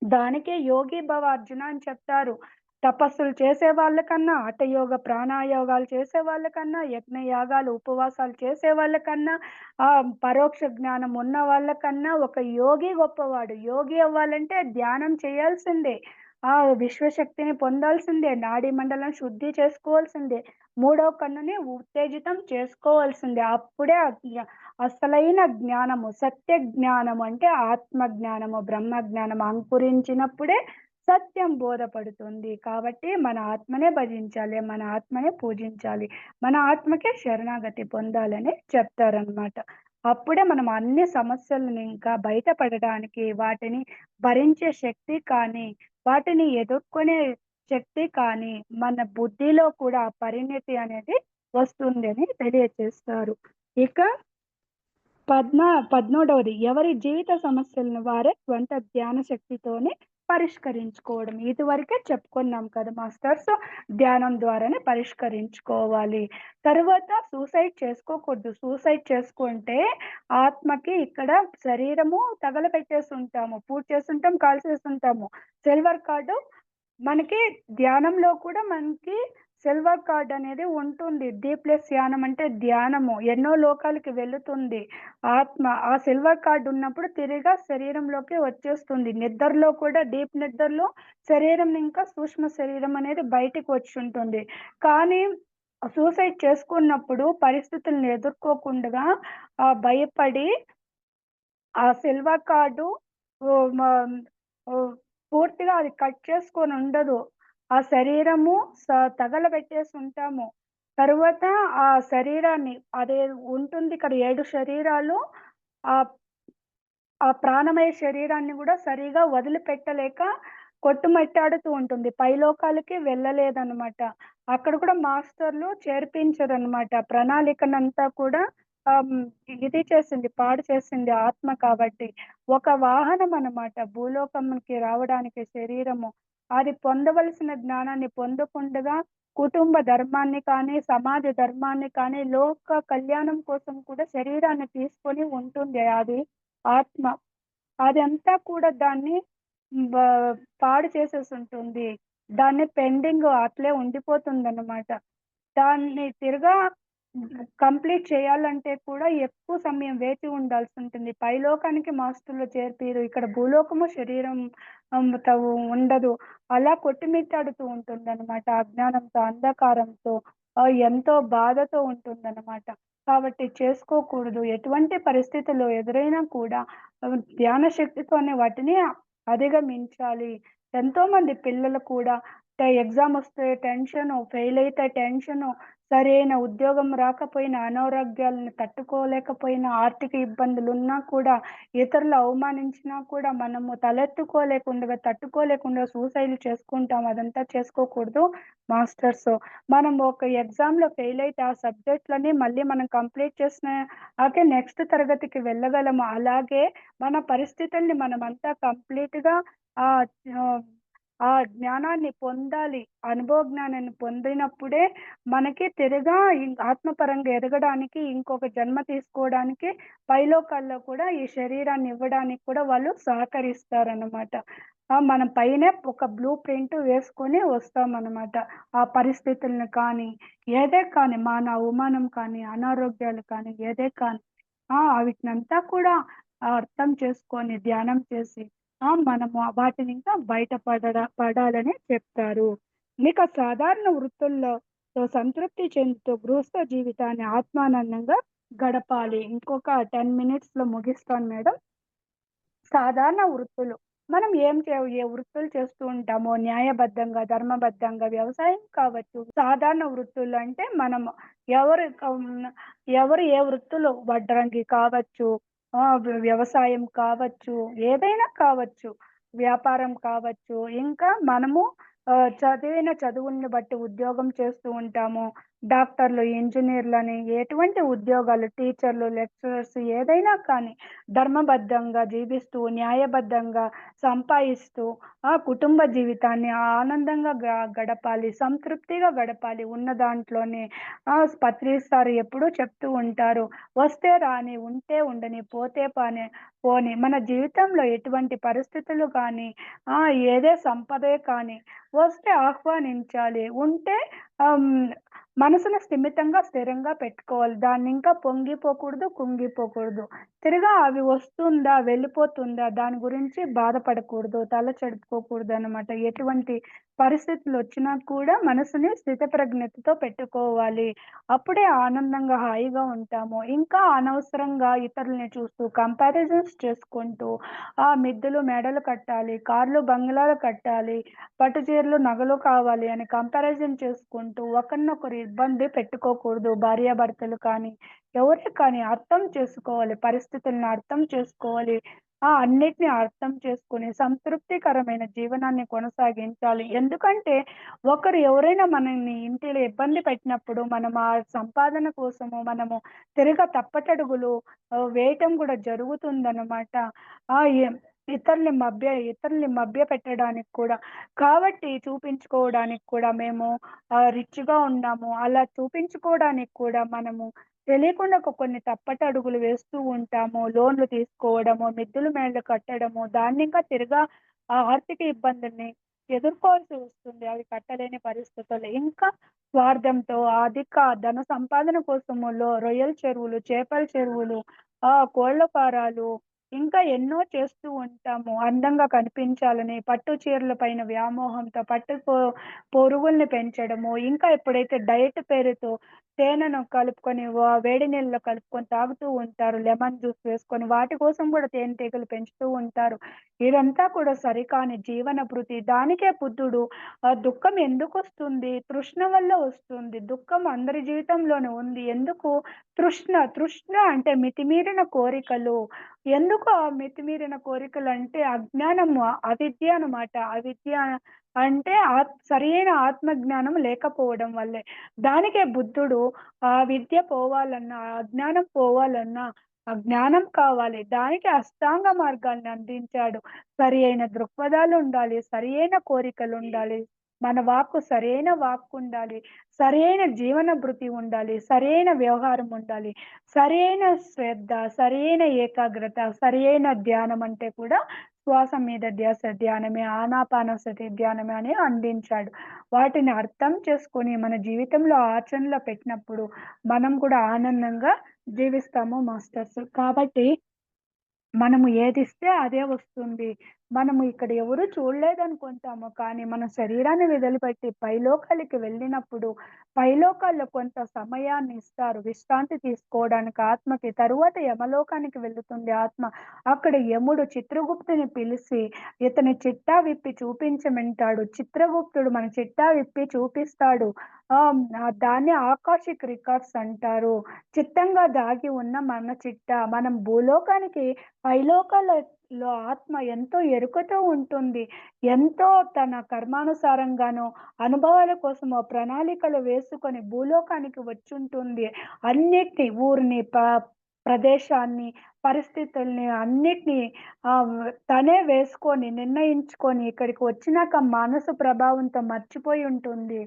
S2: దానికే యోగి భవ అర్జున అని చెప్తారు. తపస్సులు చేసే వాళ్ళకన్నా, హఠయోగ ప్రాణాయోగాలు చేసే వాళ్ళకన్నా, యజ్ఞయాగాలు, ఉపవాసాలు చేసే వాళ్ళకన్నా, పరోక్ష జ్ఞానం ఉన్న వాళ్ళకన్నా ఒక యోగి గొప్పవాడు. యోగి అవ్వాలంటే ధ్యానం చేయాల్సిందే. విశ్వశక్తిని పొందాల్సిందే. నాడీ మండలం శుద్ధి చేసుకోవాల్సిందే. మూడో కన్నుని ఉత్తేజితం చేసుకోవాల్సిందే. అప్పుడే అసలైన జ్ఞానము, సత్య జ్ఞానము అంటే ఆత్మ జ్ఞానము, బ్రహ్మ జ్ఞానము అంకురించినప్పుడే సత్యం బోధపడుతుంది. కాబట్టి మన ఆత్మనే భజించాలి. మన ఆత్మనే పూజించాలి. మన ఆత్మకే శరణాగతి పొందాలని చెప్తారనమాట. అప్పుడే మనం అన్ని సమస్యలను ఇంకా బయటపడడానికి, వాటిని భరించే శక్తి కానీ, వాటిని ఎదుర్కొనే శక్తి కానీ మన బుద్ధిలో కూడా పరిణతి అనేది వస్తుందని తెలియచేస్తారు. ఇక 17వది ఎవరి జీవిత సమస్యలను వారే స్వంత ధ్యాన శక్తితోనే పరిష్కరించుకోవడం. ఇదివరకే చెప్పుకున్నాం కదా మాస్టర్స్. ధ్యానం ద్వారానే పరిష్కరించుకోవాలి. తరువాత సూసైడ్ చేసుకోకూడదు. సూసైడ్ చేసుకుంటే ఆత్మకి ఇక్కడ శరీరము తగలబెట్టేసి ఉంటాము. పూజ చేసుంటాం, కాల్చేస్తుంటాము. సిల్వర్ కార్డు మనకి ధ్యానంలో కూడా మనకి సిల్వర్ కార్డ్ అనేది ఉంటుంది. డీప్లెస్ ధ్యానం అంటే ధ్యానము. ఎన్నో లోకాలకి వెళుతుంది ఆత్మ. ఆ సిల్వర్ కార్డ్ ఉన్నప్పుడు తిరిగా శరీరంలోకి వచ్చేస్తుంది. నిద్రలో కూడా డీప్ నిద్రలో శరీరం ఇంకా సూక్ష్మ శరీరం అనేది బయటికి వచ్చి ఉంటుంది. కానీ సూసైడ్ చేసుకున్నప్పుడు పరిస్థితులను ఎదుర్కోకుండా భయపడి ఆ సిల్వర్ కార్డు ఓహ్! మ ఓహ్! పూర్తిగా అది కట్ చేసుకొని ఉండదు. ఆ శరీరము తగలబెట్టేసి ఉంటాము. తరువాత ఆ శరీరాన్ని అదే ఉంటుంది ఇక్కడ 7 శరీరాలు. ఆహ్, ఆ ప్రాణమయ శరీరాన్ని గూడా సరిగా వదిలిపెట్టలేక కొట్టుమిట్టాడుతూ ఉంటుంది. పైలోకాలకి వెళ్ళలేదనమాట. అక్కడ కూడా మాస్టర్‌లు చేర్పించరనమాట. ప్రణాళికనంతా కూడా ఇది చేసింది, పాడు చేసింది ఆత్మ కాబట్టి. ఒక వాహనం అనమాట భూలోకంకి రావడానికి శరీరము. అది పొందవలసిన జ్ఞానాన్ని పొందకుండగా కుటుంబ ధర్మాన్ని కానీ, సమాజ ధర్మాన్ని కానీ, లోక కళ్యాణం కోసం కూడా శరీరాన్ని తీసుకొని ఉంటుంది అది ఆత్మ. అదంతా కూడా దాన్ని బ పాడు చేసేసుంటుంది. దాన్ని పెండింగ్ అట్లే ఉండిపోతుందన్నమాట. దాన్ని తిరగా కంప్లీట్ చేయాలంటే కూడా ఎక్కువ సమయం వేచి ఉండాల్సుంటుంది. పైలోకానికి మాస్టర్‌లు చేర్పిరు. ఇక్కడ భూలోకము శరీరం తో ఉండదు. అలా కొట్టుమిట్టాడుతూ ఉంటుందనమాట. అజ్ఞానంతో, అంధకారంతో ఎంతో బాధతో ఉంటుందనమాట. కాబట్టి చేసుకోకూడదు. ఎటువంటి పరిస్థితుల్లో ఎదురైనా కూడా ధ్యాన శక్తితోనే వాటిని అధిగమించాలి. ఎంతోమంది పిల్లలు కూడా ఎగ్జామ్ వస్తే టెన్షను, ఫెయిల్ అయితే టెన్షను, సరైన ఉద్యోగం రాకపోయినా, అనారోగ్యాలను తట్టుకోలేకపోయినా, ఆర్థిక ఇబ్బందులున్నా కూడా, ఇతరులు అవమానించినా కూడా మనము తట్టుకోలేకుండా సూసైడ్‌లు చేసుకుంటాం. అదంతా చేసుకోకూడదు మాస్టర్స్. మనం ఒక ఎగ్జామ్‌లో ఫెయిల్ అయితే ఆ సబ్జెక్ట్‌లని మళ్ళీ మనం కంప్లీట్ చేసినాకే నెక్స్ట్ తరగతికి వెళ్ళగలము. అలాగే మన పరిస్థితుల్ని మనమంతా కంప్లీట్‌గా ఆహ్, ఆహ్, ఆ జ్ఞానాన్ని పొందాలి. అనుభవ జ్ఞానాన్ని పొందినప్పుడే మనకి తిరగా ఆత్మపరంగా ఎదగడానికి, ఇంకొక జన్మ తీసుకోవడానికి, పైలోకాల్లో కూడా ఈ శరీరాన్ని ఇవ్వడానికి కూడా వాళ్ళు సహకరిస్తారనమాట. మనం పైనే ఒక బ్లూ ప్రింట్ వేసుకొని వస్తామనమాట. ఆ పరిస్థితులను కానీ, ఏదే కానీ అవమానం కానీ, అనారోగ్యాలు కానీ, ఏదే కానీ వీటినంతా కూడా అర్థం చేసుకొని, ధ్యానం చేసి మనము వాటిని ఇంకా పడాలని చెప్తారు. ఇక సాధారణ వృత్తుల్లో సంతృప్తి చెందుతూ గృహస్థ జీవితాన్ని ఆత్మానందంగా గడపాలి. ఇంకొక 10 మినిట్స్‌లో ముగిస్తాను మేడం. సాధారణ వృత్తులు. మనం ఏ వృత్తులు చేస్తూ ఉంటామో న్యాయబద్ధంగా, ధర్మబద్ధంగా వ్యవసాయం కావచ్చు. సాధారణ వృత్తులు అంటే మనం ఎవరు ఎవరు ఏ వృత్తులు వడ్రంగి కావచ్చు, వ్యవసాయం కావచ్చు, ఏదైనా కావచ్చు. వ్యాపారం కావచ్చు. ఇంకా మనము చదివిన చదువుల్ని బట్టి ఉద్యోగం చేస్తూ ఉంటాము. డాక్టర్లు, ఇంజినీర్‌లని ఎటువంటి ఉద్యోగాలు టీచర్లు, లెక్చరర్స్ ఏదైనా కానీ ధర్మబద్ధంగా జీవిస్తూ, న్యాయబద్ధంగా సంపాయిస్తూ, కుటుంబ జీవితాన్ని ఆనందంగా గడపాలి. సంతృప్తిగా గడపాలి ఉన్న దాంట్లోనే. పత్రి సార్ ఎప్పుడూ చెప్తూ ఉంటారు. "వస్తే రాని, ఉంటే ఉండని, పోనీ." మన జీవితంలో ఎటువంటి పరిస్థితులు కానీ, ఏదే సంపదే కానీ వస్తే ఆహ్వానించాలి. ఉంటే ఆహ్, హ్మ్. మనసును స్థిరంగా పెట్టుకోవాలి. దాన్నింకా పొంగిపోకూడదు, కుంగిపోకూడదు. తిరగా అవి వస్తుందా, వెళ్ళిపోతుందా దాని గురించి బాధపడకూడదు. తల చెడుపుకోకూడదనమాట. ఎటువంటి పరిస్థితులొచ్చినా కూడా మనసుని స్థితప్రజ్ఞతతో పెట్టుకోవాలి. అప్పుడే ఆనందంగా, హాయిగా ఉంటాము. ఇంకా అనవసరంగా ఇతరులని చూస్తూ కంపారిజన్స్ చేసుకుంటూ మిద్దెలు, మేడలు కట్టాలి, కార్లు, బంగ్లాలు కట్టాలి, పట్టు చీరలు, నగలు కావాలి అని కంపారిజన్ చేసుకుంటూ ఒకరినొకరు ఇబ్బంది పెట్టుకోకూడదు. భార్యాభర్తలు కానీ, ఎవరే కానీ అర్థం చేసుకోవాలి. పరిస్థితులను అర్థం చేసుకోవాలి. అన్నిటిని అర్థం చేసుకొని సంతృప్తికరమైన జీవనాన్ని కొనసాగించాలి. ఎందుకంటే ఎవరైనా మనల్ని ఇంటిలో ఇబ్బంది పెట్టినప్పుడు మనం ఆ సంపాదన కోసము మనము తప్పటడుగులు వేయటం కూడా జరుగుతుందనమాట. ఆహ్, ఎ ఇతరుల్ని మభ్యపెట్టడానికి కూడా. కాబట్టి చూపించుకోవడానికి కూడా మేము రిచ్‌గా ఉన్నాము. అలా చూపించుకోవడానికి కూడా మనము తెలియకుండా కొన్ని తప్పటడుగులు వేస్తూ ఉంటాము. లోన్‌లు తీసుకోవడము, మిద్దులు మేడలు కట్టడము, దాన్నింకా తిరగా ఆర్థిక ఇబ్బందుల్ని ఎదుర్కోవాల్సి వస్తుంది. అవి కట్టలేని పరిస్థితులు. ఇంకా స్వార్థంతో అధిక ధన సంపాదన కోసము రొయ్యల చెరువులు, చేపల చెరువులు, కోళ్ళ ఫారాలు ఇంకా ఎన్నో చేస్తూ ఉంటాము. అందంగా కనిపించాలని పట్టు చీరల పైన వ్యామోహంతో పురుగుల్ని పెంచడము, ఇంకా ఎప్పుడైతే డయట్ పేరుతో తేనెను కలుపుకొని వేడి నీళ్ళలో కలుపుకొని తాగుతూ ఉంటారు. లెమన్ జ్యూస్ వేసుకొని వాటి కోసం కూడా తేనెటీగలు పెంచుతూ ఉంటారు. ఇదంతా కూడా సరికాని జీవన భృతి. దానికే బుద్ధుడు దుఃఖం ఎందుకొస్తుంది? తృష్ణ వల్ల వస్తుంది. దుఃఖం అందరి జీవితంలోనూ ఉంది. ఎందుకు? తృష్ణ అంటే మితిమీరిన కోరికలు. ఎందుకు ఆ మితిమీరిన కోరికలంటే అజ్ఞానము, అవిద్య అనమాట. అవిద్య అంటే సరియైన ఆత్మజ్ఞానం లేకపోవడం వల్లే. దానికే బుద్ధుడు విద్య పోవాలన్నా, అజ్ఞానం పోవాలన్నా జ్ఞానం కావాలి. దానికి అష్టాంగ మార్గాల్ని అందించాడు. సరియైన దృక్పథాలుండాలి, సరియైన కోరికలుండాలి, మన వాక్కు సరియైన వాక్కుండాలి, సరియైన జీవన భృతి ఉండాలి, సరియైన వ్యవహారం ఉండాలి, సరియైన శ్రద్ధ, సరియైన ఏకాగ్రత, సరియైన ధ్యానం అంటే కూడా శ్వాస మీద ధ్యాస ధ్యానమే, ఆనాపానసతి ధ్యానమే అని అందించాడు. వాటిని అర్థం చేసుకొని మన జీవితంలో ఆచరణలో పెట్టినప్పుడు మనం కూడా ఆనందంగా జీవిస్తాము మాస్టర్స్. కాబట్టి మనము ఏదిస్తే అదే వస్తుంది. మనము ఇక్కడ ఎవరు చూడలేదనుకుంటాము. కానీ మన శరీరాన్ని వదిలిపెట్టి పైలోకాలకి వెళ్ళినప్పుడు, పైలోకాల్లో కొంత సమయాన్ని ఇస్తారు విశ్రాంతి తీసుకోవడానికి ఆత్మకి. తరువాత యమలోకానికి వెళుతుంది ఆత్మ. అక్కడ యముడు చిత్రగుప్తుని పిలిసి ఇతని చిట్టా విప్పి చూపించమంటాడు. చిత్రగుప్తుడు మన చిట్టా విప్పి చూపిస్తాడు. దాన్ని ఆకాశిక్ రికార్డ్స్ అంటారు. చిత్తంగా దాగి ఉన్న మన చిట్టా. మనం భూలోకానికి పైలోకాలలో ఆత్మ ఎంతో ఎరుకతో ఉంటుంది. ఎంతో తన కర్మానుసారంగానో, అనుభవాల కోసమో ప్రణాళికలు వేసుకొని భూలోకానికి వచ్చుంటుంది. అన్నిటిని ఊరిని, ప్రదేశాన్ని, పరిస్థితుల్ని అన్నిటిని తనే వేసుకొని, నిర్ణయించుకొని ఇక్కడికి వచ్చినాక మనసు ప్రభావంతో మర్చిపోయి ఉంటుంది.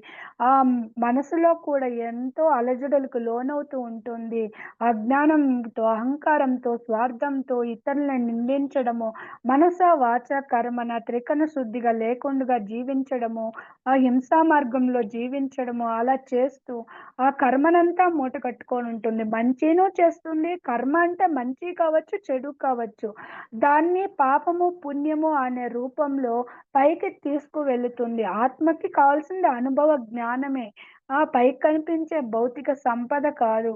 S2: మనసులో కూడా ఎంతో అలజడులకు లోనవుతూ ఉంటుంది. అజ్ఞానంతో, అహంకారంతో, స్వార్థంతో ఇతరులను నిందించడము, మనస, వాచ, కర్మన త్రికరణ శుద్ధిగా లేకుండగా జీవించడము, ఆ హింసా మార్గంలో జీవించడము, అలా చేస్తూ ఆ కర్మనంతా మూట కట్టుకొని ఉంటుంది. మంచిను చేస్తుంది. కర్మ అంటే మంచి కావచ్చు, చెడు కావచ్చు. దాన్ని పాపము, పుణ్యము అనే రూపంలో పైకి తీసుకువెళుతుంది. ఆత్మకి కావాల్సింది అనుభవ జ్ఞానమే. పైకి కనిపించే భౌతిక సంపద కాదు.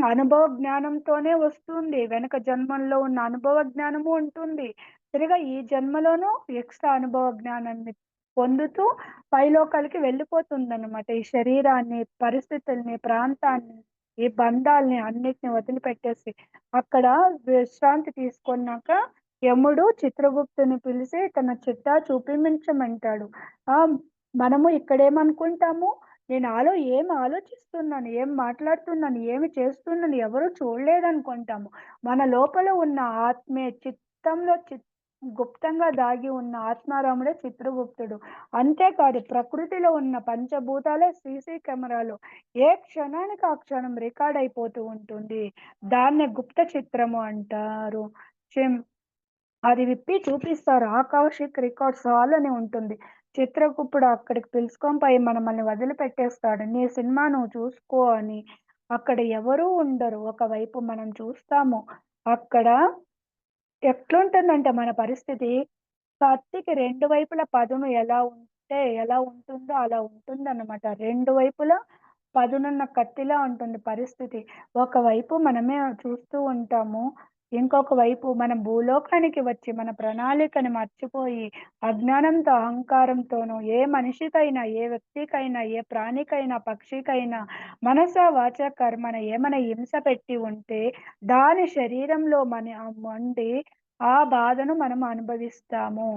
S2: అనుభవ జ్ఞానంతోనే వస్తుంది. వెనక జన్మల్లో ఉన్న అనుభవ జ్ఞానము ఉంటుంది. తిరిగా ఈ జన్మలోనూ ఎక్స్ట్రా అనుభవ జ్ఞానాన్ని పొందుతూ పైలోకాలకి వెళ్ళిపోతుందన్నమాట. ఈ శరీరాన్ని, పరిస్థితుల్ని, ప్రాంతాన్ని, ఈ బంధాల్ని అన్నిటిని వదిలిపెట్టేసి అక్కడ విశ్రాంతి తీసుకున్నాక యముడు చిత్రగుప్తుని పిలిచి తన చిట్టా చూపించమంటాడు. మనము ఇక్కడేమనుకుంటాము, నేను ఏం ఆలోచిస్తున్నాను, ఏం మాట్లాడుతున్నాను, ఏమి చేస్తున్నాను ఎవరు చూడలేదనుకుంటాము. మన లోపల ఉన్న ఆత్మే, చిత్తంలో గుప్తంగా దాగి ఉన్న ఆత్మారాముడే చిత్రగుప్తుడు. అంతేకాదు ప్రకృతిలో ఉన్న పంచభూతాలే సీసీ కెమెరాలు. ఏ క్షణానికి ఆ క్షణం రికార్డ్ అయిపోతూ ఉంటుంది. దాన్నే గుప్త చిత్రము అంటారు. అది విప్పి చూపిస్తారు. ఆకాశిక్ రికార్డ్స్ హాల్ అని ఉంటుంది. చిత్రగుప్తుడు అక్కడికి పిలుచుకొని పోయి మనల్ని వదిలిపెట్టేస్తాడు. నీ సినిమా నువ్వు చూసుకో అని. అక్కడ ఎవరూ ఉండరు. ఒకవైపు మనం చూస్తాము. అక్కడ ఎట్లుంటుందంటే మన పరిస్థితి, కత్తికి 2 వైపులా పదును ఎలా ఉంటుందో అలా ఉంటుందన్నమాట. 2 వైపులా పదునున్న కత్తిలా ఉంటుంది పరిస్థితి. ఒకవైపు మనమే చూస్తూ ఉంటాము. ఇంకొక వైపు మనం భూలోకానికి వచ్చి మన ప్రణాళికని మర్చిపోయి అజ్ఞానంతో, అహంకారంతోనూ ఏ మనిషికైనా, ఏ వ్యక్తికైనా, ఏ ప్రాణికైనా, పక్షికైనా మనస, వాచ, కర్మన ఏమైనా హింస పెట్టి ఉంటే దాని శరీరంలో మండి ఆ బాధను మనం అనుభవిస్తాము.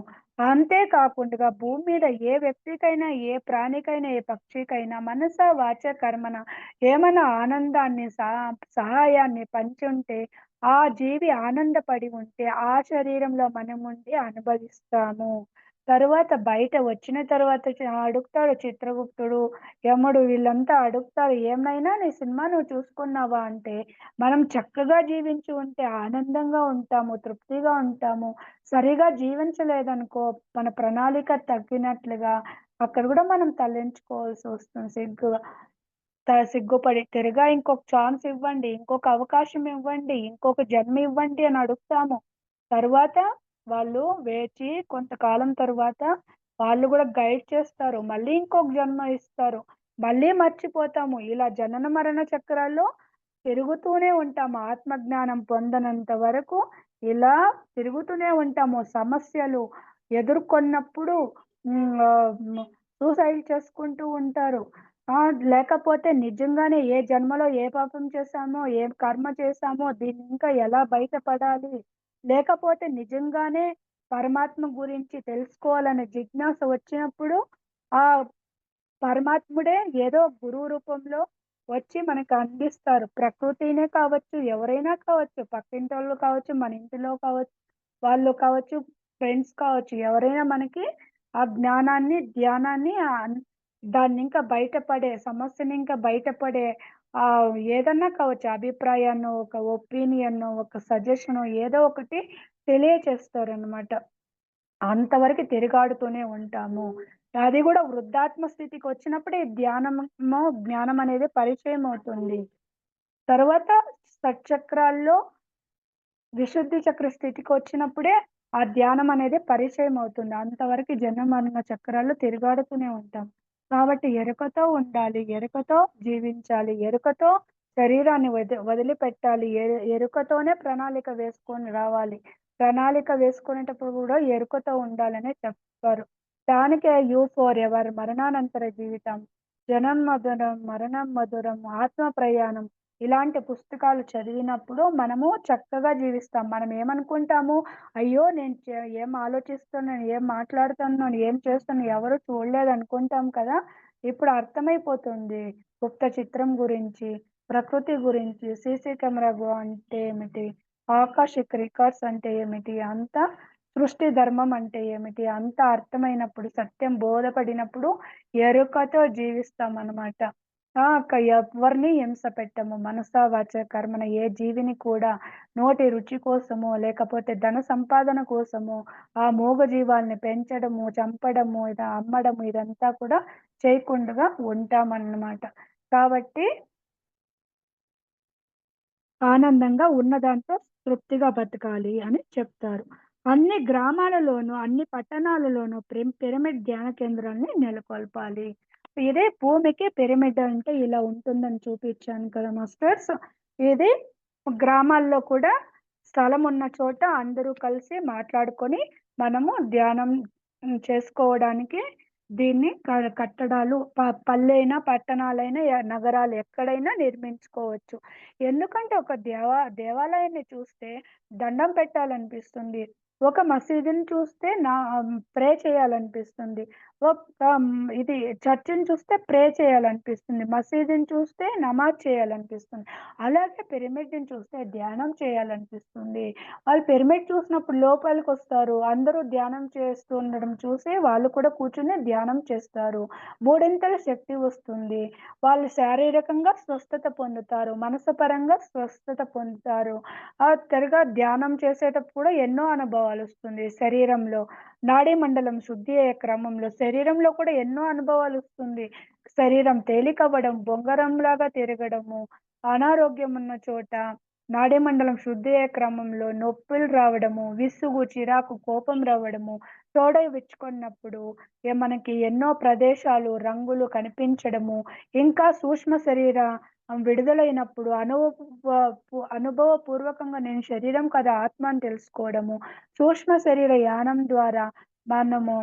S2: అంతేకాకుండా భూమి మీద ఏ వ్యక్తికైనా, ఏ ప్రాణికైనా, ఏ పక్షికైనా మనస, వాచ, కర్మన ఏమైనా ఆనందాన్ని, సహాయాన్ని పంచుంటే ఆ జీవి ఆనందపడి ఉంటే ఆ శరీరంలో మనముండి అనుభవిస్తాము. తరువాత బయట వచ్చిన తర్వాత అడుగుతాడు చిత్రగుప్తుడు, యముడు వీళ్ళంతా అడుగుతారు, "ఏమైనా నీ సినిమా నువ్వు చూసుకున్నావా?" అంటే మనం చక్కగా జీవించి ఉంటే ఆనందంగా ఉంటాము, తృప్తిగా ఉంటాము. సరిగా జీవించలేదనుకో మన ప్రణాళిక తగ్గినట్లుగా అక్కడ కూడా మనం తలెంచుకోవాల్సి వస్తుంది సిగ్గుపడి. తిరగా ఇంకొక ఛాన్స్ ఇవ్వండి, ఇంకొక అవకాశం ఇవ్వండి, ఇంకొక జన్మ ఇవ్వండి అని అడుగుతాము. తరువాత వాళ్ళు వేచి కొంతకాలం తరువాత వాళ్ళు కూడా గైడ్ చేస్తారు. మళ్ళీ ఇంకొక జన్మ ఇస్తారు. మళ్ళీ మర్చిపోతాము. ఇలా జనన మరణ చక్రాల్లో తిరుగుతూనే ఉంటాము. ఆత్మజ్ఞానం పొందనంత వరకు ఇలా తిరుగుతూనే ఉంటాము. సమస్యలు ఎదుర్కొన్నప్పుడు సూసైడ్ చేసుకుంటూ ఉంటారు. లేకపోతే నిజంగానే ఏ జన్మలో ఏ పాపం చేశామో, ఏ కర్మ చేశామో దీన్ని ఇంకా ఎలా బయటపడాలి, లేకపోతే నిజంగానే పరమాత్మ గురించి తెలుసుకోవాలనే జిజ్ఞాస వచ్చినప్పుడు ఆ పరమాత్ముడే ఏదో గురువు రూపంలో వచ్చి మనకు అందిస్తారు. ప్రకృతినే కావచ్చు, ఎవరైనా కావచ్చు, పక్కింటోళ్ళు కావచ్చు, మన ఇంటిలో కావచ్చు, వాళ్ళు కావచ్చు, ఫ్రెండ్స్ కావచ్చు, ఎవరైనా మనకి ఆ జ్ఞానాన్ని, ధ్యానాన్ని దాన్నింకా బయటపడే సమస్యని ఇంకా బయటపడే ఏదన్నా కావచ్చు, అభిప్రాయాన్నో, ఒక ఒపీనియన్నో, ఒక సజెషనో ఏదో ఒకటి తెలియచేస్తారనమాట. అంతవరకు తిరుగాడుతూనే ఉంటాము. అది గూడా వృద్ధాత్మ స్థితికి వచ్చినప్పుడే జ్ఞానం అనేది పరిచయం అవుతుంది. తరువాత షట్చక్రాల్లో విశుద్ధి చక్ర స్థితికొచ్చినప్పుడే ఆ ధ్యానం అనేది పరిచయం అవుతుంది. అంతవరకు జనన మరణ చక్రాలు తిరుగాడుతూనే ఉంటాం. కాబట్టి ఎరుకతో ఉండాలి. ఎరుకతో జీవించాలి. ఎరుకతో శరీరాన్ని వదిలిపెట్టాలి. ఎరుకతోనే ప్రణాళిక వేసుకొని రావాలి. ప్రణాళిక వేసుకునేటప్పుడు గూడా ఎరుకతో ఉండాలనే చెప్పారు. దానికే యూ ఫర్ ఎవర్ మరణానంతర జీవితం, జనం మధురం, మరణం మధురం, ఆత్మ ప్రయాణం ఇలాంటి పుస్తకాలు చదివినప్పుడు మనము చక్కగా జీవిస్తాం. మనం ఏమనుకుంటాము, అయ్యో! నేను ఏం ఆలోచిస్తున్నాను, ఏం మాట్లాడుతున్నాను, ఏం చేస్తున్నాను, ఎవరు చూడలేదనుకుంటాం కదా! ఇప్పుడు అర్థమైపోతుంది. గుప్త చిత్రం గురించి, ప్రకృతి గురించి, సీసీ కెమెరా అంటే ఏమిటి, ఆకాశిక్ రికార్డ్స్ అంటే ఏమిటి, అంతా సృష్టి ధర్మం అంటే ఏమిటి, అంతా అర్థమైనప్పుడు, సత్యం బోధపడినప్పుడు ఎరుకతో జీవిస్తామనమాట. ఎవ్వరిని హింస పెట్టము. మనస, వాచ, కర్మణ ఏ జీవిని కూడా నోటి రుచి కోసమో, లేకపోతే ధన సంపాదన కోసమో, ఆ మూగజీవాల్ని పెంచడము, చంపడము, అమ్మడము ఇదంతా కూడా చేయకుండగా ఉంటామన్నమాట. కాబట్టి ఆనందంగా ఉన్న దాంతో తృప్తిగా బతకాలి అని చెప్తారు. అన్ని గ్రామాలలోనూ, అన్ని పట్టణాలలోనూ పిరమిడ్ ధ్యాన కేంద్రాల్ని నెలకొల్పాలి. ఇదే భూమికి పిరమిడ్ అంటే ఇలా ఉంటుందని చూపించాను కదా మాస్టర్స్. ఇది గ్రామాల్లో కూడా స్థలం ఉన్న చోట అందరూ కలిసి మాట్లాడుకొని మనము ధ్యానం చేసుకోవడానికి దీన్ని కట్టడాలు పల్లెైనా, పట్టణాలైనా, నగరాలు ఎక్కడైనా నిర్మించుకోవచ్చు. ఎందుకంటే ఒక దేవాలయాన్ని చూస్తే దండం పెట్టాలనిపిస్తుంది. ఒక మసీదుని చూస్తే ప్రే చేయాలనిపిస్తుంది. ఇది చర్చిని చూస్తే ప్రే చేయాలనిపిస్తుంది. మసీదుని చూస్తే నమాజ్ చేయాలనిపిస్తుంది. అలాగే పిరమిడ్‌ని చూస్తే ధ్యానం చేయాలనిపిస్తుంది. వాళ్ళు పిరమిడ్ చూసినప్పుడు లోపలికొస్తారు. అందరూ ధ్యానం చేస్తూ ఉండడం చూసి వాళ్ళు కూడా కూర్చొని ధ్యానం చేస్తారు. మూడింతల శక్తి వస్తుంది. వాళ్ళు శారీరకంగా స్వస్థత పొందుతారు. మనసు పరంగా స్వస్థత పొందుతారు. ధ్యానం చేసేటప్పుడు కూడా ఎన్నో అనుభవాలొస్తుంది శరీరంలో. నాడీ మండలం శుద్ధి అయ్యే క్రమంలో శరీరంలో కూడా ఎన్నో అనుభవాలొస్తుంది. శరీరం తేలికవ్వడం, బొంగరంలాగా తిరగడము, అనారోగ్యం ఉన్న చోట నాడీ మండలం శుద్ధి అయ్యే క్రమంలో నొప్పులు రావడము, విసుగు, చిరాకు, కోపం రావడము, తోడై విచ్చుకున్నప్పుడు మనకి ఎన్నో ప్రదేశాలు, రంగులు కనిపించడము, ఇంకా సూక్ష్మ శరీర విడుదలైనప్పుడు అనుభవపూర్వకంగా నేను శరీరం కాదు ఆత్మ అని తెలుసుకోవడము, సూక్ష్మ శరీర యానం ద్వారా మనము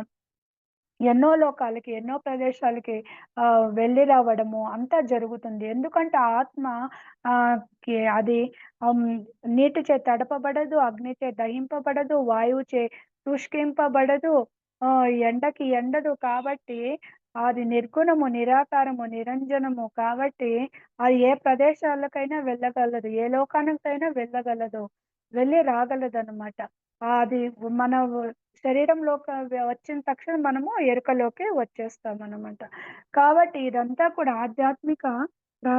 S2: ఎన్నో లోకాలకి, ఎన్నో ప్రదేశాలకి వెళ్ళి రావడము అంతా జరుగుతుంది. ఎందుకంటే ఆత్మ అది హ్మ్, నీటిచే తడపబడదు, అగ్నిచే దహింపబడదు, వాయువుచే శుష్కింపబడదు, ఎండకి ఎండదు. కాబట్టి అది నిర్గుణము, నిరాకారము, నిరంజనము. కాబట్టి అది ఏ ప్రదేశాలకైనా వెళ్ళగలదు. ఏ లోకానికైనా వెళ్ళగలదు. వెళ్ళి రాగలదనమాట. అది మన శరీరంలోకి వచ్చిన తక్షణం మనము ఎరుకలోకి వచ్చేస్తామనమాట. కాబట్టి ఇదంతా కూడా ఆధ్యాత్మిక ప్ర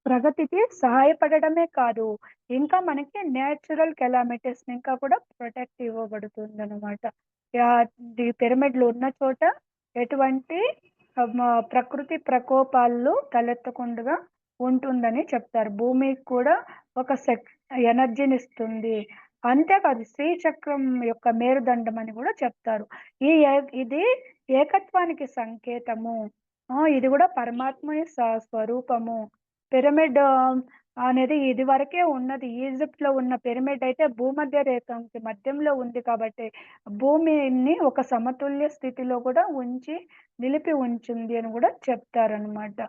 S2: ప్రగతికి సహాయపడడమే కాదు, ఇంకా మనకి నేచురల్ కెలామిటీస్‌ని ఇంకా కూడా ప్రొటెక్ట్ ఇవ్వబడుతుందనమాట. ఈ పిరమిడ్‌లు ఉన్న చోట ఎటువంటి ప్రకృతి ప్రకోపాలు తలెత్తకుండగా ఉంటుందని చెప్తారు. భూమికి కూడా ఒక ఎనర్జీనిస్తుంది. అంతేకాదు శ్రీచక్రం యొక్క మేరుదండం అని గూడా చెప్తారు. ఈ ఏ ఇది ఏకత్వానికి సంకేతము. ఇది గూడా పరమాత్మ స్వరూపము. పిరమిడ్ అనేది ఇదివరకే ఉన్నది. ఈజిప్ట్‌లో ఉన్న పిరమిడ్ అయితే భూమధ్య రేఖకి మధ్యంలో ఉంది కాబట్టి, భూమిని ఒక సమతుల్య స్థితిలో కూడా నిలిపి ఉంచింది అని గూడా చెప్తారనమాట.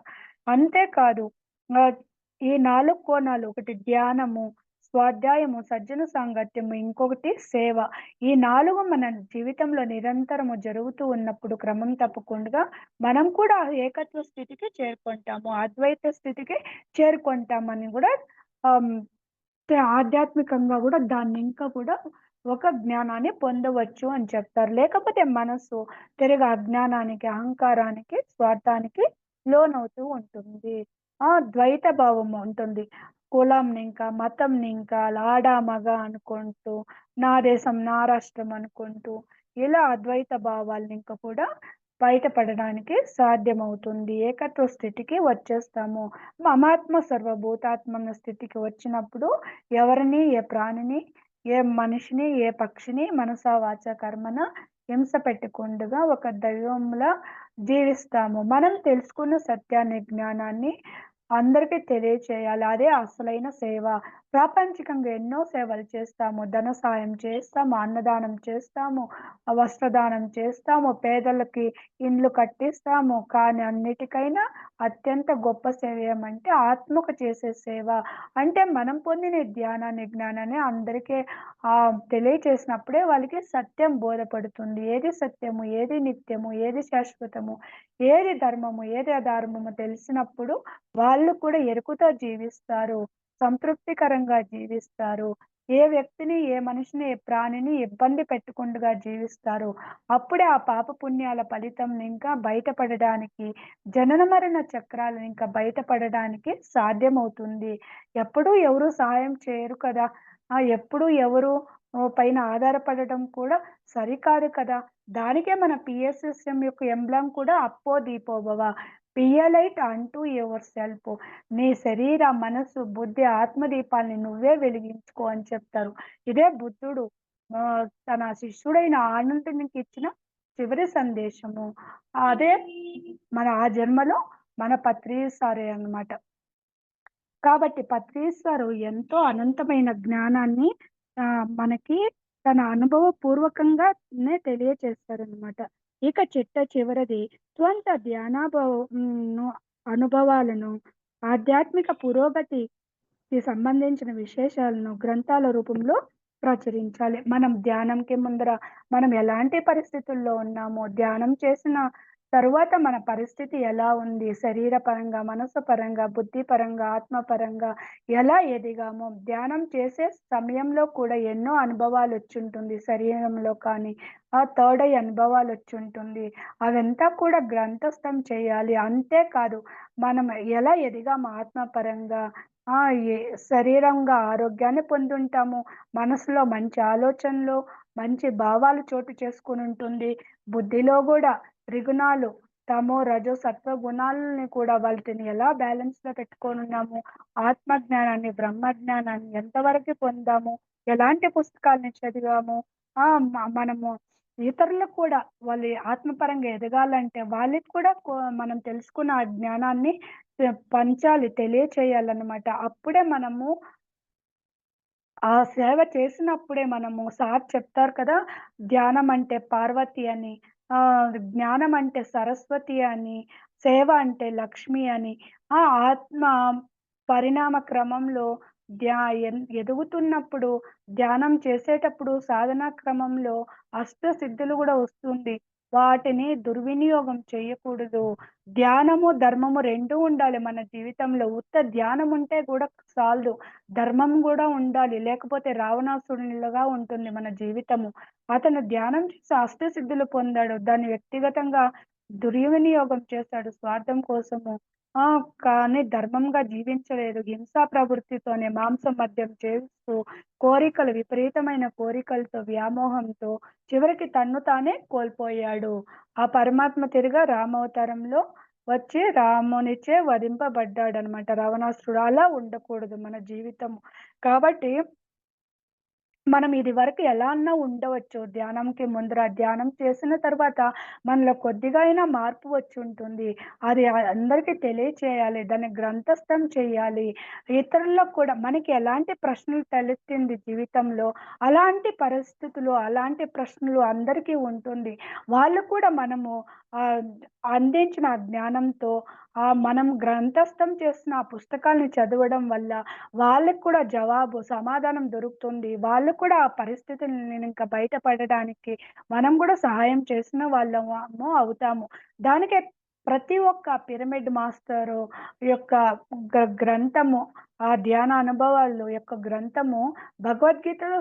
S2: అంతేకాదు ఆహ్, ఈ 4 కోణాలు ఒకటి ధ్యానము, స్వాధ్యాయము, సజ్జన సాంగత్యము, ఇంకొకటి సేవ. ఈ 4 మన జీవితంలో నిరంతరము జరుగుతూ ఉన్నప్పుడు క్రమం తప్పకుండా మనం కూడా ఏకత్వ స్థితికి చేరుకుంటాము. అద్వైత స్థితికి చేరుకుంటామని గూడా ఆహ్, ఆధ్యాత్మికంగా గూడా దాన్ని ఇంకా కూడా ఒక జ్ఞానాన్ని పొందవచ్చు అని చెప్తారు. లేకపోతే మనస్సు తిరిగి అజ్ఞానానికి, అహంకారానికి, స్వార్థానికి లోనవుతూ ఉంటుంది. ద్వైత భావం ఉంటుంది. కులంని ఇంకా, మతంని ఇంకా ఆడ, మగ అనుకుంటూ, నా దేశం, నా రాష్ట్రం అనుకుంటూ ఇలా అద్వైత భావాల్ని ఇంక కూడా బయటపడడానికి సాధ్యమవుతుంది. ఏకత్వ స్థితికి వచ్చేస్తాము. మమాత్మ సర్వభూతాత్మన్న స్థితికి వచ్చినప్పుడు ఎవరిని, ఏ ప్రాణిని, ఏ మనిషిని, ఏ పక్షిని మనసా వాచా కర్మన హింస పెట్టకుండగా ఒక దైవంలా జీవిస్తాము. మనం తెలుసుకున్న సత్యాన్ని, జ్ఞానాన్ని అందరికీ తెలియచేయాలి. అదే అసలైన సేవ. ప్రాపంచికంగా ఎన్నో సేవలు చేస్తాము. ధన సాయం చేస్తాము, అన్నదానం చేస్తాము, వస్త్రదానం చేస్తాము, పేదలకి ఇండ్లు కట్టిస్తాము. కానీ అన్నిటికైనా అత్యంత గొప్ప సేవ ఏమంటే ఆత్మకు చేసే సేవ. అంటే మనం పొందిన జ్ఞానాన్ని, జ్ఞానాన్ని అందరికీ తెలియచేసినప్పుడే వాళ్ళకి సత్యం బోధపడుతుంది. ఏది సత్యము, ఏది నిత్యము, ఏది శాశ్వతము, ఏది ధర్మము, ఏది అధర్మము తెలిసినప్పుడు వాళ్ళు కూడా ఎరుకుతో జీవిస్తారు. సంతృప్తికరంగా జీవిస్తారు. ఏ వ్యక్తిని, ఏ మనిషిని, ఏ ప్రాణిని ఇబ్బంది పెట్టకుండా జీవిస్తారు. అప్పుడే ఆ పాప పుణ్యాల ఫలితం ఇంకా బయటపడడానికి, జనన మరణ చక్రాలు ఇంకా బయటపడడానికి సాధ్యమవుతుంది. ఎప్పుడూ ఎవరు సహాయం చేయరు కదా! ఎప్పుడు ఎవరు పైన ఆధారపడడం కూడా సరికాదు కదా! దానికే మన పిఎస్ఎస్ఎం యొక్క ఎంబ్లెమ్ కూడా అప్పో దీపో భవ. బి ఎ లైట్ అంటూ యువర్ సెల్ఫ్. నీ శరీర, మనసు, బుద్ధి, ఆత్మదీపాల్ని నువ్వే వెలిగించుకో అని చెప్తారు. ఇదే బుద్ధుడు తన శిష్యుడైన ఆనందునికి ఇచ్చిన చివరి సందేశము. అదే ఆ జన్మలో మన పత్రి సారే అన్నమాట. కాబట్టి పత్రిసారు ఎంతో అనంతమైన జ్ఞానాన్ని మనకి తన అనుభవపూర్వకంగానే తెలియచేస్తారనమాట. ఇక చిట్ట చివరిది స్వంత అనుభవాలను, ఆధ్యాత్మిక పురోగతికి సంబంధించిన విశేషాలను గ్రంథాల రూపంలో ప్రచురించాలి. మనం ధ్యానంకి ముందర మనం ఎలాంటి పరిస్థితుల్లో ఉన్నామో, ధ్యానం చేసిన తరువాత మన పరిస్థితి ఎలా ఉంది? శరీర పరంగా, మనసు పరంగా, బుద్ధి పరంగా, ఆత్మ పరంగా ఎలా ఎదిగామో, ధ్యానం చేసే సమయంలో కూడా ఎన్నో అనుభవాలొచ్చుంటుంది. శరీరంలో కానీ, థర్డ్ ఐ అనుభవాలొచ్చుంటుంది. అవంతా కూడా గ్రంథస్థం చేయాలి. అంతేకాదు మనం ఎలా ఎదిగాము ఆత్మ పరంగా, ఆ! ఏ శరీరంగా ఆరోగ్యాన్ని పొందుంటాము. మనసులో మంచి ఆలోచనలు, మంచి భావాలు చోటు చేసుకొనుంటుంది. బుద్ధిలో గూడా త్రిగుణాలు, తమో, రజో, సత్వ గుణాలని కూడా వాటిని ఎలా బ్యాలెన్స్‌లో పెట్టుకొనున్నాము. ఆత్మ జ్ఞానాన్ని, బ్రహ్మ జ్ఞానాన్ని ఎంతవరకు పొందాము, ఎలాంటి పుస్తకాల్ని చదివాము, మనము ఇతరులకు కూడా వాళ్ళు ఆత్మపరంగా ఎదగాలంటే వాళ్ళకి కూడా మనం తెలుసుకున్న ఆ జ్ఞానాన్ని పంచాలి, తెలియచేయాలన్నమాట. అప్పుడే మనము ఆ సేవ చేసినప్పుడే మనము సార్ చెప్తారు కదా! ధ్యానం అంటే పార్వతి అని, జ్ఞానం అంటే సరస్వతి అని, సేవ అంటే లక్ష్మి అని. ఆత్మ పరిణామ క్రమంలో ధ్యా ఎదుగుతున్నప్పుడు, ధ్యానం చేసేటప్పుడు సాధనా క్రమంలో అష్టసిద్ధులు గూడా వస్తుంది. వాటిని దుర్వినియోగం చేయకూడదు. ధ్యానము, ధర్మము 2 ఉండాలి మన జీవితంలో. ఉత్త ధ్యానం ఉంటే గూడా సాలదు. ధర్మం గూడా ఉండాలి. లేకపోతే రావణాసురునిలాగా ఉంటుంది మన జీవితము. అతను ధ్యానం చేసి అష్టసిద్ధులు పొందాడు. దాన్ని వ్యక్తిగతంగా దుర్వినియోగం చేశాడు స్వార్థం కోసము. కానీ ధర్మంగా జీవించలేదు. హింసా ప్రవృత్తితోనే మాంసం మద్యం చేస్తూ, విపరీతమైన కోరికలతో, వ్యామోహంతో చివరికి తన్ను తానే కోల్పోయాడు. ఆ పరమాత్మ తిరిగా రామావతారంలో వచ్చి రామునిచే వధింపబడ్డాడనమాట రావణాసురుడు. అలా ఉండకూడదు మన జీవితము. కాబట్టి మనం ఇదివరకు ఎలా అన్నా ఉండవచ్చు. ధ్యానంకి ముందర ధ్యానం చేసిన తర్వాత మనలో కొద్దిగా అయినా మార్పు వచ్చుంటుంది. అది అందరికీ తెలియచేయాలి. దాన్ని గ్రంథస్థం చేయాలి. ఇతరులకు కూడా మనకి ఎలాంటి ప్రశ్నలు తలెత్తింది జీవితంలో, అలాంటి పరిస్థితులు, అలాంటి ప్రశ్నలు అందరికీ ఉంటుంది. వాళ్ళు కూడా మనము ఆహ్, అందించిన ఆ జ్ఞానంతో మనం గ్రంథస్థం చేసిన ఆ పుస్తకాలను చదవడం వల్ల వాళ్ళకి కూడా సమాధానం దొరుకుతుంది. వాళ్ళు కూడా ఆ పరిస్థితుల ఇంకా బయటపడడానికి మనం కూడా సహాయం చేసిన వాళ్ళము అవుతాము. దానికే ప్రతి ఒక్క పిరమిడ్ మాస్టరు యొక్క గ్రంథము, ఆ ధ్యాన అనుభవాలు యొక్క గ్రంథము భగవద్గీతలో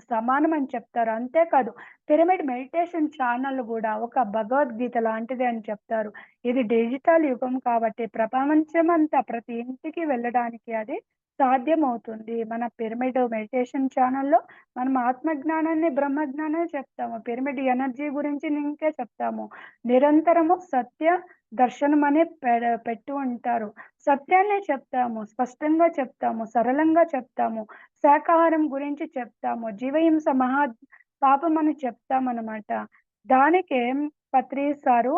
S2: సమానమని చెప్తారు. అంతేకాదు పిరమిడ్ మెడిటేషన్ ఛానల్ గూడా ఒక భగవద్గీత లాంటిదే అని చెప్తారు. ఇది డిజిటల్ యుగం కాబట్టి ప్రపంచమంతా ప్రతి ఇంటికి వెళ్ళడానికి అది సాధ్యమవుతుంది. మన పిరమిడ్ మెడిటేషన్ ఛానెల్‌లో మనం ఆత్మజ్ఞానాన్ని, బ్రహ్మజ్ఞానాన్ని చెప్తాము. పిరమిడ్ ఎనర్జీ గురించి ఇంకే చెప్తాము. నిరంతరము సత్య దర్శనం అనే పెడుతూ ఉంటారు. సత్యాన్నే చెప్తాము. స్పష్టంగా చెప్తాము. సరళంగా చెప్తాము. శాకాహారం గురించి చెప్తాము. జీవహింస పాపం అని చెప్తామనమాట. దానికే పత్రి సారు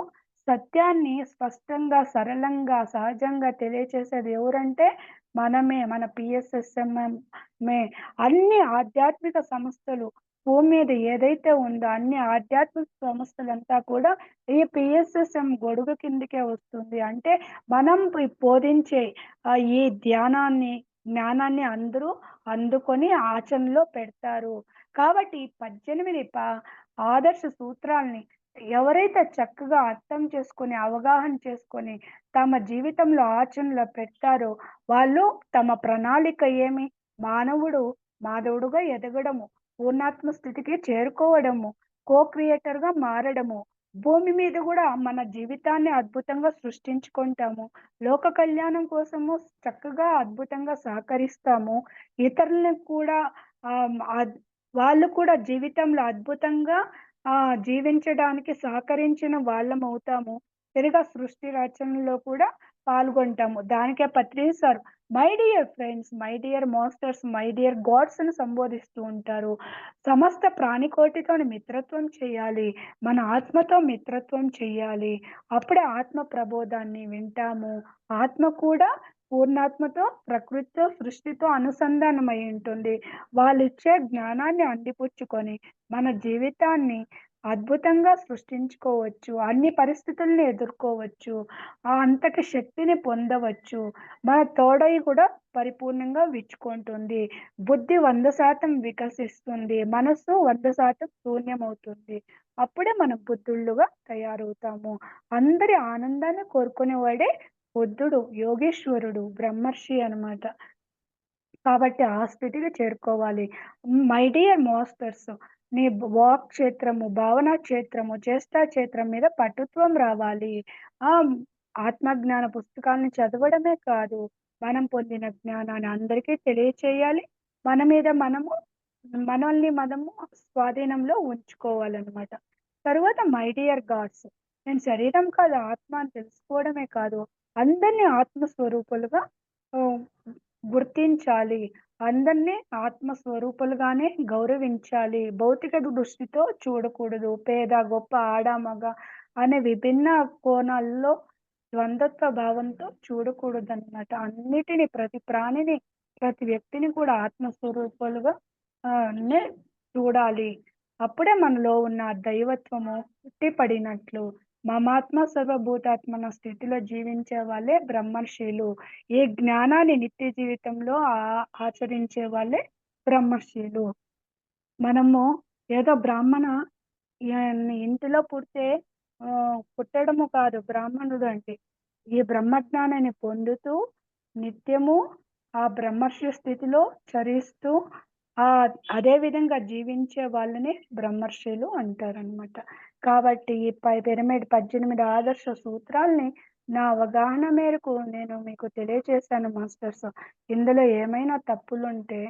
S2: సత్యాన్ని స్పష్టంగా, సరళంగా, సహజంగా తెలియచేసేది ఎవరంటే మనమే. మన పిఎస్ఎస్ఎంఎంఏ. అన్ని ఆధ్యాత్మిక సంస్థలు భూమి మీద ఏదైతే ఉందో అన్ని ఆధ్యాత్మిక సంస్థలంతా కూడా ఈ పిఎస్ఎస్ఎం గొడుగు కిందకే వస్తుంది. అంటే మనం బోధించే ఈ ధ్యానాన్ని, జ్ఞానాన్ని అందరూ అందుకొని ఆచరణలో పెడతారు. కాబట్టి ఈ 18 ఆదర్శ సూత్రాల్ని ఎవరైతే చక్కగా అర్థం చేసుకొని, అవగాహన చేసుకొని, తమ జీవితంలో ఆచరణలో పెడతారో వాళ్ళు తమ ప్రణాళిక ఏమి? మానవుడు మాధవుడుగా ఎదగడము, పూర్ణాత్మ స్థితికి చేరుకోవడము, క్రియేటర్‌గా మారడము, భూమి మీద గూడా మన జీవితాన్ని అద్భుతంగా సృష్టించుకుంటాము. లోక కళ్యాణం కోసము చక్కగా అద్భుతంగా సహకరిస్తాము. ఇతరులను కూడా ఆహ్, అద్ వాళ్ళు కూడా జీవితంలో అద్భుతంగా జీవించడానికి సహకరించిన వాళ్ళమవుతాము. తిరిగా సృష్టి రచనలో కూడా పాల్గొంటాము. దానికే Patri sir my dear friends, my dear masters, my dear gods అని సంబోధిస్తూ ఉంటారు. సమస్త ప్రాణికోటితోని మిత్రత్వం చేయాలి. మన ఆత్మతో మిత్రత్వం చెయ్యాలి. అప్పుడే ఆత్మ ప్రబోధాన్ని వింటాము. ఆత్మ కూడా పూర్ణాత్మతో, ప్రకృతితో, సృష్టితో అనుసంధానమై ఉంటుంది. వాళ్ళిచ్చే జ్ఞానాన్ని అందిపుచ్చుకొని మన జీవితాన్ని అద్భుతంగా సృష్టించుకోవచ్చు. అన్ని పరిస్థితుల్ని ఎదుర్కోవచ్చు. అంతటి శక్తిని పొందవచ్చు. మన తోడై కూడా పరిపూర్ణంగా విచ్చుకుంటుంది. బుద్ధి 100% వికసిస్తుంది. మనస్సు 100% శూన్యమవుతుంది. అప్పుడే మనం బుద్ధుళ్ళుగా తయారవుతాము. అందరి ఆనందాన్ని కోరుకునేవాడే బుద్ధుడు, యోగేశ్వరుడు, బ్రహ్మర్షి అన్నమాట. కాబట్టి ఆ స్థితికి చేరుకోవాలి. మై డియర్ మాస్టర్స్, నీ వాక్ క్షేత్రము, భావనా క్షేత్రము, చేష్టా క్షేత్రం మీద పటుత్వం రావాలి. ఆత్మజ్ఞాన పుస్తకాలను చదవడమే కాదు, మనం పొందిన జ్ఞానాన్ని అందరికీ తెలియచేయాలి. మన మీద మనల్ని మనము స్వాధీనంలో ఉంచుకోవాలనమాట. తరువాత మై డియర్ గాడ్స్, నేను శరీరం కాదు, ఆత్మ అని తెలుసుకోవడమే కాదు, అందరిని ఆత్మ స్వరూపులుగా ఆహ్, గుర్తించాలి. అందరినీ ఆత్మస్వరూపులుగానే గౌరవించాలి. భౌతిక దృష్టితో చూడకూడదు. పేద, గొప్ప, ఆడ, మగ అనే విభిన్న కోణాల్లో ద్వంద్వత్వ భావంతో చూడకూడదనమాట. అన్నిటిని, ప్రతి ప్రాణిని, ప్రతి వ్యక్తిని కూడా ఆత్మస్వరూపాలుగా నే చూడాలి. అప్పుడే మనలో ఉన్న దైవత్వము ఉట్టిపడినట్లు. మమాత్మ సర్వభూతాత్మన స్థితిలో జీవించే వాళ్ళే బ్రహ్మర్షులు. ఈ జ్ఞానాన్ని నిత్య జీవితంలో ఆచరించే వాళ్ళే బ్రహ్మర్షులు. మనము ఏదో బ్రాహ్మణ ఇంటిలో పుడితే పుట్టడము కాదు బ్రాహ్మణుడు అంటే. ఈ బ్రహ్మజ్ఞానాన్ని పొందుతూ నిత్యము ఆ బ్రహ్మర్షి స్థితిలో చరిస్తూ అదే విధంగా జీవించే వాళ్ళని బ్రహ్మర్షులు అంటారనమాట. కాబట్టి ఈ పిరమిడ్ 18 ఆదర్శ సూత్రాల్ని నా అవగాహన మేరకు నేను మీకు తెలియచేశాను మాస్టర్స్. ఇందులో ఏమైనా తప్పులుంటే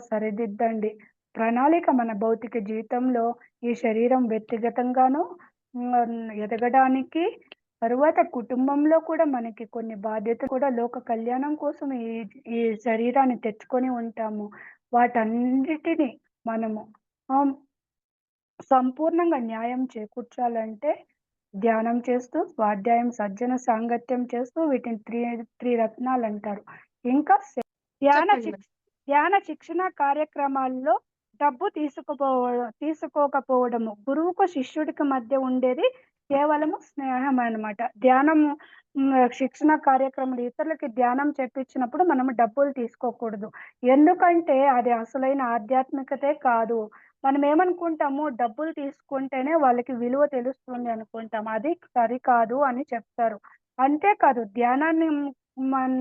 S2: సరిదిద్దండి. ప్రణాళిక మన భౌతిక జీవితంలో ఈ శరీరం వ్యక్తిగతంగాను ఎదగడానికి, తరువాత కుటుంబంలో కూడా మనకి కొన్ని బాధ్యతలు కూడా లోక కళ్యాణం కోసం ఈ శరీరాన్ని తెచ్చుకొని ఉంటాము. వాటన్నిటిని మనము ఆహ్, సంపూర్ణంగా న్యాయం చేకూర్చాలంటే ధ్యానం చేస్తూ, స్వాధ్యాయం, సజ్జన సాంగత్యం చేస్తూ వీటిని త్రిరత్నాలంటారు. ఇంకా ధ్యాన
S1: చెప్పండి
S2: శిక్ష
S1: మేడం.
S2: ధ్యాన శిక్షణ కార్యక్రమాల్లో డబ్బు తీసుకోకపోవడము. గురువుకు, శిష్యుడికి మధ్య ఉండేది కేవలము స్నేహం అన్నమాట. ధ్యానము శిక్షణ కార్యక్రమాలు ఇతరులకి ధ్యానం చెప్పించినప్పుడు మనము డబ్బులు తీసుకోకూడదు. ఎందుకంటే అది అసలైన ఆధ్యాత్మికతే కాదు. మనం ఏమనుకుంటాము, డబ్బులు తీసుకుంటేనే వాళ్ళకి విలువ తెలుస్తుంది అనుకుంటాం. అది సరికాదు అని చెప్తారు. అంతేకాదు ధ్యానాన్ని మన్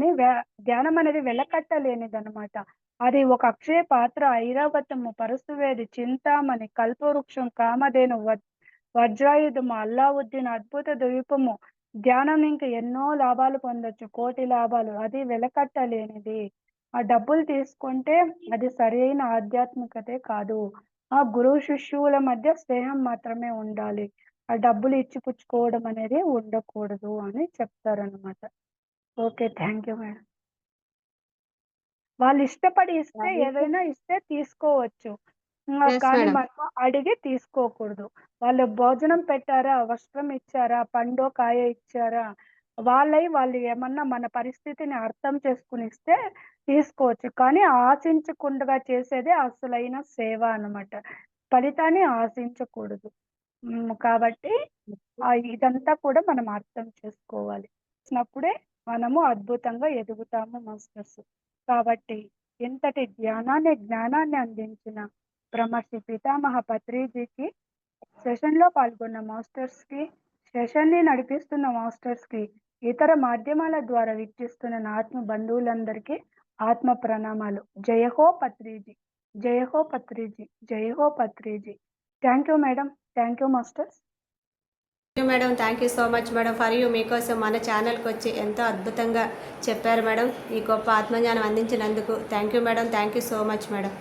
S2: ని వె ధ్యానం అనేది వెలకట్టలేనిదనమాట. అది ఒక అక్షయ పాత్ర, ఐరావతము, పరశువేది, చింతామణి, కల్పవృక్షం, కామధేను, వజ్రాయుధము, అల్లావుద్దీన్, అద్భుత ద్వీపము, ధ్యానం ఇంక ఎన్నో లాభాలు పొందొచ్చు. కోటి లాభాలు. అది వెలకట్టలేనిది. ఆ డబ్బులు తీసుకుంటే అది సరైన ఆధ్యాత్మికతే కాదు. ఆ గురువు శిష్యుల మధ్య స్నేహం మాత్రమే ఉండాలి. ఆ డబ్బులు ఇచ్చి పుచ్చుకోవడం అనేది ఉండకూడదు అని చెప్తారనమాట. ఓకే. Thank you madam. వాళ్ళు ఇష్టపడి ఇస్తే
S1: థ్యాంక్ యూ.
S2: ఏదైనా ఇస్తే తీసుకోవచ్చు.
S1: యెస్
S2: కానీ
S1: మేడం.
S2: మనం అడిగి తీసుకోకూడదు. వాళ్ళు భోజనం పెట్టారా, వస్త్రం ఇచ్చారా, పండో, కాయో ఇచ్చారా, వాళ్ళు ఏమన్నా మన పరిస్థితిని అర్థం చేసుకొని ఇస్తే తీసుకోవచ్చు. కానీ ఆశించకుండా చేసేదే అసలైన సేవ అన్నమాట. ఫలితాన్ని ఆశించకూడదు. కాబట్టి ఇదంతా కూడా మనం అర్థం చేసుకోవాలి. చేసినప్పుడే మనము అద్భుతంగా ఎదుగుతాము మాస్టర్స్. కాబట్టి ఇంతటి జ్ఞానాన్ని అందించిన బ్రహ్మర్షి పితామహ పత్రిజీకి, సెషన్‌లో పాల్గొన్న మాస్టర్స్‌కి, సెషన్‌ని నడిపిస్తున్న మాస్టర్స్‌కి, ఇతర మాధ్యమాల ద్వారా వీక్షిస్తున్న నా ఆత్మ బంధువులందరికీ ఆత్మ ప్రణామాలు. జై హో పత్రిజీ! జై హో పత్రిజీ! జై హో Patriji! Thank you madam. Thank you masters.
S1: Madam, thank you so much madam for you. మీకోసం మన ఛానల్కి వచ్చి ఎంతో అద్భుతంగా చెప్పారు మేడం. ఈ గొప్ప ఆత్మజ్ఞానం అందించినందుకు thank you madam. Thank you so much madam.